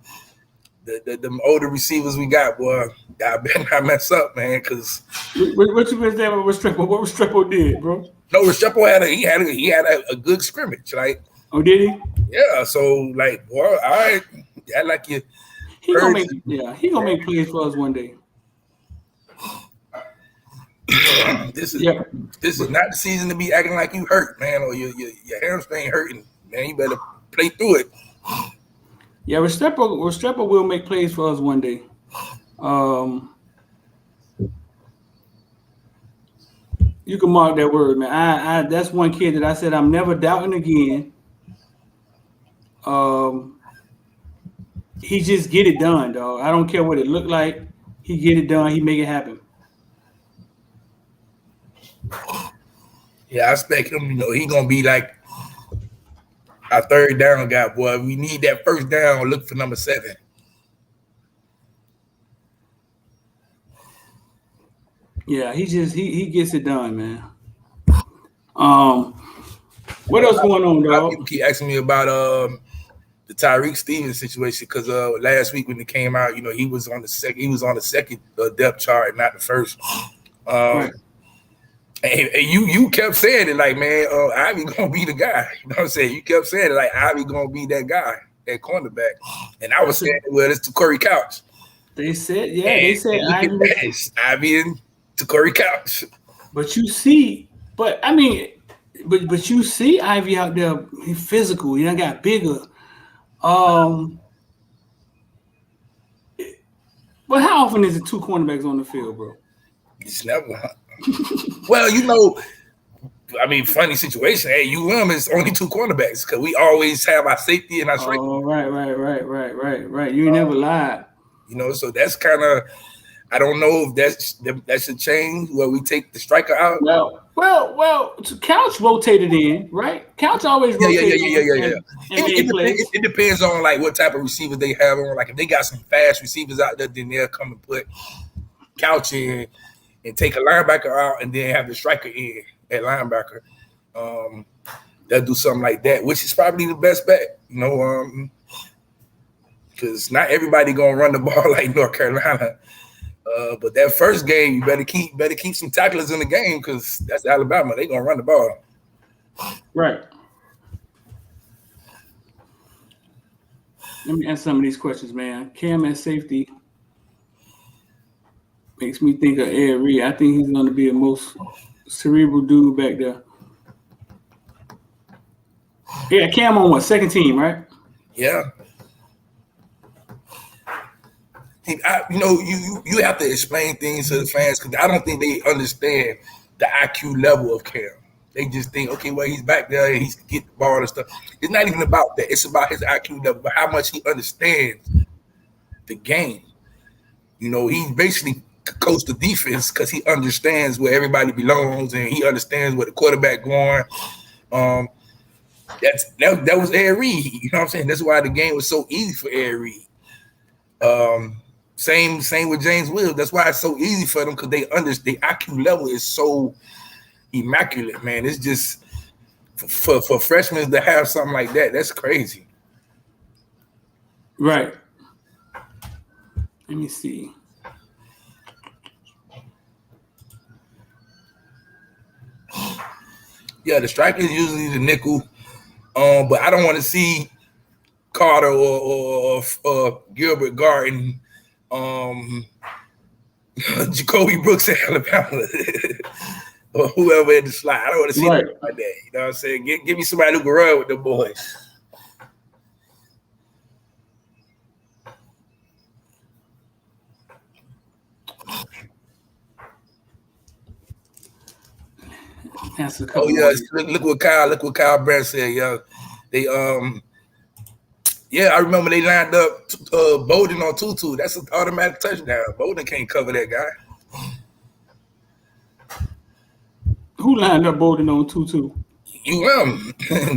the older receivers we got, boy, I better not mess up, man, because what you been saying about Restrepo? What Restrepo did, bro? No, Restrepo had a good scrimmage, like. Oh, did he? Yeah, so like, boy, all right, I like you. He gonna make plays for us one day. This is not the season to be acting like you hurt, man, or your hamstring hurting, man. You better play through it. Yeah, Restrepo will make plays for us one day. You can mark that word, man. I that's one kid that I said I'm never doubting again. He just get it done, dog. I don't care what it looked like. He get it done. He make it happen. Yeah, I expect him. He gonna be like our third down guy, boy. We need that first down. Look for number 7. Yeah, he gets it done, man. What else going on, dog? People keep asking me about the Tyreek Stevens situation because last week when it came out, he was on the second. He was on the second depth chart, not the first. Right. And you kept saying it like, man, Ivy gonna be the guy. You know what I'm saying? You kept saying it like Ivy gonna be that guy, that cornerback. And I was saying, well, it's Corey Couch. They said, Ivy and Corey Couch. But you see, but you see Ivy out there. He's physical. He done got bigger. But how often is it 2 cornerbacks on the field, bro? It's never. Well, funny situation. Hey, UM is only 2 cornerbacks because we always have our safety and our strength. Oh, right. You ain't never lied. So that's kind of. I don't know if that should change where we take the striker out. Well, Couch rotated in, right? Couch always rotated. Yeah. It depends on like what type of receivers they have on. Like if they got some fast receivers out there, then they'll come and put Couch in and take a linebacker out, and then have the striker in at linebacker. They'll do something like that, which is probably the best bet, because not everybody gonna run the ball like North Carolina. But that first game, you better keep some tacklers in the game because that's Alabama. They gonna run the ball. Right. Let me ask some of these questions, man. Cam at safety makes me think of Ed Reed. I think he's going to be the most cerebral dude back there. Yeah, Cam on what? Second team, right? Yeah. You have to explain things to the fans because I don't think they understand the IQ level of Cam. They just think, okay, well, he's back there and he's getting the ball and stuff. It's not even about that. It's about his IQ level, but how much he understands the game. He basically coached the defense because he understands where everybody belongs and he understands where the quarterback going. That was Ed Reed. You know what I'm saying? That's why the game was so easy for Ed Reed. Same with James Williams. That's why it's so easy for them because they understand the IQ level is so immaculate, man. It's just for freshmen to have something like that. That's crazy. Right. Let me see. Yeah, the striker is usually the nickel, but I don't want to see Carter or Gilbert guarding Jacoby Brooks at Alabama. or whoever in the slot. I don't want to see Right. that like that. You know what I'm saying? Give me somebody who can run with the boys. That's a couple Oh yeah, look what Kyle Brandt said. Yeah, they yeah, I remember they lined up Bowden on Tutu. That's an automatic touchdown. Bowden can't cover that guy. Who lined up Bowden on 2-2?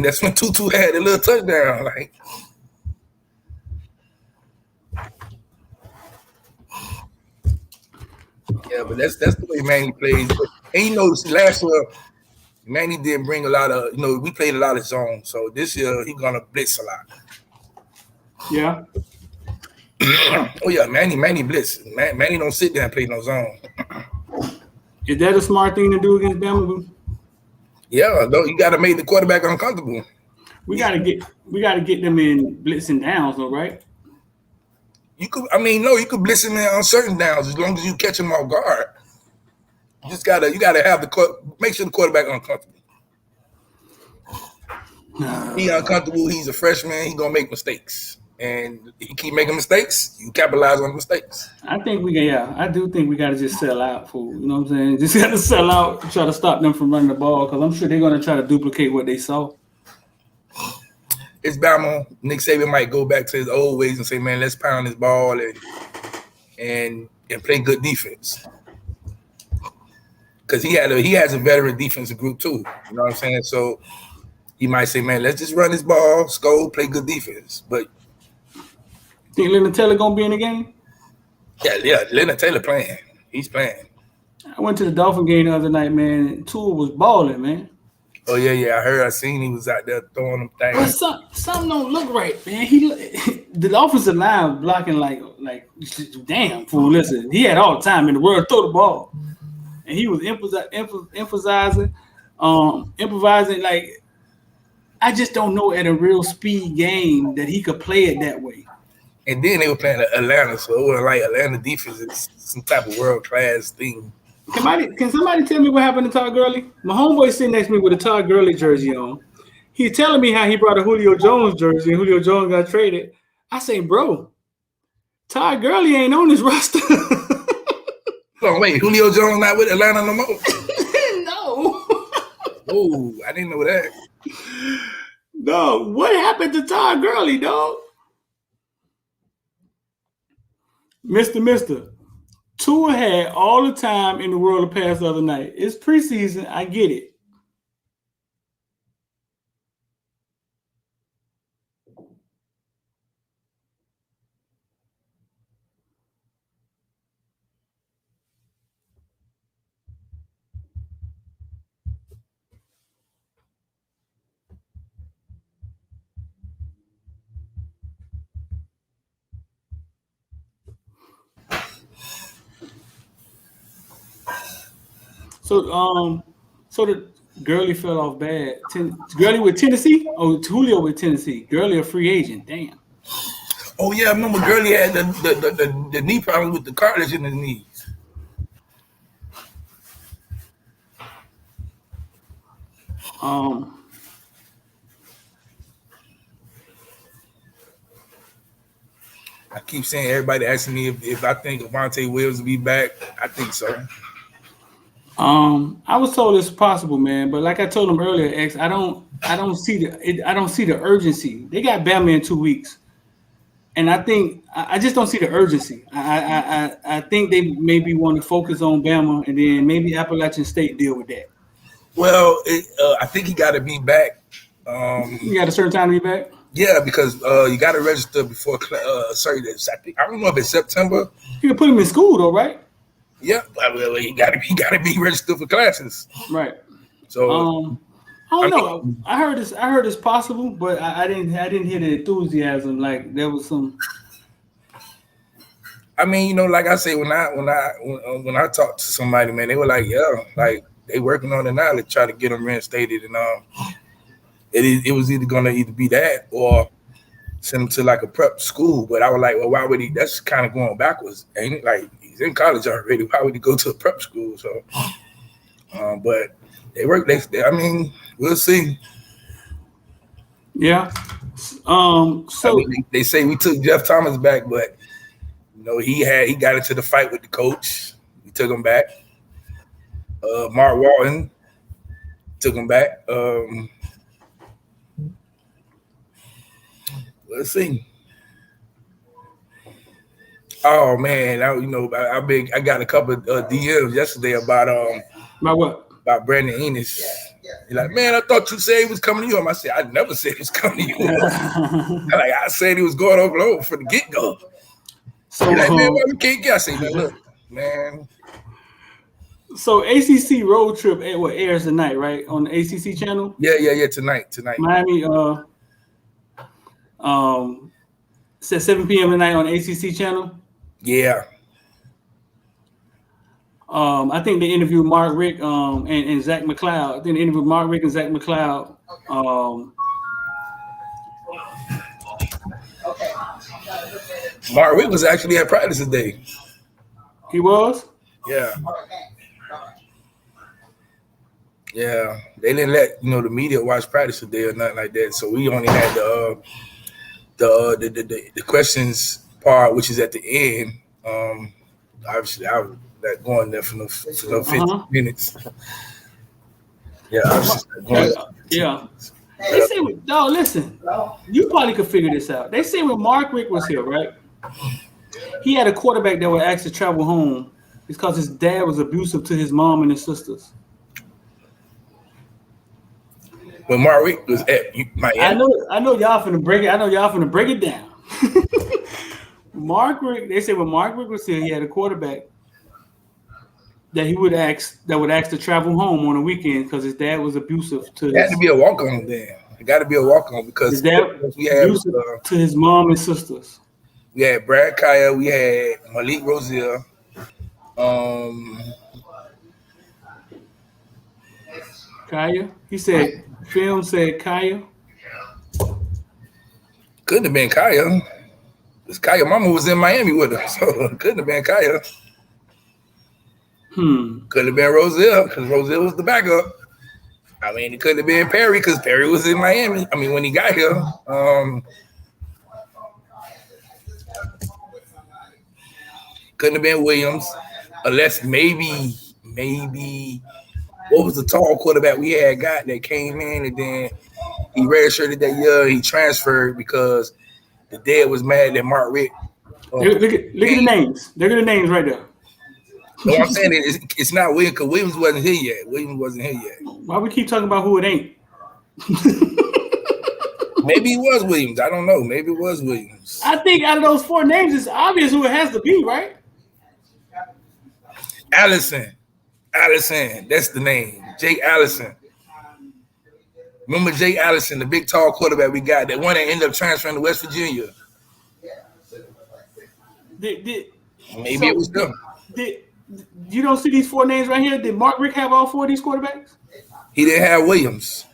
That's when Tutu had a little touchdown. Like, yeah, but that's the way Manny plays. And you know, last year Manny didn't bring a lot of. You know, we played a lot of zone. So this year he's gonna blitz a lot. Yeah. Oh yeah, Manny blitz. Manny don't sit there and play no zone. Is that a smart thing to do against Bama? Yeah, though you got to make the quarterback uncomfortable. We got to get them in blitzing downs, though, right? You could, you could blitz him in on certain downs as long as you catch him off guard. You gotta have make sure the quarterback uncomfortable. He uncomfortable. He's a freshman. He's gonna make mistakes, and he keep making mistakes. You capitalize on mistakes. I do think we got to just sell out for, you know what I'm saying? Just got to sell out, try to stop them from running the ball, because I'm sure they're going to try to duplicate what they saw. It's Bama. Nick Saban might go back to his old ways and say, man, let's pound this ball and play good defense. Because he has a veteran defensive group too. You know what I'm saying? So he might say, man, let's just run this ball, score, play good defense. But think Leonard Taylor going to be in the game? Yeah, Leonard Taylor playing. He's playing. I went to the Dolphin game the other night, man. Tua was balling, man. Oh, yeah. I seen he was out there throwing them things. But something don't look right, man. The offensive line blocking like damn, fool. Listen, he had all the time in the world to throw the ball. And he was improvising. Like, I just don't know at a real speed game that he could play it that way. And then they were playing Atlanta, so it wasn't like Atlanta defense is some type of world-class thing. Can somebody tell me what happened to Todd Gurley? My homeboy sitting next to me with a Todd Gurley jersey on. He's telling me how he brought a Julio Jones jersey and Julio Jones got traded. I say, bro, Todd Gurley ain't on this roster. Oh, wait, Julio Jones not with Atlanta no more? No. Oh, I didn't know that. No, what happened to Todd Gurley, dog? Mister. Tua had all the time in the world to pass the other night. It's preseason. I get it. So the Gurley fell off bad. Gurley with Tennessee? Oh, Julio with Tennessee. Gurley a free agent. Damn. Oh yeah, I remember Gurley had the knee problem with the cartilage in his knees. I keep saying, everybody asking me if I think Avantae Williams will be back. I think so. I was told it's possible, man, but like I told him earlier, X, I don't see the urgency. They got Bama in 2 weeks, and I just don't see the urgency. I think they maybe want to focus on Bama, and then maybe Appalachian State deal with that. Well, I think he got to be back. You got a certain time to be back? Yeah, because you got to register before I don't know if it's September. You can put him in school though, right? Yeah, well, he got to be registered for classes. Right. So I don't know. I heard it's possible, but I didn't hear the enthusiasm. Like there was some. I mean, like I say, when I talked to somebody, man, they were like, yeah, like they working on it now to try to get them reinstated, and it was either gonna be that or send him to like a prep school. But I was like, well, why would he? That's kind of going backwards, ain't it? Like he's in college already. Why would he go to a prep school? So But they work. I mean, we'll see. Yeah. So I mean, they say we took Jeff Thomas back, but you know he got into the fight with the coach. We took him back. Mark Walton took him back. Let's see. Oh man, I got a couple of DMs yesterday about what? About Brandon Inniss. He's like, man, I thought you said he was coming to you. I said, I never said he was coming to you. Like I said, he was going over for the get go. So he's like, man, why we can't get? I say, man, look, man. So ACC road trip airs tonight, right, on the ACC channel? Yeah, tonight. Miami, said 7 p.m. tonight on ACC channel. Yeah. I think they interviewed Mark Rick and Zach McLeod. I think they interviewed Mark Rick and Zach McLeod. Mark Rick was actually at practice today. He was? Yeah. Yeah. They didn't let the media watch practice today or nothing like that. So we only had the questions part, which is at the end. Obviously, I was not going there for no 15 minutes. Yeah, I was just going. Yeah. They say, no, listen, you probably could figure this out. They say when Mark Rick was here, right? He had a quarterback that would ask to travel home because his dad was abusive to his mom and his sisters. When Mark Rick was at Miami, I know y'all finna break it. I know y'all finna break it down. Mark Rick, they said when Mark Rick was here, he had a quarterback that would ask to travel home on a weekend because his dad was abusive to. It had to be a walk on then. It got to be a walk on because his dad was abusive to his mom and sisters. We had Brad Kaya, we had Malik Rosier. Kaya? He said, film said Kaya. Couldn't have been Kaya. Because Kaya mama was in Miami with her. So it couldn't have been Kaya. Could have been Rosier because Rosier was the backup. I mean, it could have been Perry because Perry was in Miami. I mean, when he got here. Couldn't have been Williams, unless maybe what was the tall quarterback we had got that came in and then he redshirted that year. He transferred because the dad was mad that Mark Rick. Look at the names. Look at the names right there. What I'm saying is it's not Williams because Williams wasn't here yet. Why we keep talking about who it ain't? Maybe it was Williams. I don't know. Maybe it was Williams. I think out of those four names, it's obvious who it has to be, right? Allison, that's the name. Jake Allison. Remember Jake Allison, the big tall quarterback we got, that one that ended up transferring to West Virginia. Maybe it was them. You don't see these four names right here? Did Mark Rick have all four of these quarterbacks? He didn't have Williams.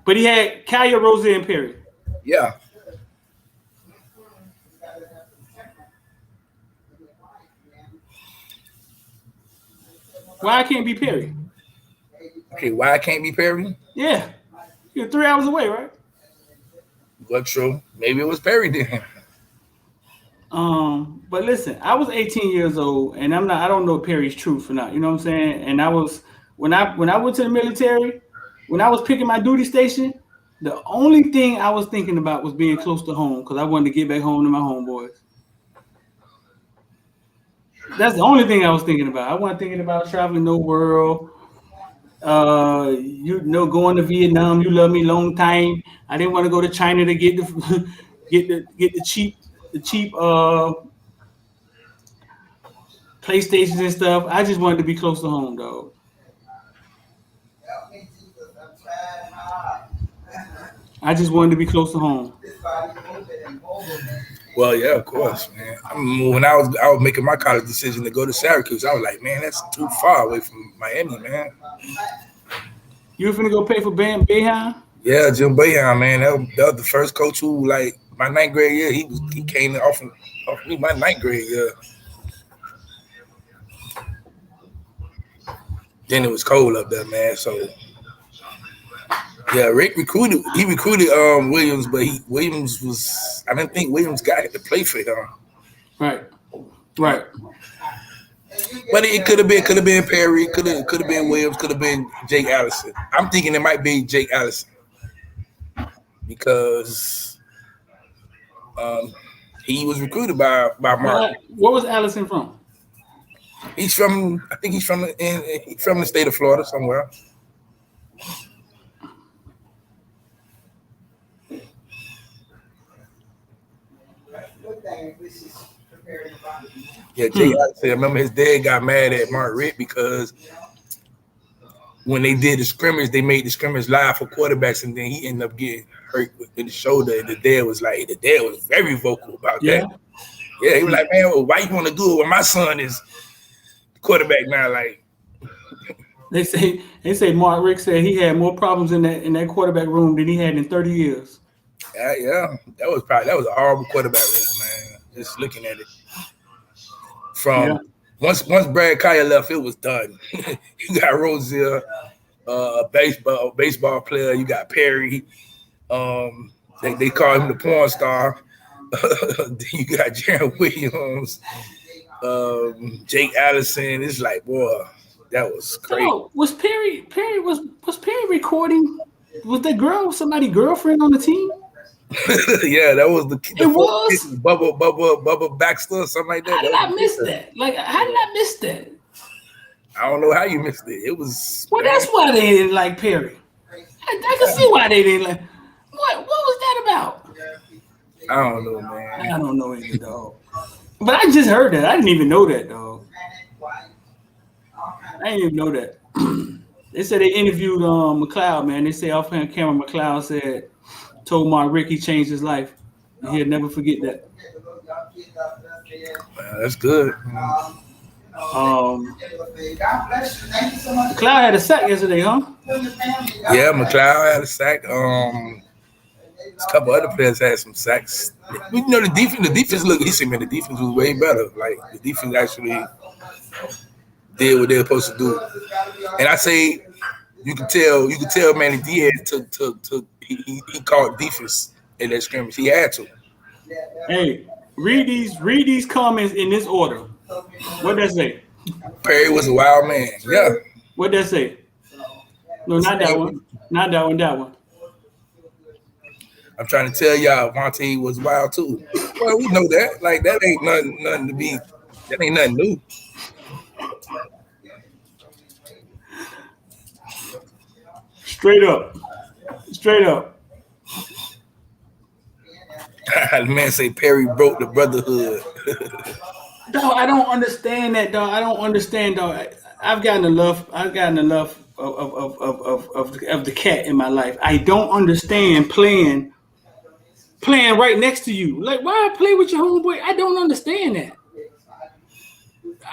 But he had Kaya, Rosier, and Perry. Yeah. Why I can't be Perry? Okay, why I can't be Perry? Yeah. You're 3 hours away, right? But true. Maybe it was Perry then. But listen, I was 18 years old, and I don't know Perry's truth or not. You know what I'm saying? And I was when I went to the military, when I was picking my duty station, the only thing I was thinking about was being close to home because I wanted to get back home to my homeboys. That's the only thing I was thinking about. I wasn't thinking about traveling the world. Going to Vietnam. You love me long time. I didn't want to go to China to get the cheap PlayStations and stuff. I just wanted to be close to home, dog. I just wanted to be close to home. Well, yeah, of course, man. I mean, when I was making my college decision to go to Syracuse, I was like, man, that's too far away from Miami, man. You finna go pay for Boeheim? Yeah, Jim Boeheim, man. That was the first coach who, like, my ninth grade year, he came off me my ninth grade year. Then it was cold up there, man. So yeah, Rick recruited Williams, but I didn't think Williams got to play for him. Right. But it could have been Perry, could have been Williams, could have been Jake Allison. I'm thinking it might be Jake Allison because he was recruited by Mark. Where was Allison from? He's from the state of Florida somewhere. Yeah, Jay Allison. I remember his dad got mad at Mark Ritt because when they did the scrimmage, they made the scrimmage live for quarterbacks, and then he ended up getting hurt in the shoulder. And the dad was very vocal about that. Yeah, he was like, man, well, why you want to do it when my son is the quarterback now? Like they say Mark Rick said he had more problems in that quarterback room than he had in 30 years. Yeah, that was a horrible quarterback room, man. Just looking at it. Once Brad Kaya left, it was done. You got Rozier, a baseball player. You got Perry. They call him the porn star. You got Jaron Williams, Jake Allison. It's like, boy, that was crazy. So was Perry recording? Was that somebody's girlfriend on the team? Yeah, that was the it was Bubba Baxter or something like that. How did I miss that? Like, how did I miss that? I don't know how you missed it. It was that's why they didn't like Perry. I can see why they didn't like. What was that about? I don't know, man. I don't know either, dog. But I just heard that. I didn't even know that, dog. I didn't even know that. They said they interviewed McLeod, man. They say off camera, McLeod told Mark Rick he changed his life. And he'll never forget that. Man, that's good. McLeod had a sack yesterday, huh? Yeah, McLeod had a sack. A couple other players had some sacks. You know, the defense look. He said, man, the defense was way better. Like the defense actually did what they were supposed to do. And I say, you can tell Manny Diaz he called defense in that scrimmage. He had to. Hey, read these comments in this order. What that say? Perry was a wild man. Yeah. What that say? No, not that one. Not that one. That one. I'm trying to tell y'all, Avantae was wild too. Well, we know that. Like that ain't nothing to be. That ain't nothing new. Straight up. The man say Perry broke the brotherhood. Dog, I don't understand that, dog. I don't understand, dog. I've gotten enough of the cat in my life. I don't understand playing right next to you. Like, why play with your homeboy? I don't understand that.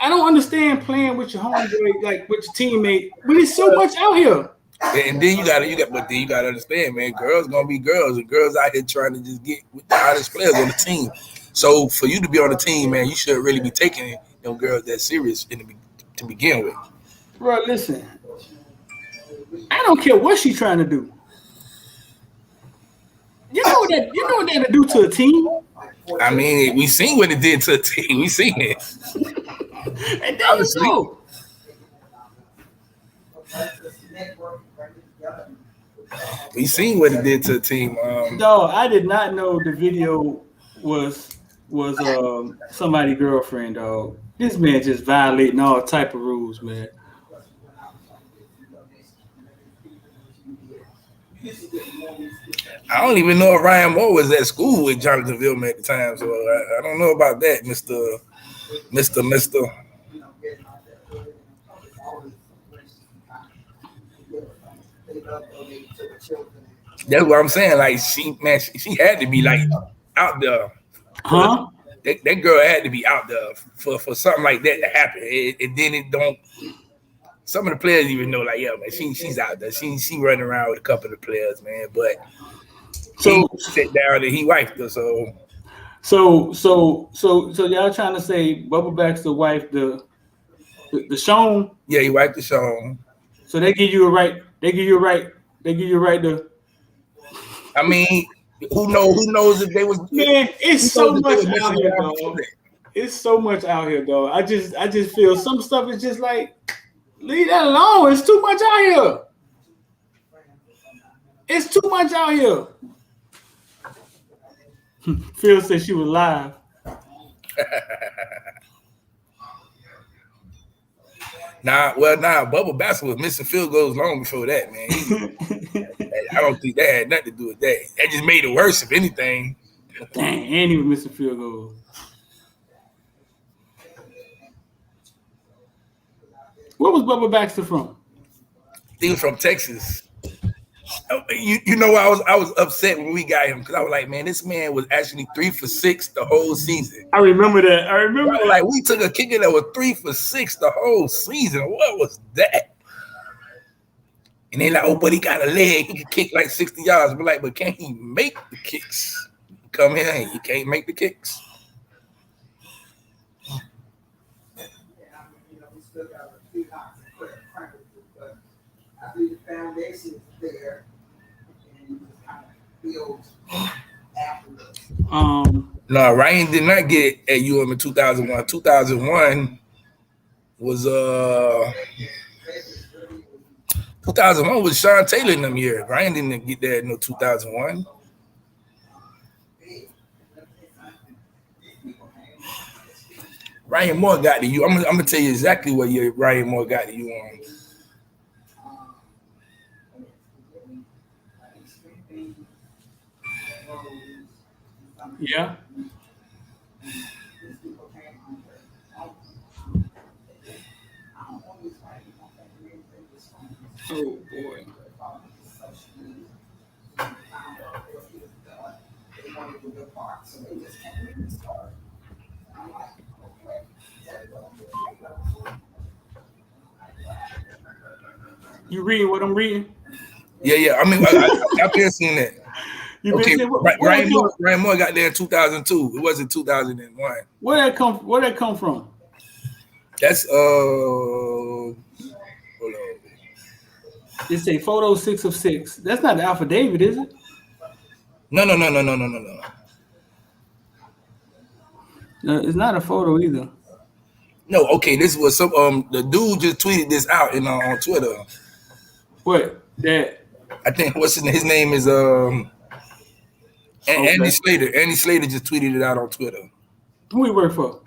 I don't understand playing with your homeboy, like with your teammate. But it's so much out here. And then you gotta understand, man. Girls gonna be girls, and girls out here trying to just get with the hottest players on the team. So for you to be on the team, man, you should really be taking them girls that serious to begin with. Bro, listen. I don't care what she's trying to do. You know what that do to a team? I mean, we seen what it did to a team. We seen it. And there you go. We seen what it did to a team. No, I did not know the video was somebody's girlfriend, dog. This man just violating all type of rules, man. I don't even know if Ryan Moore was at school with Jonathan Vilma at the time, so I don't know about that, Mister. That's what I'm saying. Like she had to be like out there. Huh? That girl had to be out there for something like that to happen. And then it don't. Some of the players even know, like, yeah, man, she's out there. She running around with a couple of the players, man. But he sat down and he wifed her. So y'all trying to say Bubba Baxter wifed the The Sean. Yeah, he wiped the Sean. So they give you a right. They give you a right to. I mean, who knows if they was? Man, it's so much out here, dog. It's so much out here, dog. I just feel some stuff is just like, leave that alone. It's too much out here. It's too much out here. Phil said she was live. Bubba Bassett was missing field goals long before that, man. I don't think that had nothing to do with that. That just made it worse, if anything. Dang, and he was missing field goals. Where was Bubba Baxter from? He was from Texas. You know, I was upset when we got him because I was like, man, this man was actually 3 for 6 the whole season. I remember that. Like, we took a kicker that was 3 for 6 the whole season. What was that? And then like, oh, but he got a leg. He can kick like 60 yards. But like, but can't he make the kicks? Come here, and he can't make the kicks. The foundation is there, and you just kind of build afterwards. No, Ryan did not get at UM in 2001. 2001 was 2001 was Sean Taylor in them years. Ryan didn't get there in no 2001. Ryan Moore got to you. I'm gonna tell you exactly what year Ryan Moore got to you on. Yeah. Oh boy. You reading what I'm reading? Yeah. I mean, I've been seeing that. Okay, Ryan Moore got there in 2002. It wasn't 2001. Where that come from? That's hold on. It's a photo 6 of 6. That's not the affidavit, is it? No. No, it's not a photo either. No, okay. This was some the dude just tweeted this out on Twitter. What? That I think his name is Andy Slater. Andy Slater just tweeted it out on Twitter. Who he work for?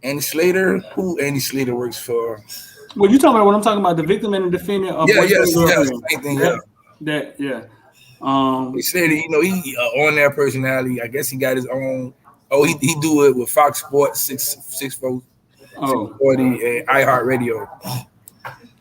Andy Slater? Who Andy Slater works for? Well, you talking about what I'm talking about, the victim and the defendant of Same thing, yeah. He said, he on their personality. I guess he got his own. Oh, he do it with Fox Sports 640 and iHeartRadio.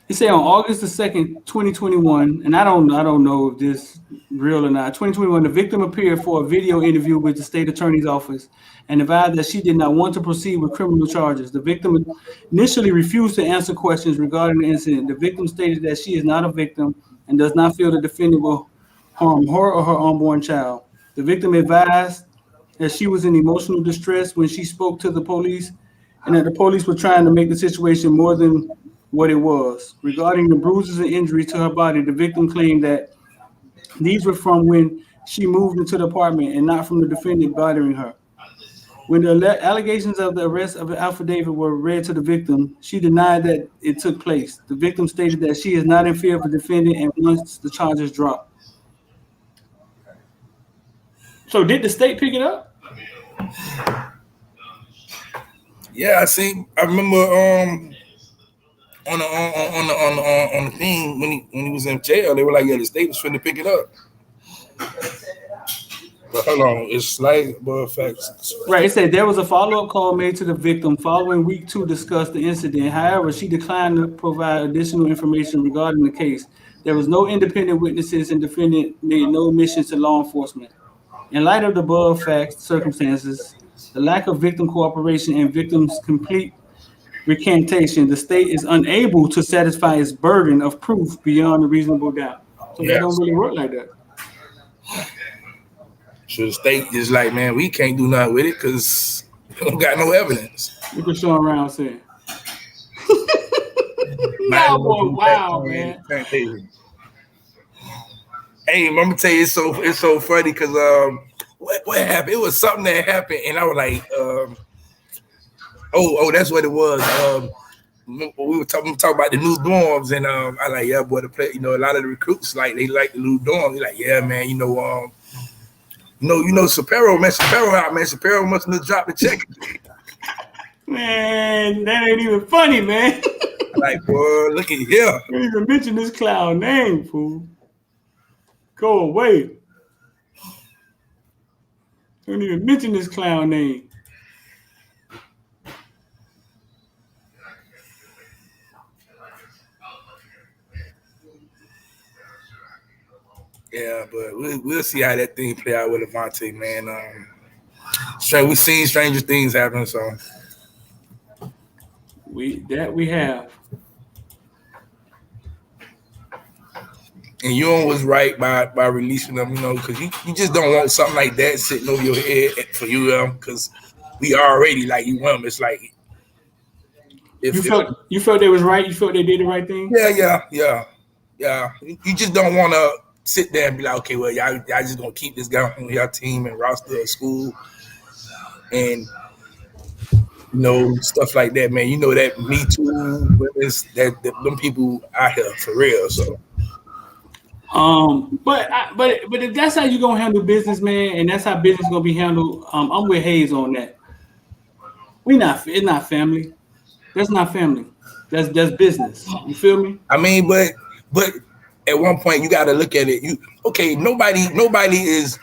He said on August the 2nd, 2021, and I don't know if this real or not. 2021, the victim appeared for a video interview with the state attorney's office and advised that she did not want to proceed with criminal charges. The victim initially refused to answer questions regarding the incident. The victim stated that she is not a victim and does not feel the defendant will harm her or her unborn child. The victim advised that she was in emotional distress when she spoke to the police and that the police were trying to make the situation more than what it was. Regarding the bruises and injuries to her body, the victim claimed that these were from when she moved into the apartment and not from the defendant bothering her. When the allegations of the arrest of the affidavit were read to the victim, she denied that it took place. The victim stated that she is not in fear of the defendant and wants the charges dropped. So did the state pick it up? Yeah, I remember on the thing when he was in jail, they were like, yeah, the state was finna pick it up. But hold on, it's like facts. Right, it said there was a follow-up call made to the victim following week 2 to discuss the incident. However, she declined to provide additional information regarding the case. There was no independent witnesses and defendant made no admissions to law enforcement. In light of the above facts, circumstances, the lack of victim cooperation and victim's complete recantation, the state is unable to satisfy its burden of proof beyond a reasonable doubt. So that don't really work like that. So the state is like, man, we can't do nothing with it because we don't got no evidence. Look what Sean Round said. Y'all boy, wow, man. Hey, I'm gonna tell you, it's so funny because what happened? It was something that happened, and I was like, oh, that's what it was. We were talking about the new dorms, and I like, yeah, boy, the play, a lot of the recruits they like the new dorms. They're like, yeah, man, Shapiro, man, Shapiro must have dropped the check. Man, that ain't even funny, man. Like, boy, look at here. Don't even mention this clown name, fool. Go away. Don't even mention this clown name. Yeah, but we'll see how that thing play out with Avantae, man. We've seen stranger things happen, so we have. And Ewan was right by releasing them, because you just don't want something like that sitting over your head for you, because we already like UM. It's like you felt they was right. You felt they did the right thing. Yeah. You just don't want to sit there and be like, okay, well, y'all just gonna keep this guy on your team and roster at school, and stuff like that, man. That Me Too, that them people out here for real. So. But if that's how you gonna handle business, man, and that's how business gonna be handled, I'm with Hayes on that. It's not family. That's not family. That's business. You feel me? I mean, but at one point you got to look at it. Nobody is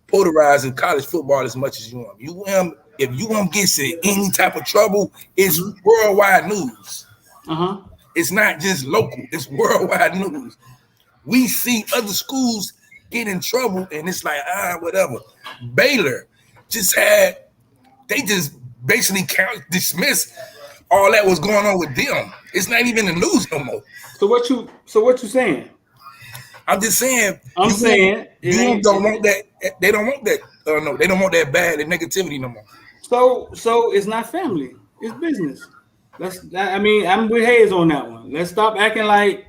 polarized in college football as much as UM. If UM gets in any type of trouble, it's worldwide news. It's not just local. It's worldwide news. We see other schools get in trouble, and it's like, whatever. Baylor they just basically dismiss all that was going on with them. It's not even the news no more. So what you saying? I'm just saying. You don't want that. They don't want that. No, they don't want that bad negativity no more. So it's not family. It's business. I'm with Hayes on that one. Let's stop acting like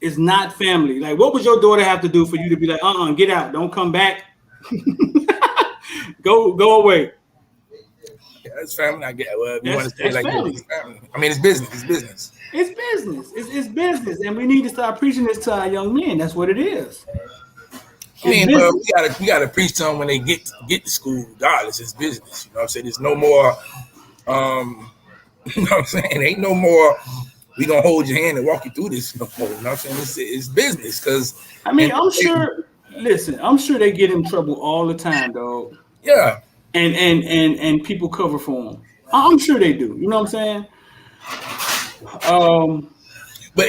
it's not family. Like, what would your daughter have to do for you to be like, get out, don't come back, go away? Yeah, it's family. I get. Well, if you want to say like that, it's family. I mean, it's business. It's business. It's business, and we need to start preaching this to our young men. That's what it is. We gotta preach to them when they get to school. Regardless, it's business. You know what I'm saying? There's no more. You know what I'm saying? Ain't no more. We gonna hold your hand and walk you through this. No more. You know what I'm saying? It's business. Because I'm sure. Listen, I'm sure they get in trouble all the time, dog. Yeah. And people cover for them. I'm sure they do. You know what I'm saying? But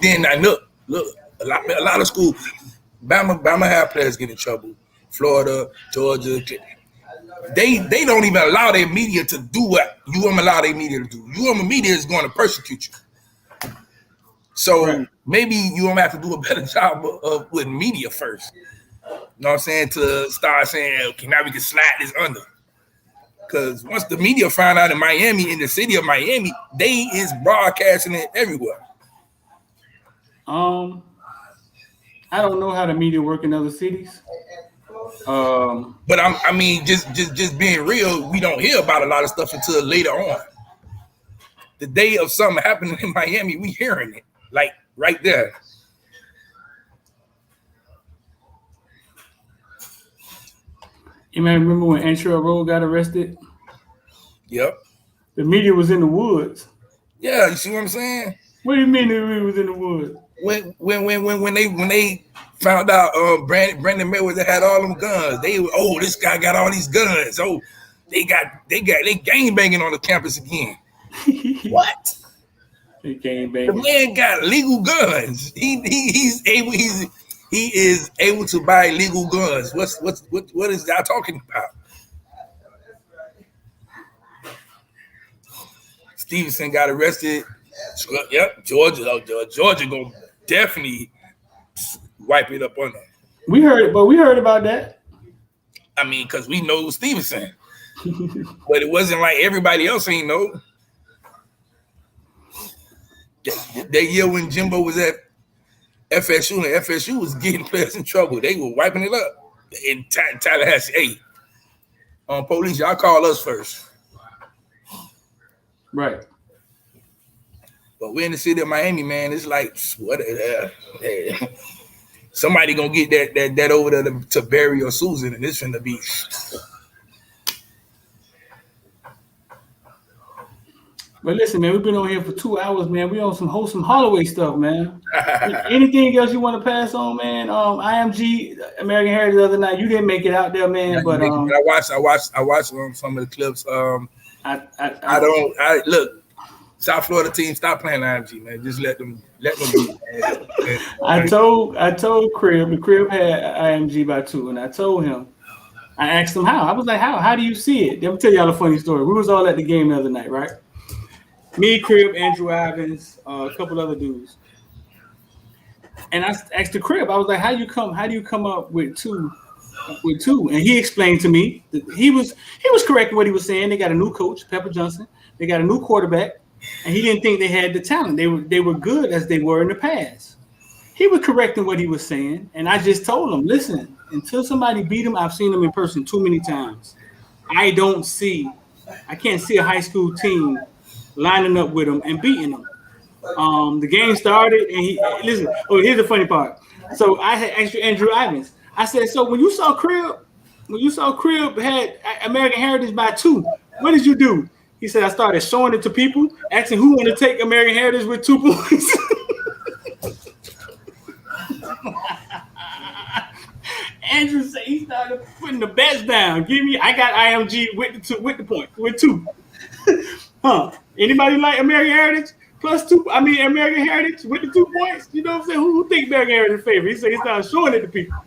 then I look a lot of schools. Bama have players get in trouble. Florida, Georgia. They don't even allow their media to do what UM allow their media to do. UM media is going to persecute you. So maybe UM have to do a better job with media first. You know what I'm saying? To start saying, okay, now we can slide this under. Because once the media find out in Miami, in the city of Miami, they is broadcasting it everywhere. I don't know how the media work in other cities. But I mean, just being real, we don't hear about a lot of stuff until later on. The day of something happening in Miami, we hearing it like right there. You may remember when Antrell Road got arrested? Yep. The media was in the woods. Yeah, you see what I'm saying? What do you mean the media was in the woods? When they found out Brandon Mayweather had all them guns, they were, this guy got all these guns. Oh, they gang banging on the campus again. What? They gang banging. The man got legal guns. He is able to buy legal guns. What is y'all talking about? Stevenson got arrested. Yep, Georgia gonna definitely wipe it up on them. We heard about that. I mean, because we know Stevenson, but it wasn't like everybody else ain't know. That year when Jimbo was at FSU, and FSU was getting players in trouble. They were wiping it up in Tallahassee. Hey, police, y'all call us first. Right. But we're in the city of Miami, man. It's like what? Somebody gonna get that over there to Barry or Susan, and it's finna be. But listen, man, we've been on here for 2 hours, man. We on some wholesome Holloway stuff, man. Anything else you want to pass on, man? IMG American Heritage the other night. You didn't make it out there, man. But I watched some of the clips. I look. South Florida team, stop playing IMG, man. Just let them be. I told Crib, the Crib had IMG by 2, and I told him. I asked him how. I was like, how do you see it? Let me tell y'all a funny story. We was all at the game the other night, right? Me, Crib, Andrew Ivins, a couple other dudes. And I asked the Crib, I was like, how do you come up with two? And he explained to me that he was correct in what he was saying. They got a new coach, Pepper Johnson. They got a new quarterback, and he didn't think they had the talent. They were good as they were in the past. He was correct in what he was saying, and I just told him, listen, until somebody beat him, I've seen them in person too many times. I can't see a high school team lining up with him and beating them. The game started, and here's the funny part. So I had asked Andrew Ivins. I said, so when you saw Crib had American Heritage by 2, what did you do? He said, I started showing it to people, asking who want to take American Heritage with 2 points. Andrew said he started putting the bets down. I got IMG with the point, with 2. Huh? Anybody like American Heritage plus 2? I mean, American Heritage with the 2 points. You know what I'm saying? Who think American Heritage favor? He said he started showing it to people.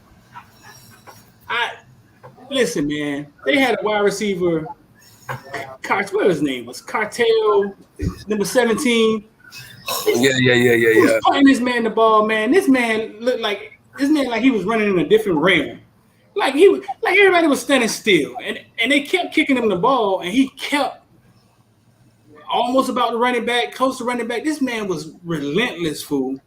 Listen, man. They had a wide receiver. What his name was? Cartel, number 17. Yeah. Putting this man the ball, man. This man looked like he was running in a different realm. Like everybody was standing still, and they kept kicking him the ball, and he kept almost about the running back, close to running back. This man was relentless, fool.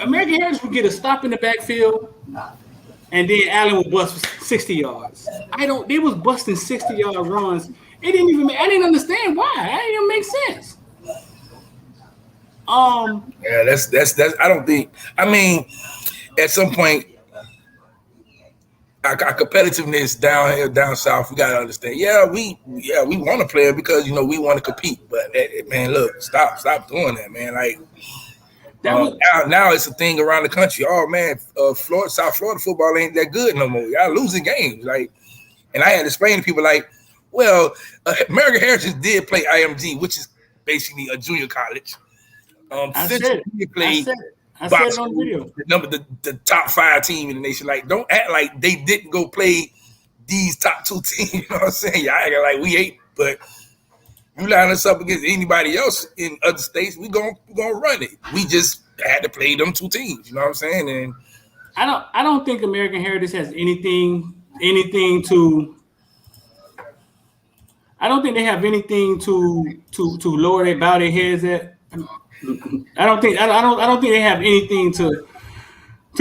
American Heritage would get a stop in the backfield, and then Allen would bust 60 yards. They was busting 60-yard runs. I didn't understand why. That didn't even make sense. Yeah, that's I don't think. I mean, at some point, our competitiveness down here, down south, we gotta understand. We want to play it because we want to compete. But man, look, stop doing that, man. Like now it's a thing around the country. Oh man, South Florida football ain't that good no more. Y'all losing games. Like, and I had to explain to people like, well, American Heritage did play IMG, which is basically a junior college. I said it on video. The top 5 team in the nation. Like, don't act like they didn't go play these top 2 teams. You know what I'm saying? Y'all act like we ain't, but you line us up against anybody else in other states, we gonna run it. We just had to play them 2 teams. You know what I'm saying? And I don't think American Heritage has anything to. I don't think they have anything to bow their heads at. I don't think they have anything to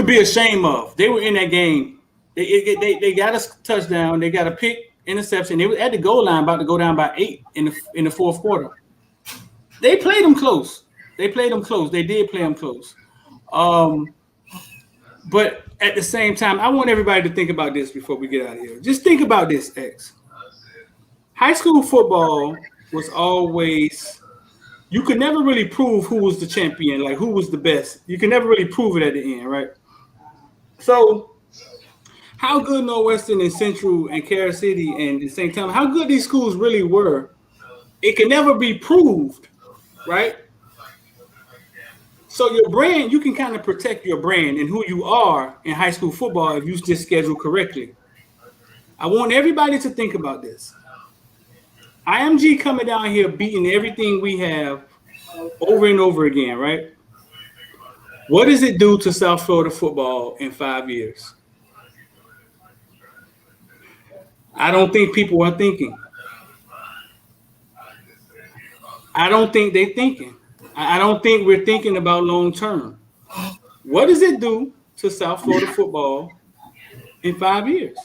be ashamed of. They were in that game. They got a touchdown. They got a pick, interception. They were at the goal line, about to go down by 8 in the fourth quarter. They played them close. They did play them close. But at the same time, I want everybody to think about this before we get out of here. Just think about this, X. High school football was always. You could never really prove who was the champion, like who was the best. You can never really prove it at the end, right? So, how good Northwestern and Central and Carol City and the same time, how good these schools really were, it can never be proved, right? So your brand, you can kind of protect your brand and who you are in high school football if you just schedule correctly. I want everybody to think about this. IMG coming down here beating everything we have over and over again, right? What does it do to South Florida football in 5 years? I don't think people are thinking. I don't think they're thinking. I don't think we're thinking about long term. What does it do to South Florida football in 5 years?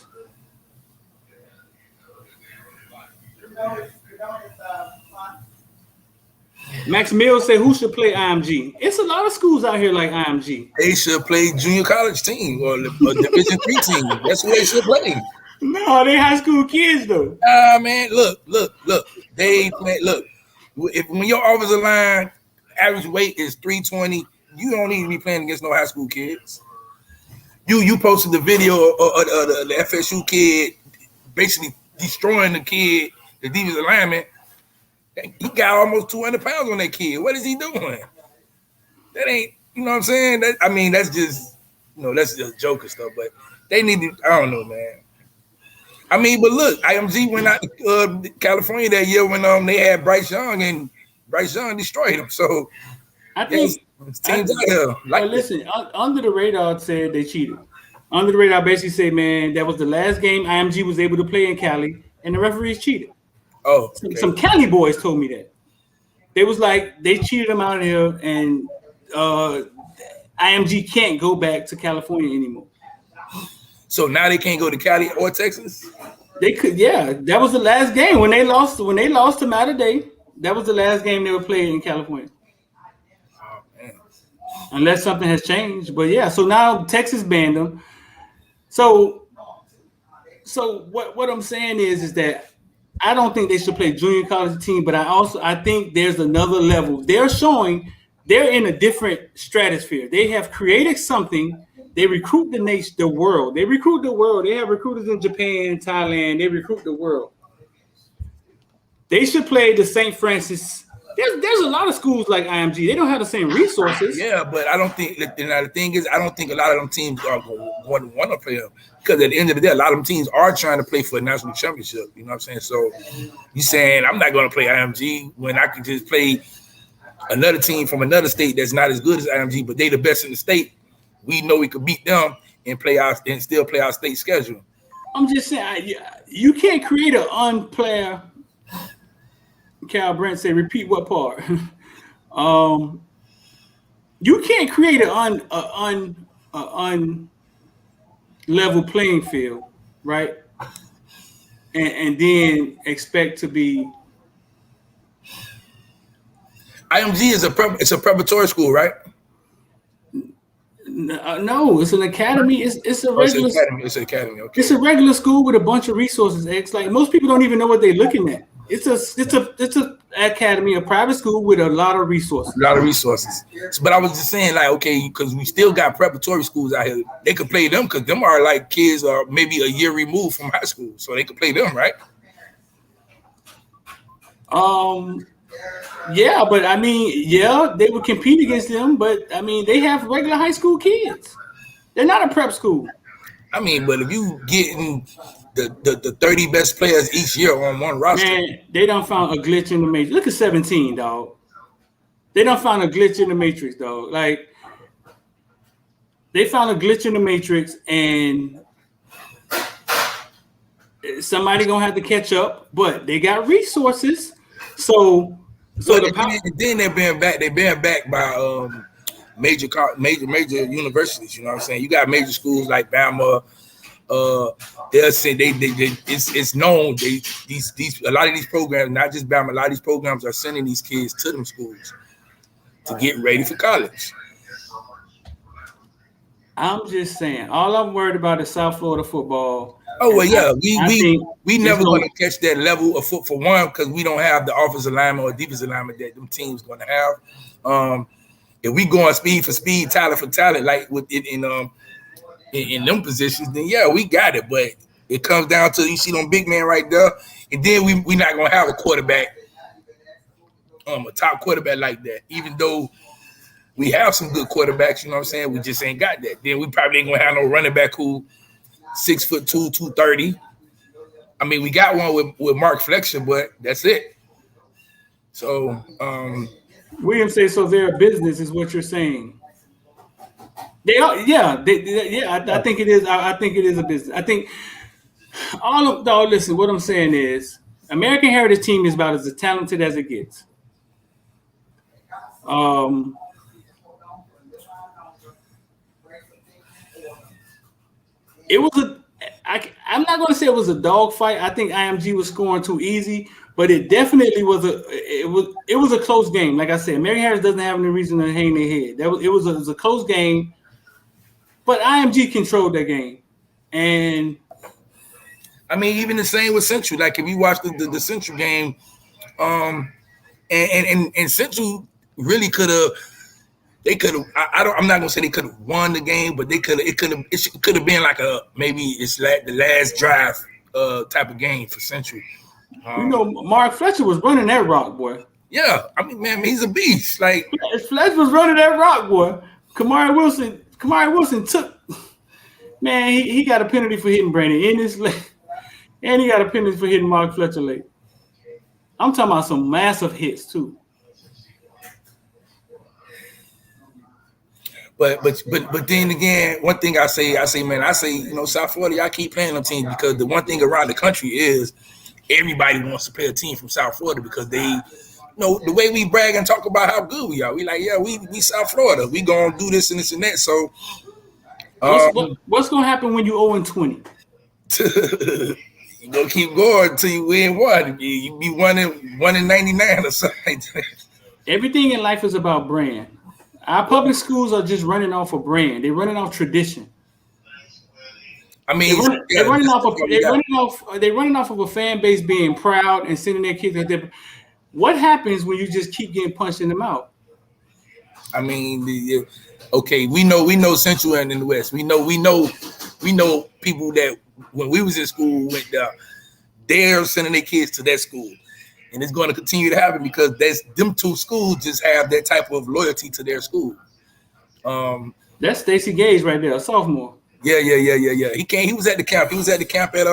Max Mills said, who should play IMG? It's a lot of schools out here like IMG. They should play junior college team or Division III team. That's what they should play. No, they high school kids though. Man, look. They play. Look, when your offensive line average weight is 320, you don't need to be playing against no high school kids. You posted the video of the FSU kid basically destroying the kid, the defensive lineman. He got almost 200 pounds on that kid. What is he doing? That ain't, you know what I'm saying? That's just, that's just joke and stuff. But they need to, I don't know, man. But look, IMG went out to California that year when they had Bryce Young, and Bryce Young destroyed him. So I think teams out here. Listen, under the radar said they cheated. Under the radar basically said, man, that was the last game IMG was able to play in Cali, and the referees cheated. Oh, okay. Some Cali boys told me that. They was like, they cheated them out of here, and IMG can't go back to California anymore. So now they can't go to Cali or Texas? They could, yeah. That was the last game. When they lost to Mater Dei, that was the last game they were playing in California. Oh, man. Unless something has changed. But yeah, so now Texas banned them. So what I'm saying is that I don't think they should play junior college team, but I think there's another level. They're showing they're in a different stratosphere. They have created something. They recruit the world. They recruit the world. They have recruiters in Japan, Thailand. They recruit the world. They should play the St. Francis. There's a lot of schools like IMG. They don't have the same resources. Yeah, but I don't think the thing is, I don't think a lot of them teams are going to want to play them, because at the end of the day, a lot of them teams are trying to play for a national championship. You know what I'm saying? So you saying I'm not going to play IMG when I can just play another team from another state that's not as good as IMG, but they the best in the state. We know we could beat them and still play our state schedule. I'm just saying, you can't create an unplayer. Cal Brent said, repeat what part? You can't create an level playing field, right? And then expect to be. IMG is a preparatory school, right? No, it's an academy. It's a regular. It's an academy. Okay. It's a regular school with a bunch of resources. It's like most people don't even know what they're looking at. It's a academy, a private school with a lot of resources. But I was just saying, like, okay, because we still got preparatory schools out here. They could play them because them are like kids are maybe a year removed from high school, so they could play them, right? Yeah, but they would compete against them, but they have regular high school kids. They're not a prep school. But if you getting the 30 best players each year on one roster, man, they done found a glitch in the matrix. Look at 17, dog. They done found a glitch in the matrix, dog. Like they found a glitch in the matrix, and somebody gonna have to catch up. But they got resources, so then they're being backed by major universities. You know what I'm saying? You got major schools like Bama. They'll say it's known these a lot of these programs, not just Bama, a lot of these programs are sending these kids to them schools to get ready for college. I'm just saying, all I'm worried about is South Florida football. Oh well, yeah, we never going to catch that level of foot for one because we don't have the offensive lineman or defensive lineman that them teams going to have. If we go on speed for speed, talent for talent, like in them positions, then yeah, we got it. But it comes down to you see them big man right there, and then we not gonna have a quarterback, a top quarterback like that. Even though we have some good quarterbacks, you know what I'm saying, we just ain't got that. Then we probably ain't gonna have no running back who 6'2", 230. We got one with Mark Fletcher, but that's it. So Williams say so. They're a business, is what you're saying. They are, yeah. I think it is. I think it is a business. I think listen, what I'm saying is, American Heritage team is about as talented as it gets. It was I'm not going to say it was a dogfight. I think IMG was scoring too easy, but it definitely was it was a close game. Like I said, Mary Harris doesn't have any reason to hang their head. It was a close game, but IMG controlled that game. And I mean, even the same with Central. Like if you watch the Central game, and Central really could have. They could have. I'm not gonna say they could have won the game, but it could have been like maybe it's like the last drive type of game for Central. Mark Fletcher was running that rock, boy. Yeah, I mean, man, he's a beast. Like Fletcher was running that rock, boy. Kamari Wilson took. Man, he got a penalty for hitting Brandon Inniss late, and he got a penalty for hitting Mark Fletcher late. I'm talking about some massive hits too. But then again, one thing I say, South Florida, y'all keep playing them teams because the one thing around the country is everybody wants to play a team from South Florida because they, the way we brag and talk about how good we are. We like, yeah, we South Florida. We gonna do this and this and that. So, what's gonna happen when you 0-20? You gonna keep going until you win one. You be 1-99 or something. Everything in life is about brand. Our public schools are just running off a brand. They're running off tradition. I mean, they're running off of a fan base being proud and sending their kids. What happens when you just keep getting punched in the mouth? I mean, okay, we know Central and in the West. We know people that when we was in school went there. They're sending their kids to that school. And it's going to continue to happen because them two schools just have that type of loyalty to their school. That's Stacey Gage right there, a sophomore. Yeah. He was at the camp. He was at the camp at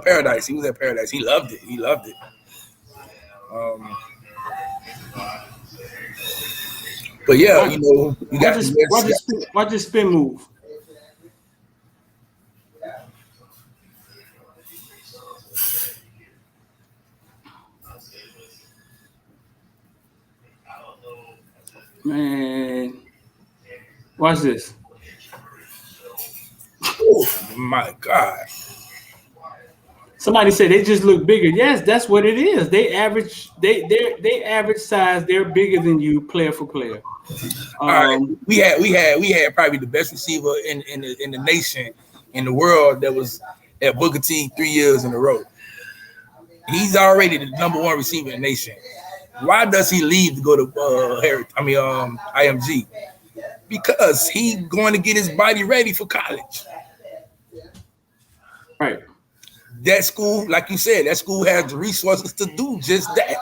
Paradise. He was at Paradise. He loved it. But yeah, you got watch this spin move. Man, watch this. Oh my God. Somebody said they just look bigger. Yes, that's what it is. They average size, they're bigger than you player for player. All right. We had probably the best receiver in the nation, in the world, that was at Booker T 3 years in a row. He's already the number one receiver in the nation. Why does he leave to go to IMG? Because he's going to get his body ready for college. Right. That school, like you said, that school has the resources to do just that.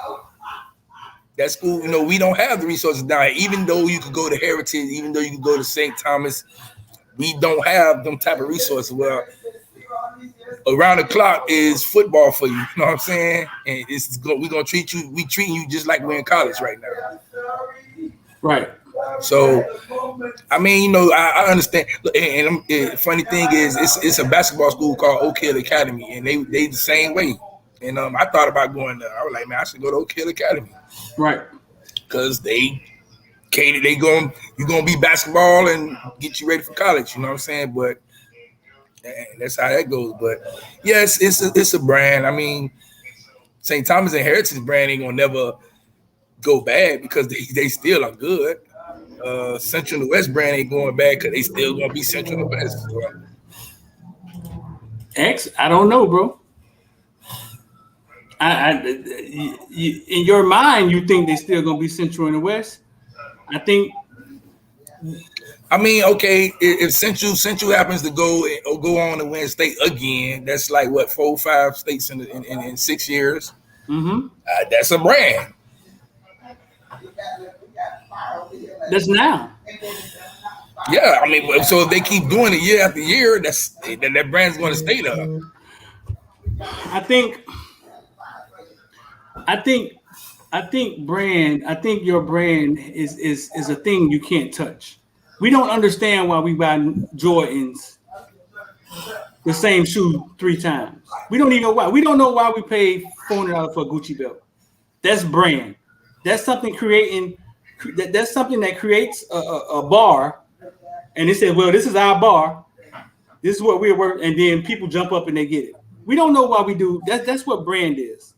That school, we don't have the resources down here. Even though you could go to Heritage, even though you could go to St. Thomas, we don't have them type of resources. Well, around the clock is football for you. You know what I'm saying? And we're gonna we treating you just like we're in college right now. Right. So, I mean, I understand. And funny thing is, it's a basketball school called Oak Hill Academy, and they the same way. And I thought about going there. I was like, man, I should go to Oak Hill Academy. Right. Because you're gonna be basketball and get you ready for college. You know what I'm saying? But that's how that goes. But yes, it's a brand. I mean, St. Thomas and Heritage brand ain't gonna never go bad because they still are good. Central and the West brand ain't going bad because they still gonna be Central and the West. X, I don't know, bro. In your mind, you think they still gonna be Central and the West? I mean, okay, if Central happens to go on to win state again, that's like what 4 or 5 states in 6 years. Mm-hmm. That's a brand. That's now. Yeah, I mean, so if they keep doing it year after year, that brand's going to stay there. I think your brand is a thing you can't touch. We don't understand why we buy Jordans, the same shoe 3 times. We don't even know why. We don't know why we paid $400 for a Gucci belt. That's brand. That's something creating that's something that creates a bar, and they say, well, this is our bar. This is what we're working, and then people jump up and they get it. We don't know why we do. That's what brand is.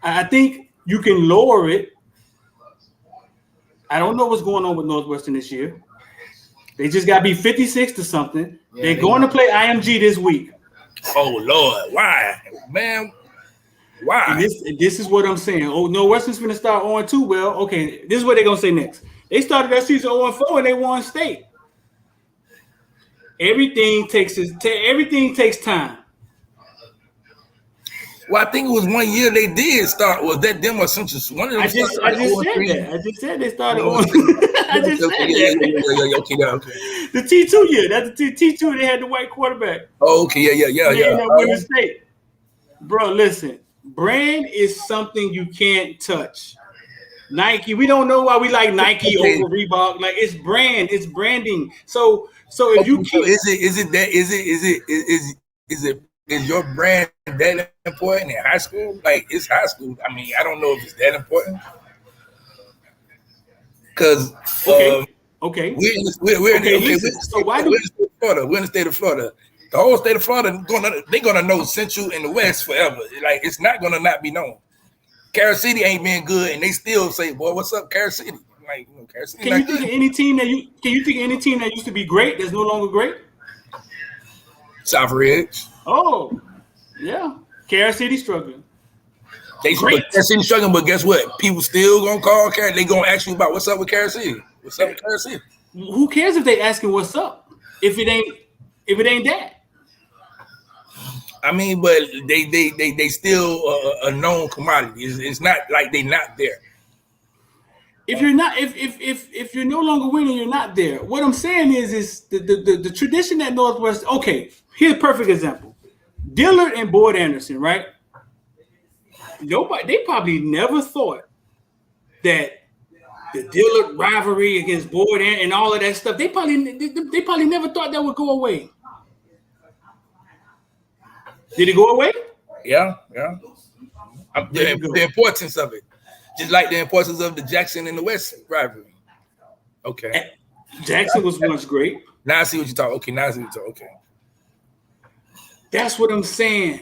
I think you can lower it. I don't know what's going on with Northwestern this year. They just got to be 56 to something. Yeah, they're going to play IMG this week. Oh, Lord. Why? Man, why? And this is what I'm saying. Oh, Northwestern's going to start 0-2. Well, okay, this is what they're going to say next. They started that season 0-4 and they won state. Everything takes time. Well, I think it was 1 year they did start. Was that them or something? One of them. I just said they started on. I just said that. Okay. The T2 year. That's the T2. They had the white quarterback. Oh, okay. Yeah. Winning state. Bro, listen. Brand is something you can't touch. Nike. We don't know why we like Nike over Reebok. Like it's brand. It's branding. So if you keep, is your brand that important in high school? Like it's high school. I mean, I don't know if it's that important. Because okay, we're in the state of Florida. The whole state of Florida they're gonna know Central and the West forever. Like it's not gonna not be known. Carol City ain't been good, and they still say, "Boy, what's up, Carol City?" Like, Carol City. Can you think of any team that used to be great that's no longer great? South Ridge. Oh, yeah. Carol City struggling. Carol City struggling, but guess what? People still gonna call Carol. They gonna ask you about what's up with Carol City. What's up with Carol City? Who cares if they asking what's up? If it ain't that. I mean, but they still a known commodity. It's not like they not there. If you're not, if you're no longer winning, you're not there. What I'm saying is the tradition at Northwest. Okay, here's a perfect example: Dillard and Boyd Anderson, right? They probably never thought that the Dillard rivalry against Boyd and all of that stuff. They probably never thought that would go away. Did it go away? Yeah. The importance of it. Just like the importance of the Jackson and the West rivalry. Okay. Jackson was once great. Now I see what you're talking. Okay, now I see what you're talking. Okay. That's what I'm saying.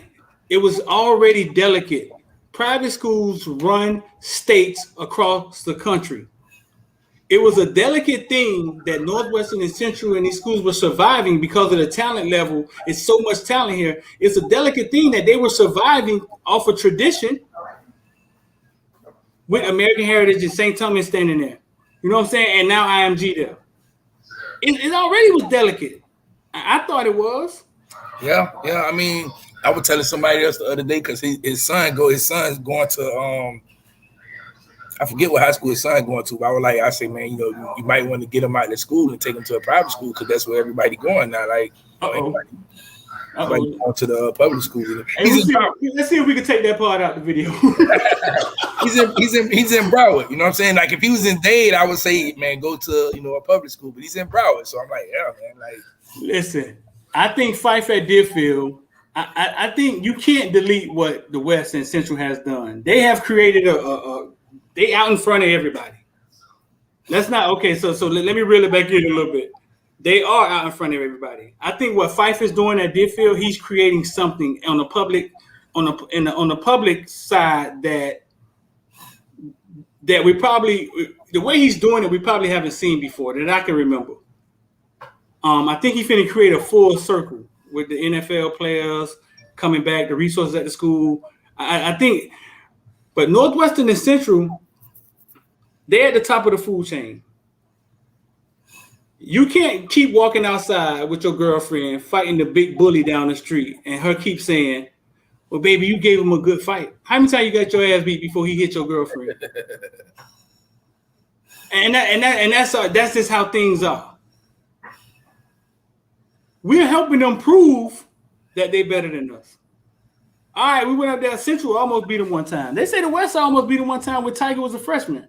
It was already delicate. Private schools run states across the country. It was a delicate thing that Northwestern and Central and these schools were surviving because of the talent level. It's so much talent here. It's a delicate thing that they were surviving off of tradition with American Heritage and St. Thomas standing there. You know what I'm saying? And now IMG there. It already was delicate. I thought it was. Yeah. I mean, I was telling somebody else the other day because his son's going to I forget what high school his son's going to, but I say, man, you might want to get him out of school and take him to a private school because that's where everybody going now. Like, everybody going to the public school. Let's see if we can take that part out of the video. he's in Broward. You know what I'm saying? Like, if he was in Dade, I would say, man, go to a public school. But he's in Broward, so I'm like, yeah, man. Like, listen, I think Fife at Deerfield. I think you can't delete what the West and Central has done. They have created they out in front of everybody. That's not okay. So let me reel it back in a little bit. They are out in front of everybody. I think what Fife is doing at Deerfield, he's creating something on the public side that we probably, the way he's doing it, we probably haven't seen before that I can remember. I think he's finna create a full circle with the NFL players coming back, the resources at the school. I think, but Northwestern and Central, they're at the top of the food chain. You can't keep walking outside with your girlfriend fighting the big bully down the street and her keep saying, well, baby, you gave him a good fight. How many times you got your ass beat before he hit your girlfriend? and that's just how things are. We're helping them prove that they're better than us. All right, we went up there. Central almost beat them one time. They say the West almost beat them one time when Tiger was a freshman.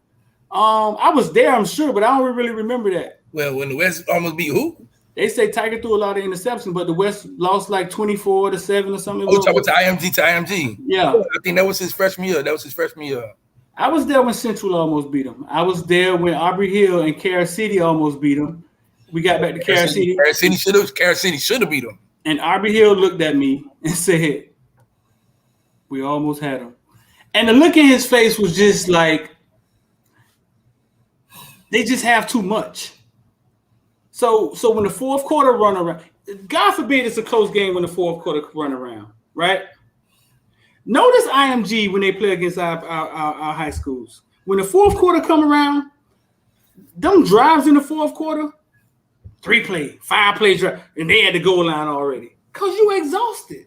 I was there, I'm sure, but I don't really remember that. Well, when the West almost beat who? They say Tiger threw a lot of interceptions, but the West lost like 24-7 or something. Oh, talking to IMG. Yeah. I think that was his freshman year. I was there when Central almost beat them. I was there when Aubrey Hill and Carol City almost beat them. We got back to Carol City. Carol City should have beat them. And Aubrey Hill looked at me and said, "We almost had him." And the look in his face was just like, they just have too much. So when the fourth quarter run around, God forbid it's a close game when the fourth quarter run around, right? Notice IMG when they play against our high schools. When the fourth quarter come around, them drives in the fourth quarter, 3-play, 5-play drive, and they had the goal line already. Because you exhausted.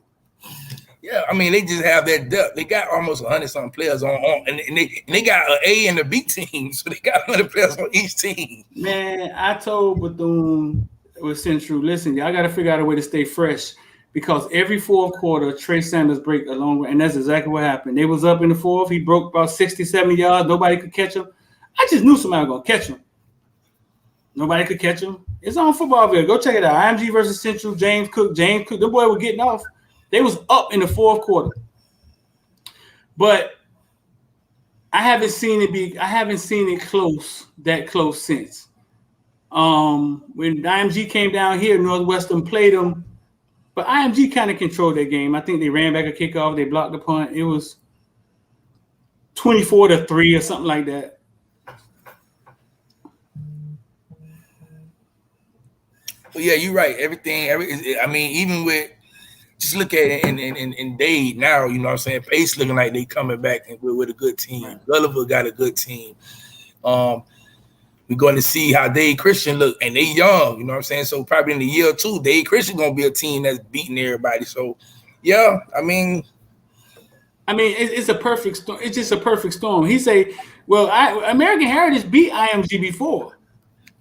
Yeah, I mean, they just have that depth. They got almost 100-something players on and they got an A and a B team, so they got 100 players on each team. Man, I told Bethune with Central, listen, y'all got to figure out a way to stay fresh because every fourth quarter, Trey Sanders break a long way, and that's exactly what happened. They was up in the fourth. He broke about 60, 70 yards. Nobody could catch him. I just knew somebody was going to catch him. Nobody could catch him. It's on Footballville. Go check it out. IMG versus Central, James Cook. The boy was getting off. They was up in the fourth quarter. But I haven't seen it that close since. When IMG came down here, Northwestern played them, but IMG kind of controlled that game. I think they ran back a kickoff, they blocked the punt. It was 24-3 or something like that. Well, yeah, you're right. I mean, even with just look at it in Dade now, you know what I'm saying? Pace looking like they coming back with a good team. Right. Gulliver got a good team. We're going to see how Dade Christian look, and they young, you know what I'm saying? So probably in a year or two, Dade Christian going to be a team that's beating everybody. So, yeah, I mean, it's a perfect storm. It's just a perfect storm. He say, well, American Heritage beat IMG before.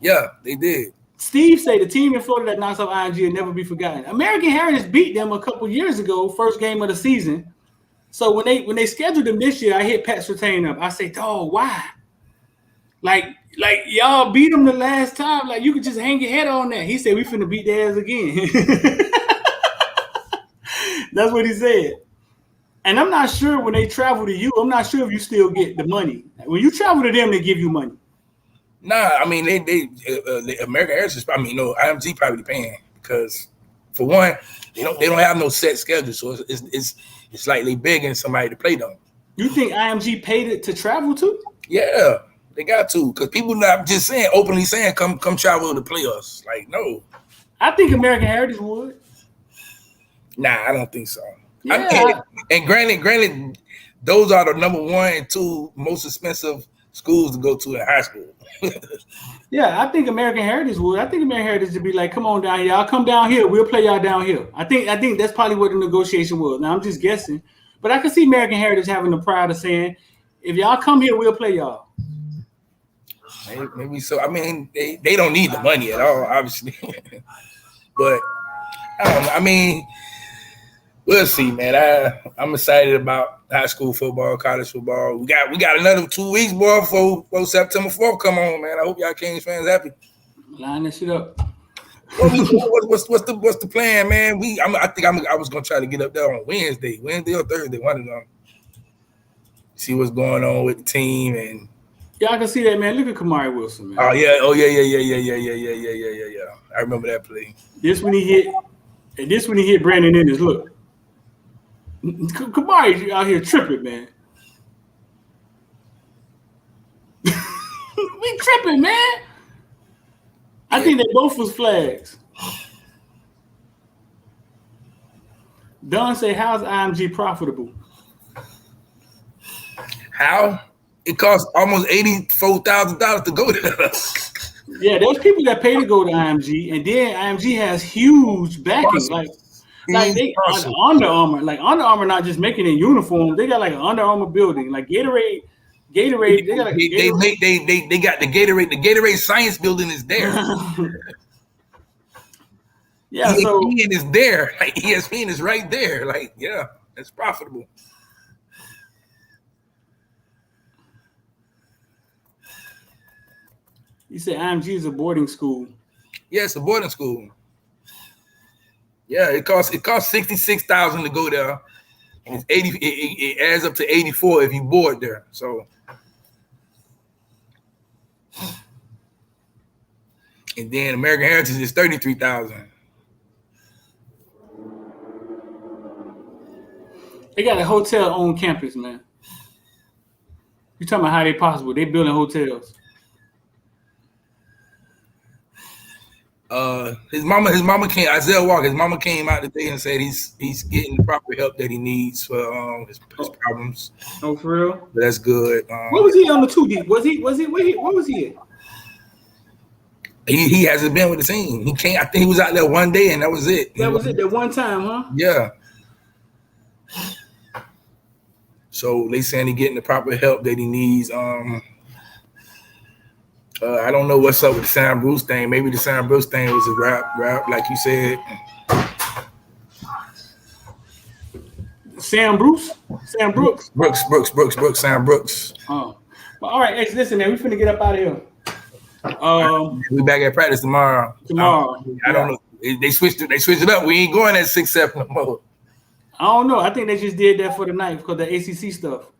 Yeah, they did. Steve say the team in Florida that knocks off IMG will never be forgotten. American Heritage beat them a couple years ago, first game of the season. So when they scheduled them this year, I hit Pat Surtain up. I say, "Dog, why? Like y'all beat them the last time. Like you could just hang your head on that." He said, "We finna beat their ass again." That's what he said. And I'm not sure when they travel to you. I'm not sure if you still get the money. When you travel to them, they give you money. Nah, I mean they American Heritage. I mean, no, IMG probably paying because for one, they don't have no set schedule, so it's like they begging somebody to play them. You think IMG paid it to travel to? Yeah, they got to because people not just saying openly saying come travel to play us. Like no, I think American Heritage would. Nah, I don't think so. Yeah. And granted, those are the number 1 and 2 most expensive schools to go to in high school. Yeah, I think American Heritage would. I think American Heritage would be like, come on down here. I'll come down here. We'll play y'all down here. I think that's probably what the negotiation was. Now, I'm just guessing. But I can see American Heritage having the pride of saying, if y'all come here, we'll play y'all. Maybe so. I mean, they don't need the money at all, obviously. But, I don't know. I mean, we'll see, man. I'm excited about high school football, college football. We got another 2 weeks, boy, before September 4th come on, man. I hope y'all Kings fans happy. Line that shit up. What's the plan, man? I was gonna try to get up there on Wednesday or Thursday, one of them. See what's going on with the team and. Y'all can see that, man. Look at Kamari Wilson, man. Oh yeah. I remember that play. This when he hit Brandon Inniss. Look. Kamari out here tripping, man. We tripping, man. I think they both was flags. Don say, how's IMG profitable? How? It costs almost $84,000 to go there. Yeah, there's people that pay to go to IMG, and then IMG has huge backing. Like they Under Armour, not just making a uniform. They got like an Under Armour building, like Gatorade. They got Gatorade. They got the Gatorade. The Gatorade Science Building is there. Yeah, so ESPN is there. Like ESPN is right there. Like yeah, it's profitable. You say IMG is a boarding school. Yeah, it's a boarding school. Yeah, it costs $66,000 to go there, and it's 80. It adds up to 84 if you board there. So And then American Heritage is 33,000. They got a hotel on campus, man. You talking about how they possible? They building hotels. His mama came. Isaiah Walker. His mama came out today and said he's getting the proper help that he needs for his problems. Oh, for real? But that's good. What was he on the 2D? Was he? What was he at? He hasn't been with the team. He came. I think he was out there one day and that was it. That was it. That one time, huh? Yeah. So they saying he getting the proper help that he needs. I don't know what's up with the Sam Bruce thing. Maybe the Sam Bruce thing was a rap, like you said. Sam Bruce? Sam Brooks? Brooks, Sam Brooks. Oh. Well, all right, listen, man, we finna get up out of here. We back at practice tomorrow. I don't know. They switched it up. We ain't going at 6-7 no more. I don't know. I think they just did that for the night because the ACC stuff.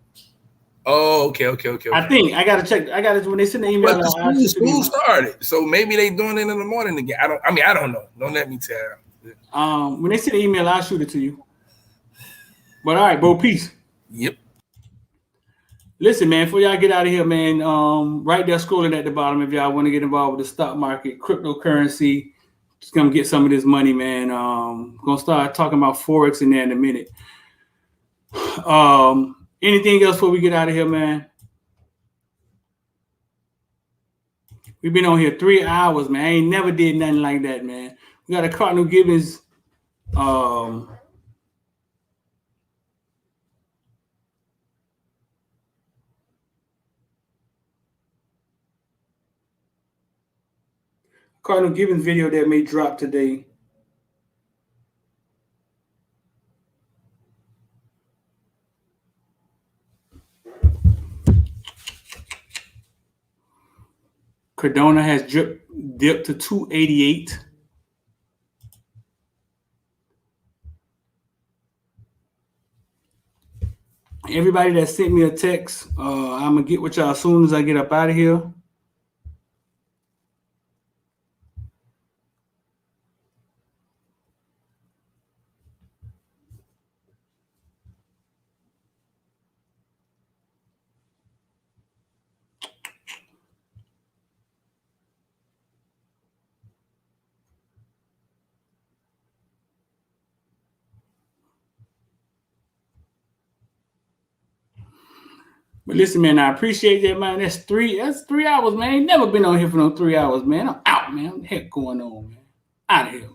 Oh, okay. I think I gotta check. When they send the email. But the school started, so maybe they doing it in the morning again. I don't know. Don't let me tell. When they send the email, I'll shoot it to you. But all right, bro, peace. Yep. Listen, man, before y'all get out of here, man, right there scrolling at the bottom, if y'all want to get involved with the stock market, cryptocurrency, just gonna get some of this money, man. Gonna start talking about Forex in there in a minute. Anything else before we get out of here, man? We've been on here 3 hours, man. I ain't never did nothing like that, man. We got a Cardinal Gibbons. Cardinal Gibbons video that may drop today. Cardona has dipped to 288. Everybody that sent me a text, I'm gonna get with y'all as soon as I get up out of here. But listen, man, I appreciate that, man. That's 3 hours, man. I ain't never been on here for no 3 hours, man. I'm out, man. What the heck going on, man? Out of here.